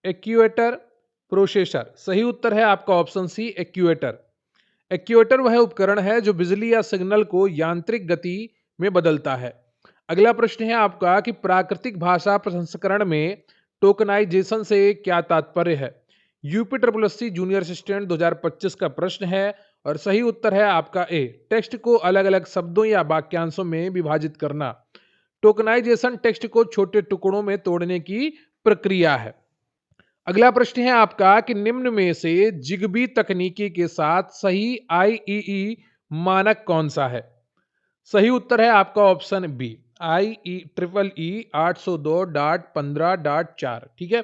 actuator, processor. सही उत्तर है आपका ऑप्शन सी, एक्चुएटर। एक्चुएटर वह उपकरण है जो बिजली या सिग्नल को यांत्रिक गति में बदलता है। अगला प्रश्न है आपका कि प्राकृतिक भाषा प्रसंस्करण में टोकनाइजेशन से क्या तात्पर्य है? यूपीएससी जूनियर असिस्टेंट 2025 का प्रश्न है और सही उत्तर है आपका ए, टेक्स्ट को अलग अलग शब्दों या वाक्यांशों में विभाजित करना। टोकनाइजेशन टेक्स्ट को छोटे टुकड़ों में तोड़ने की प्रक्रिया है। अगला प्रश्न है आपका कि निम्न में से जिगबी तकनीकी के साथ सही IEEE मानक कौन सा है? सही उत्तर है आपका ऑप्शन बी, IEEE 802.15.4। ठीक है,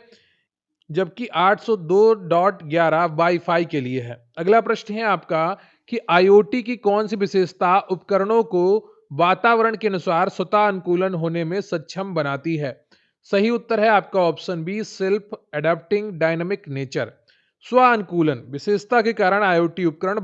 जबकि 802.11 वाईफाई के लिए है। अगला प्रश्न है आपका कि IoT की कौन सी विशेषता उपकरणों को वातावरण के अनुसार स्वतः अनुकूलन होने में सक्षम बनाती है? सही उत्तर है आपका option B, self adapting dynamic nature. स्व अनुकूलन विशेषता के कारण IoT उपकरण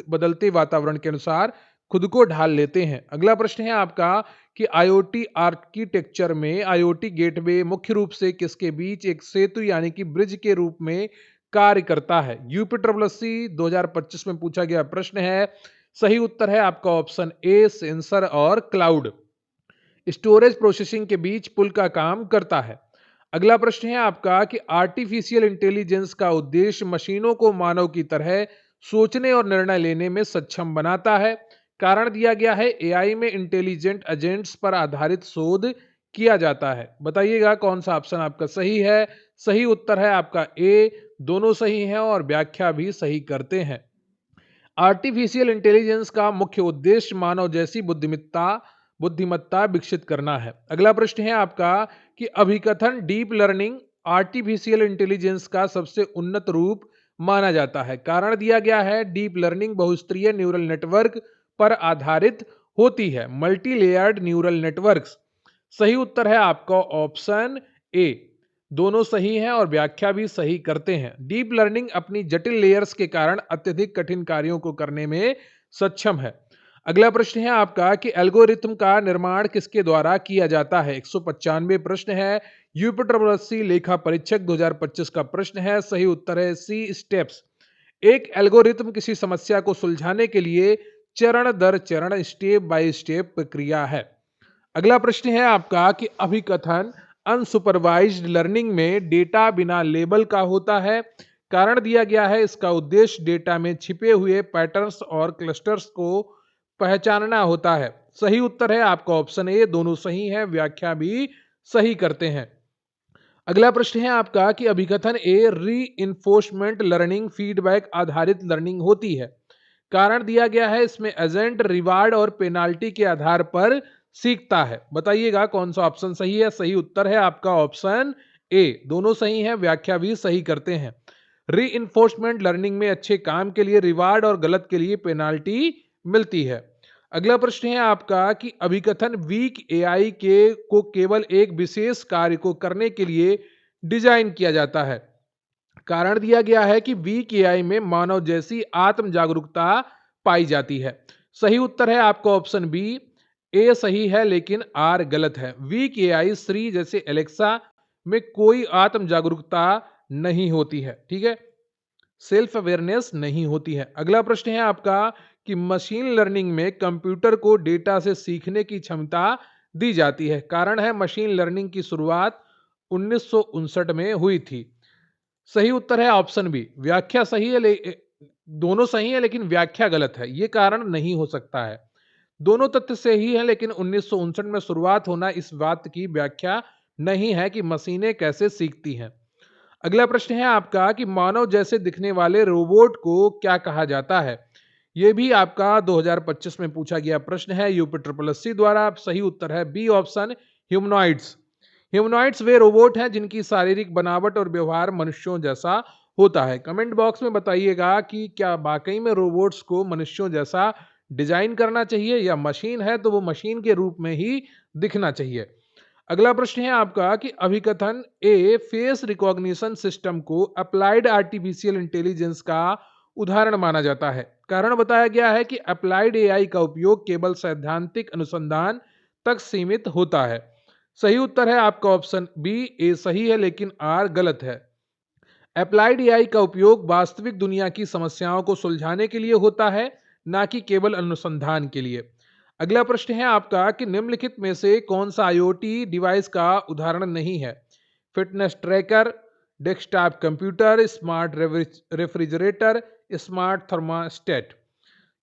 बदलते वातावरण के अनुसार खुद को ढाल लेते हैं। अगला प्रश्न है आपका कि IoT आर्किटेक्चर में IoT गेटवे मुख्य रूप से किसके बीच एक सेतु यानी कि ब्रिज के रूप में कार्य करता है? यूपीएससी 2025 में पूछा गया प्रश्न है। सही उत्तर है आपका ऑप्शन ए, सेंसर और क्लाउड स्टोरेज प्रोसेसिंग के बीच पुल का काम करता है। अगला प्रश्न है आपका कि आर्टिफिशियल इंटेलिजेंस का उद्देश्य मशीनों को मानव की तरह सोचने और निर्णय लेने में सक्षम बनाता है। कारण दिया गया है AI में इंटेलिजेंट एजेंट्स पर आधारित शोध किया जाता है। बताइएगा कौन सा ऑप्शन आपका सही है? सही उत्तर है आपका ए, दोनों सही हैं और व्याख्या भी सही करते हैं। आर्टिफिशियल इंटेलिजेंस का मुख्य उद्देश्य मानव जैसी बुद्धिमत्ता विकसित करना है। अगला प्रश्न है आपका कि अभिकथन डीप लर्निंग आर्टिफिशियल इंटेलिजेंस का सबसे उन्नत रूप माना जाता है। कारण दिया गया है डीप लर्निंग बहुस्तरीय न्यूरल नेटवर्क पर आधारित होती है, मल्टी लेयर्ड न्यूरल नेटवर्क्स। सही उत्तर है आपका ऑप्शन ए, दोनों सही हैं और व्याख्या भी सही करते हैं। डीप लर्निंग अपनी जटिल लेयर्स के कारण अत्यधिक कठिन कार्यों को करने में सक्षम है। अगला प्रश्न है आपका कि एल्गोरिथम का निर्माण किसके द्वारा किया जाता है? 195 प्रश्न है। यूपीएससी लेखा परीक्षक 2025 का प्रश्न है। सही उत्तर है सी, स्टेप्स। एक एल्गोरिथम किसी समस्या को सुलझाने के लिए चरण दर चरण, स्टेप बाय स्टेप प्रक्रिया है। अगला प्रश्न है आपका कि अभिकथन अनसुपरवाइज्ड लर्निंग में डेटा बिना लेबल का होता है। कारण दिया गया है इसका उद्देश्य डेटा में छिपे हुए पैटर्न्स और क्लस्टर्स को पहचानना होता है। सही उत्तर है आपका ऑप्शन ए, दोनों सही हैं, व्याख्या भी सही करते हैं। अगला प्रश्न है आपका कि अभिकथन ए रीइंफोर्समेंट लर्निंग फीडबैक आधारित लर्निंग होती है। कारण दिया गया है इसमें एजेंट रिवार्ड और पेनाल्टी के आधार पर सीखता है। बताइएगा कौन सा ऑप्शन सही है? सही उत्तर है आपका ऑप्शन ए, दोनों सही हैं, व्याख्या भी सही करते हैं। रीइंफोर्समेंट लर्निंग में अच्छे काम के लिए रिवार्ड और गलत के लिए पेनाल्टी मिलती है। अगला प्रश्न है आपका कि अभिकथन वीक AI के को केवल एक विशेष कार्य को करने के लिए डिजाइन किया जाता है। कारण दिया गया है कि वीक AI में मानव जैसी आत्म जागरूकता पाई जाती है। सही उत्तर है आपका ऑप्शन बी, ए सही है लेकिन आर गलत है। वीक AI श्री जैसे एलेक्सा में कोई आत्म जागरूकता नहीं होती है। ठीक है, सेल्फ अवेयरनेस नहीं होती है। अगला प्रश्न है आपका कि मशीन लर्निंग में कंप्यूटर को डेटा से सीखने की क्षमता दी जाती है। कारण है मशीन लर्निंग की शुरुआत 1959 में हुई थी। सही उत्तर है ऑप्शन बी। व्याख्या सही है दोनों सही है लेकिन व्याख्या गलत है। ये कारण नहीं हो सकता है। दोनों तथ्य सही है लेकिन 1959 में शुरुआत होना इस बात की व्याख्या नहीं है कि मशीनें कैसे सीखती हैं। अगला प्रश्न है आपका कि मानव जैसे दिखने वाले रोबोट को क्या कहा जाता है। ये भी आपका 2025 में पूछा गया प्रश्न है यूपी ट्रिपल एस सी द्वारा। सही उत्तर है बी ऑप्शन, ह्यूमनॉइड्स। ह्यूमनॉइड्स वे रोबोट हैं जिनकी शारीरिक बनावट और व्यवहार मनुष्यों जैसा होता है। कमेंट बॉक्स में बताइएगा कि क्या वाकई में रोबोट्स को मनुष्यों जैसा डिजाइन करना चाहिए या मशीन है तो वो मशीन के रूप में ही दिखना चाहिए। अगला प्रश्न है आपका कि अभिकथन ए फेस रिकॉग्निशन सिस्टम को अप्लाइड आर्टिफिशियल इंटेलिजेंस का उदाहरण माना जाता है। कारण बताया गया है कि अप्लाइड एआई का उपयोग केवल सैद्धांतिक अनुसंधान तक सीमित होता है। सही उत्तर है आपका ऑप्शन बी, ए सही है लेकिन आर गलत है। अप्लाइड एआई का उपयोग वास्तविक दुनिया की समस्याओं को सुलझाने के लिए होता है, ना कि केवल अनुसंधान के लिए। अगला प्रश्न है आपका कि निम्नलिखित में से कौन सा आईओटी डिवाइस का उदाहरण नहीं है। Fitness tracker, desktop computer, smart refrigerator, smart thermostat.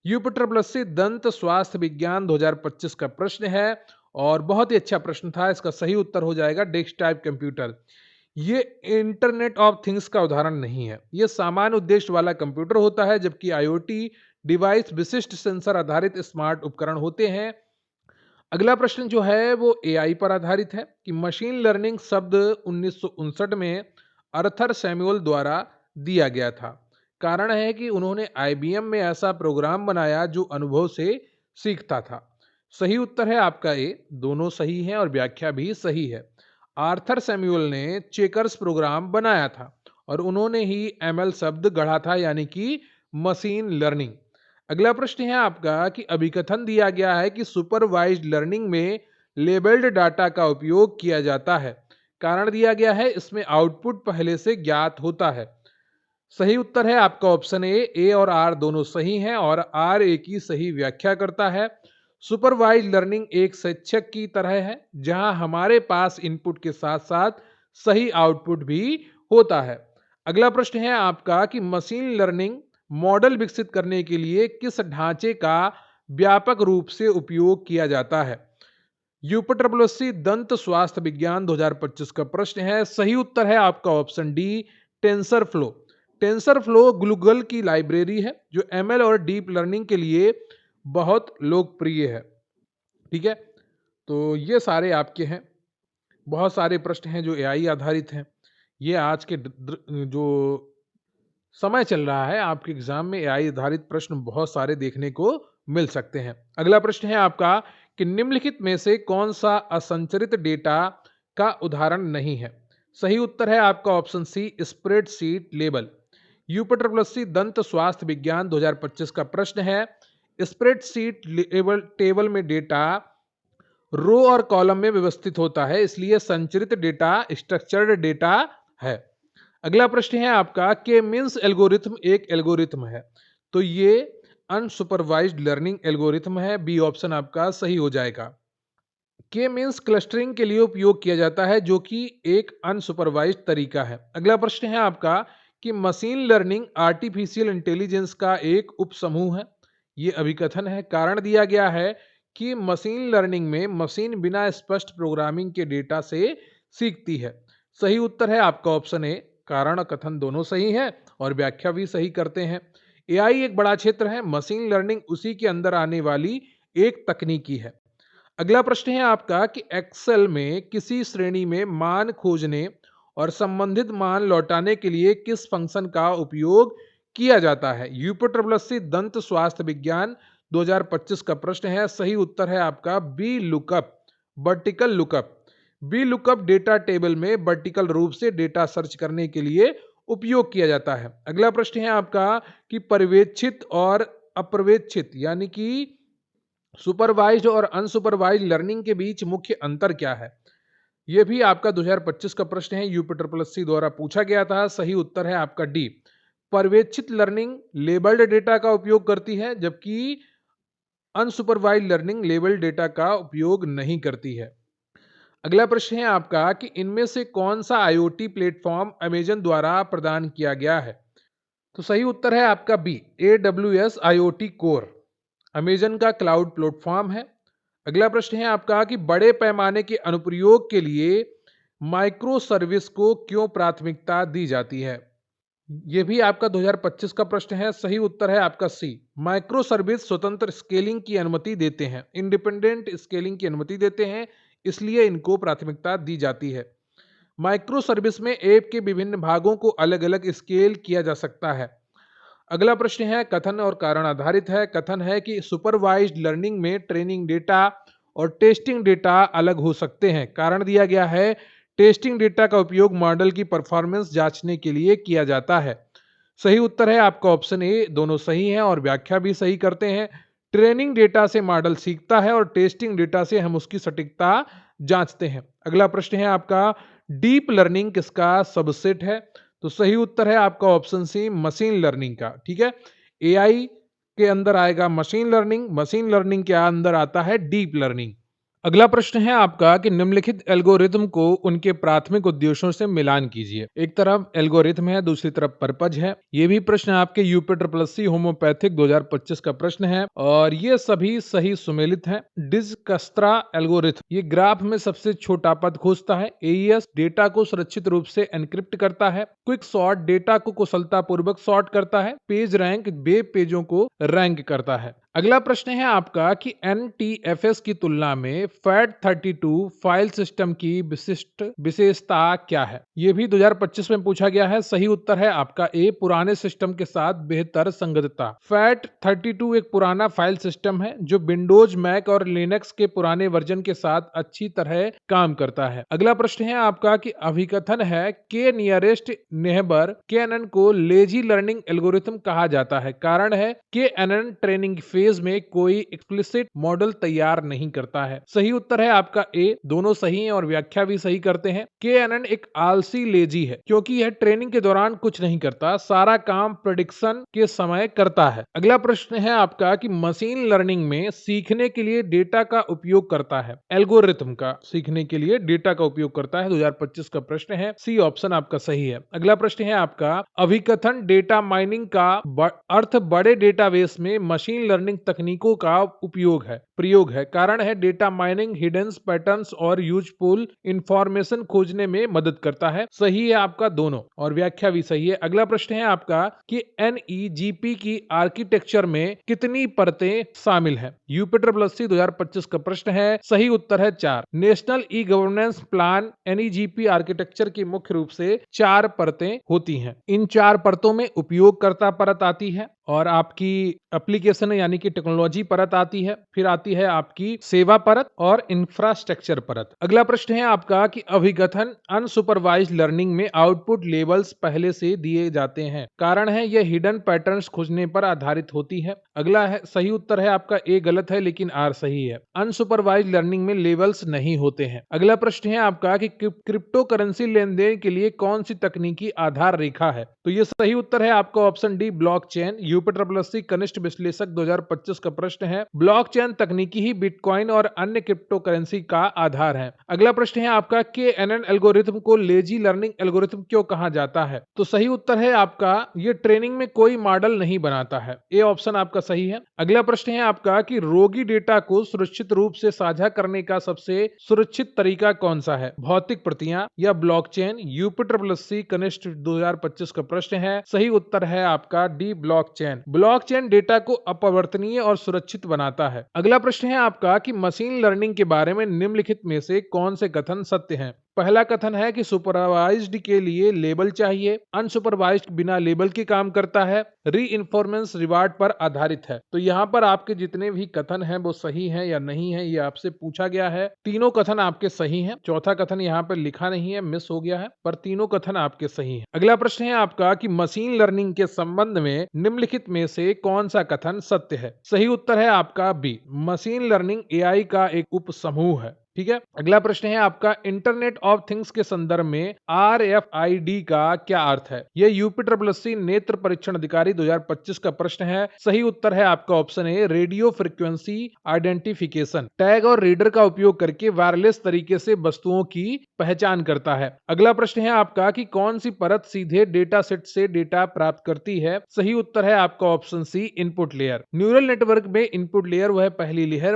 UP triple S C दंत स्वास्थ्य विज्ञान 2025 का प्रश्न है और बहुत ही अच्छा प्रश्न था। इसका सही उत्तर हो जाएगा डेस्कटॉप कंप्यूटर। ये इंटरनेट ऑफ थिंग्स का उदाहरण नहीं है। ये सामान्य उद्देश्य वाला कंप्यूटर होता है, जबकि आईओटी डिवाइस विशिष्ट सेंसर आधारित स्मार्ट उपकरण होते हैं। अगला प्रश्न जो है वो एआई पर आधारित है कि मशीन लर्निंग शब्द 1959 में अर्थर सैमुअल द्वारा दिया गया था। कारण है कि उन्होंने आईबीएम में ऐसा प्रोग्राम बनाया जो अनुभव से सीखता था। सही उत्तर है आपका ए, दोनों सही हैं और व्याख्या भी सही है। आर्थर सैमुअल ने चेकर्स प्रोग्राम बनाया था और उन्होंने ही एमएल शब्द गढ़ा था, यानी कि मशीन लर्निंग। अगला प्रश्न है आपका कि अभिकथन दिया गया है कि सुपरवाइज्ड लर्निंग में लेबल्ड डाटा का उपयोग किया जाता है। कारण दिया गया है इसमें आउटपुट पहले से ज्ञात होता है। सही उत्तर है आपका ऑप्शन ए। ए और आर दोनों सही हैं और आर ए की सही व्याख्या करता है। सुपरवाइज्ड लर्निंग एक शिक्षक की तरह है जहां हमारे पास इनपुट के साथ साथ सही आउटपुट भी होता है। अगला प्रश्न है आपका कि मशीन लर्निंग मॉडल विकसित करने के लिए किस ढांचे का व्यापक रूप से उपयोग किया जाता है। यूपी ट्रिपल एस सी दंत स्वास्थ्य विज्ञान 2025 का प्रश्न है। सही उत्तर है आपका option D, tensor flow. Tensor flow Google की लाइब्रेरी है जो एमएल और डीप लर्निंग के लिए बहुत लोकप्रिय है। ठीक है, तो ये सारे आपके हैं। बहुत सारे प्रश्न हैं जो एआई आधारित हैं। ये आज के जो समय चल रहा है आपके एग्जाम में एआई आधारित प्रश्न बहुत सारे देखने को मिल सकते हैं। अगला प्रश्न है आपका कि निम्नलिखित में से कौन सा असंचरित डेटा का उदाहरण नहीं है। सही उत्तर है आपका option C, spreadsheet label. UP triple S C दंत स्वास्थ्य विज्ञान 2025 का प्रश्न है। स्प्रेडशीट लेबल टेबल में डेटा रो और कॉलम में व्यवस्थित होता है, इसलिए संचरित डेटा स्ट्रक्चर्ड डेटा है। अगला प्रश्न है आपका के मीन्स एल्गोरिथम एक एल्गोरिथम है, तो ये अनसुपरवाइज्ड लर्निंग एल्गोरिथम है। बी ऑप्शन आपका सही हो जाएगा। के मीन्स क्लस्टरिंग के लिए उपयोग किया जाता है जो कि एक अनसुपरवाइज्ड तरीका है। अगला प्रश्न है आपका कि मशीन लर्निंग आर्टिफिशियल इंटेलिजेंस का एक उपसमूह है। ये अभिकथन है। कारण दिया गया है कि मशीन लर्निंग में मशीन बिना स्पष्ट प्रोग्रामिंग के डेटा से सीखती है। सही उत्तर है आपका ऑप्शन ए। कारण कथन दोनों सही है और व्याख्या भी सही करते हैं। एआई एक बड़ा क्षेत्र है, मशीन लर्निंग उसी के अंदर आने वाली एक तकनीकी है। अगला प्रश्न है आपका कि एक्सेल में किसी श्रेणी में मान खोजने और संबंधित मान लौटाने के लिए किस फंक्शन का उपयोग किया जाता है। यूपी ट्रिपल एस सी दंत स्वास्थ्य विज्ञान 2025 का प्रश्न है। सही उत्तर है आपका B, lookup, vertical lookup. B lookup data table में वर्टिकल रूप से डेटा सर्च करने के लिए उपयोग किया जाता है। अगला प्रश्न है आपका कि पर्यवेक्षित और अपर्यवेक्षित यानी कि सुपरवाइज्ड और अनसुपरवाइज्ड लर्निंग के बीच मुख्य अंतर क्या है। यह भी आपका 2025 का प्रश्न है, यूपी ट्रिपल एस सी द्वारा पूछा गया था। सही उत्तर है आपका डी, पर्यवेक्षित लर्निंग लेबल्ड डेटा का उपयोग करती है जबकि अनसुपरवाइज्ड लर्निंग लेबल्ड डेटा का उपयोग नहीं करती है। अगला प्रश्न है आपका कि इनमें से कौन सा IoT प्लेटफॉर्म अमेजन द्वारा प्रदान किया गया है? तो सही उत्तर है आपका B, AWS IoT core Amazon का क्लाउड प्लेटफॉर्म है। अगला प्रश्न है आपका कि बड़े पैमाने के अनुप्रयोग के लिए माइक्रो सर्विस को क्यों प्राथमिकता दी जाती है? ये भी आपका 2025 का प्रश्न है। सही उत्तर है आपका सी, माइक्रो सर्विस स्वतंत्र स्केलिंग की अनुमति देते हैं, इंडिपेंडेंट स्केलिंग की अनुमति देते हैं, इसलिए इनको प्राथमिकता दी जाती है। माइक्रो सर्विस में ऐप के विभिन्न भागों को अलग अलग स्केल किया जा सकता है। अगला प्रश्न है कथन और कारण आधारित है। कथन है कि सुपरवाइज्ड लर्निंग में ट्रेनिंग डेटा और टेस्टिंग डेटा अलग हो सकते हैं। कारण दिया गया है टेस्टिंग डेटा का उपयोग मॉडल की परफॉर्मेंस जांचने के लिए किया जाता है। सही उत्तर है आपका ऑप्शन ए, दोनों सही हैं और व्याख्या भी सही करते हैं। ट्रेनिंग डेटा से मॉडल सीखता है और टेस्टिंग डेटा से हम उसकी सटीकता जांचते हैं। अगला प्रश्न है आपका डीप लर्निंग किसका सबसेट है? तो सही उत्तर है आपका ऑप्शन सी, मशीन लर्निंग का। ठीक है, एआई के अंदर आएगा मशीन लर्निंग, मशीन लर्निंग के अंदर आता है डीप लर्निंग। अगला प्रश्न है आपका कि निम्नलिखित एल्गोरिथम को उनके प्राथमिक उद्देश्यों से मिलान कीजिए। एक तरफ एल्गोरिथम है, दूसरी तरफ पर्पज है। ये भी प्रश्न आपके यूपी होम्योपैथिक 2025 का प्रश्न है और ये सभी सही सुमेलित हैं। डिजकस्त्रा एल्गोरिथम ये ग्राफ में सबसे छोटा पद खोजता है। एईएस डेटा को सुरक्षित रूप से एनक्रिप्ट करता है। क्विक सॉर्ट डेटा को कुशलता पूर्वक सॉर्ट करता है। पेज रैंक वेब पेजों को रैंक करता है। अगला प्रश्न है आपका कि NTFS की तुलना में FAT32 फाइल सिस्टम की विशिष्ट विशेषता क्या है? यह भी 2025 में पूछा गया है। सही उत्तर है आपका ए, पुराने सिस्टम के साथ बेहतर संगतता। FAT32 एक पुराना फाइल सिस्टम है जो विंडोज, मैक और लिनक्स के पुराने वर्जन के साथ अच्छी तरह काम करता है। अगला प्रश्न है आपका कि अभिकथन है के नियरेस्ट नेबर KNN को लेजी लर्निंग एल्गोरिथम कहा जाता है। कारण है KNN ट्रेनिंग फेज में कोई एक्सप्लिसिट मॉडल तैयार नहीं करता है। सही उत्तर है आपका ए, दोनों सही हैं और व्याख्या भी सही करते हैं। KNN एक आलसी लेजी है क्योंकि यह ट्रेनिंग के दौरान कुछ नहीं करता, सारा काम प्रेडिक्शन के समय करता है। अगला प्रश्न है आपका कि मशीन लर्निंग में सीखने के लिए डेटा का उपयोग करता है। एल्गोरिथम का सीखने के लिए डेटा का उपयोग करता है। 2025 का प्रश्न है, सी ऑप्शन आपका सही है। अगला प्रश्न है आपका अभिकथन डेटा माइनिंग का अर्थ बड़े डेटाबेस में मशीन लर्निंग तकनीकों का प्रयोग है। कारण है डेटा माइनिंग हिडन पैटर्न्स और यूजफुल इंफॉर्मेशन खोजने में मदद करता है। सही है आपका दोनों और व्याख्या भी सही है। अगला प्रश्न है आपका कि NEGP की आर्किटेक्चर में कितनी परतें शामिल हैं? यूपी 2025 का प्रश्न है। सही उत्तर है 4। National e governance plan NEGP architecture की मुख्य रूप से 4 परतें होती हैं। इन 4 परतों में उपयोगकर्ता परत आती है और आपकी एप्लीकेशन यानी कि टेक्नोलॉजी परत आती है, फिर आती है आपकी सेवा परत और इंफ्रास्ट्रक्चर परत। अगला प्रश्न है आपका कि अभिकथन अनसुपरवाइज्ड लर्निंग में आउटपुट लेवल्स पहले से दिए जाते हैं। कारण है यह हिडन पैटर्न्स खोजने पर आधारित होती है। अगला है सही उत्तर है आपका ए, गलत है लेकिन आर सही है। अनसुपरवाइज्ड लर्निंग में लेवल्स नहीं होते हैं। अगला प्रश्न है आपका कि क्रिप्टो करेंसी लेन देन के लिए कौन सी तकनीकी आधार रेखा है? तो ये सही उत्तर है आपका ऑप्शन डी, ब्लॉकचेन। यूपी कनिष्ठ विश्लेषक 2025 का प्रश्न है। ब्लॉकचेन तकनीकी ही बिटकॉइन और अन्य क्रिप्टो करेंसी का आधार है। अगला प्रश्न है आपका KNN एल्गोरिथम को लेजी लर्निंग एल्गोरिथम क्यों कहा जाता है? तो सही उत्तर है आपका ये ट्रेनिंग में कोई मॉडल नहीं बनाता है। ए ऑप्शन आपका सही है। अगला प्रश्न है आपका कि रोगी डेटा को सुरक्षित रूप से साझा करने का सबसे सुरक्षित तरीका कौन सा है? भौतिक प्रतियां या ब्लॉकचेन? यूपी कनिष्ठ 2025 का प्रश्न है। सही उत्तर है आपका डी, ब्लॉकचेन। ब्लॉकचेन डेटा को अपरिवर्तनीय और सुरक्षित बनाता है। अगला प्रश्न है आपका कि मशीन लर्निंग के बारे में निम्नलिखित में से कौन से कथन सत्य हैं? पहला कथन है कि सुपरवाइज्ड के लिए लेबल चाहिए, अनसुपरवाइज्ड बिना लेबल के काम करता है, रीइंफोर्समेंट रिवार्ड पर आधारित है। तो यहाँ पर आपके जितने भी कथन हैं वो सही हैं या नहीं है, ये आपसे पूछा गया है। तीनों कथन आपके सही हैं। चौथा कथन यहाँ पर लिखा नहीं है, मिस हो गया है, पर तीनों कथन आपके सही हैं। अगला प्रश्न है आपका कि मशीन लर्निंग के संबंध में निम्नलिखित में से कौन सा कथन सत्य है? सही उत्तर है आपका बी, मशीन लर्निंग AI का एक उप समूह है। ठीक है। अगला प्रश्न है आपका, इंटरनेट ऑफ थिंग्स के संदर्भ में RFID का क्या अर्थ है? यह यूपीएससी नेत्र परीक्षण अधिकारी 2025 का प्रश्न है। सही उत्तर है आपका ऑप्शन ए, रेडियो फ्रीक्वेंसी आइडेंटिफिकेशन। टैग और रीडर का उपयोग करके वायरलेस तरीके से वस्तुओं की पहचान करता है। अगला प्रश्न है आपका कि कौन सी परत सीधे डेटा सेट से डेटा प्राप्त करती है? सही उत्तर है आपका option C, input layer. Neural network में इनपुट लेयर वह पहली लेयर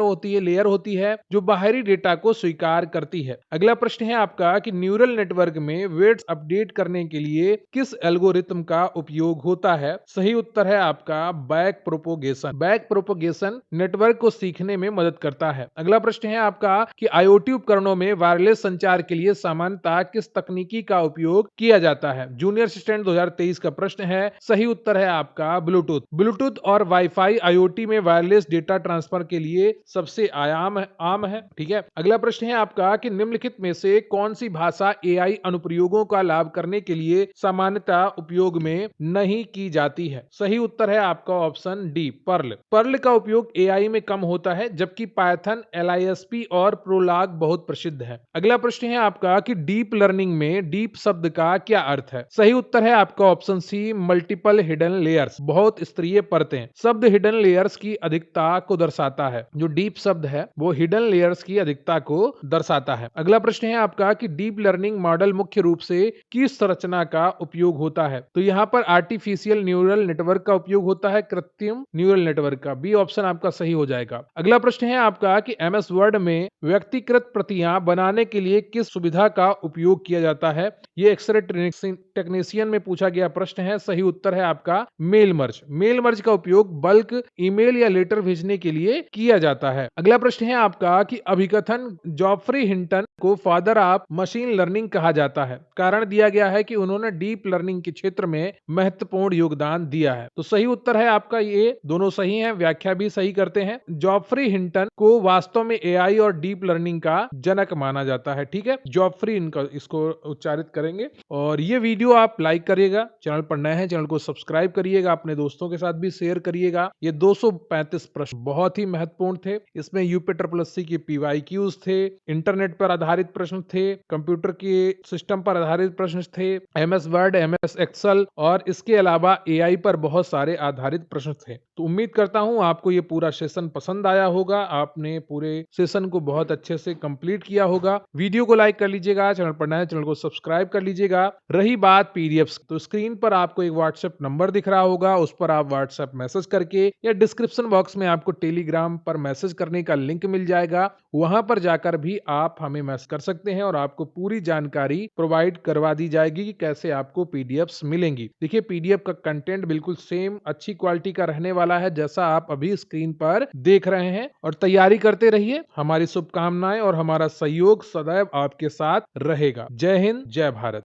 होती है जो बाहरी डेटा को स्वीकार करती है। अगला प्रश्न है आपका कि न्यूरल नेटवर्क में वेट्स अपडेट करने के लिए किस एल्गोरिथम का उपयोग होता है? सही उत्तर है आपका back propagation. Back propagation network को सीखने में मदद करता है। अगला प्रश्न है आपका कि आईओटी उपकरणों में वायरलेस संचार के लिए सामान्यतः किस तकनीकी का उपयोग किया जाता है? जूनियर असिस्टेंट 2023 का प्रश्न है। सही उत्तर है आपका ब्लूटूथ। ब्लूटूथ और वाईफाई आईओटी में वायरलेस डेटा ट्रांसफर के लिए सबसे आम है। ठीक है। अगला प्रश्न है आपका कि निम्नलिखित में से कौन सी भाषा एआई अनुप्रयोगों का लाभ करने के लिए सामान्यतः उपयोग में नहीं की जाती है? सही उत्तर है आपका ऑप्शन डी, पर्ल। पर्ल का उपयोग एआई में कम होता है, जबकि पाइथन, LISP और प्रोलॉग बहुत प्रसिद्ध है। अगला प्रश्न है आपका कि डीप लर्निंग में डीप शब्द का क्या अर्थ है? सही उत्तर है आपका option C, multiple hidden layers, बहुत स्तरीय परतें। शब्द हिडन लेयर्स की अधिकता को दर्शाता है। जो डीप शब्द है वो हिडन लेयर्स की अधिकता को दर्शाता है। अगला प्रश्न है आपका कि डीप लर्निंग मॉडल मुख्य रूप से किस संरचना का उपयोग होता है? तो यहाँ पर आर्टिफिशियल न्यूरल नेटवर्क का उपयोग होता है, कृत्रिम न्यूरल नेटवर्क का। बी ऑप्शन आपका सही हो जाएगा। अगला प्रश्न है आपका कि MS वर्ड में व्यक्तिगत प्रतियां बनाने के लिए किस सुविधा का उपयोग किया जाता है? ये एक्सरे टेक्नीशियन में पूछा गया प्रश्न है। सही उत्तर है आपका मेल मर्ज। मेल मर्ज का उपयोग बल्क ईमेल या लेटर भेजने के लिए किया जाता है। अगला प्रश्न है आपका कि अभिकथन जॉफ्री हिंटन को फादर ऑफ मशीन लर्निंग कहा जाता है। कारण दिया गया है कि उन्होंने डीप लर्निंग के क्षेत्र में महत्वपूर्ण योगदान दिया है। तो सही उत्तर है आपका ये दोनों सही हैं, व्याख्या भी सही करते हैं। जॉफ्री हिंटन को वास्तव में एआई और डीप लर्निंग का जनक माना जाता है। ठीक है, जॉफ्री इनका इसको उच्चारित करेंगे। और ये वीडियो आप लाइक करिएगा, चैनल पर नए हैं चैनल को सब्सक्राइब करिएगा, अपने दोस्तों के साथ भी शेयर करिएगा। ये 235 प्रश्न बहुत ही महत्वपूर्ण थे। इसमें यूपीएससी की PYQs थे, इंटरनेट पर आधारित प्रश्न थे, कंप्यूटर के सिस्टम पर आधारित प्रश्न थे, MS वर्ड, MS एक्सेल और इसके अलावा AI पर बहुत सारे आधारित प्रश्न थे। तो उम्मीद करता हूं आपको ये पूरा सेशन पसंद आया होगा, आपने पूरे सेशन को बहुत अच्छे से कंप्लीट किया होगा। वीडियो को लाइक कर लीजिएगा, चैनल पर नए चैनल को सब्सक्राइब कर लीजिएगा। रही बात PDFs, तो स्क्रीन पर आपको एक व्हाट्सएप नंबर दिख रहा होगा, उस पर आप व्हाट्सएप मैसेज करके या डिस्क्रिप्शन बॉक्स में आपको टेलीग्राम पर मैसेज करने का लिंक मिल जाएगा। वहां पर जाकर भी आप हमें मैसेज कर सकते हैं और आपको पूरी जानकारी प्रोवाइड करवा दी जाएगी कि कैसे आपको PDFs मिलेंगी। देखिए PDF का कंटेंट बिल्कुल सेम अच्छी क्वालिटी का रहने वाला है जैसा आप अभी स्क्रीन पर देख रहे हैं। और तैयारी करते रहिए। हमारी शुभकामनाएं और हमारा सहयोग सदैव आपके साथ रहेगा। जय हिंद, जय भारत।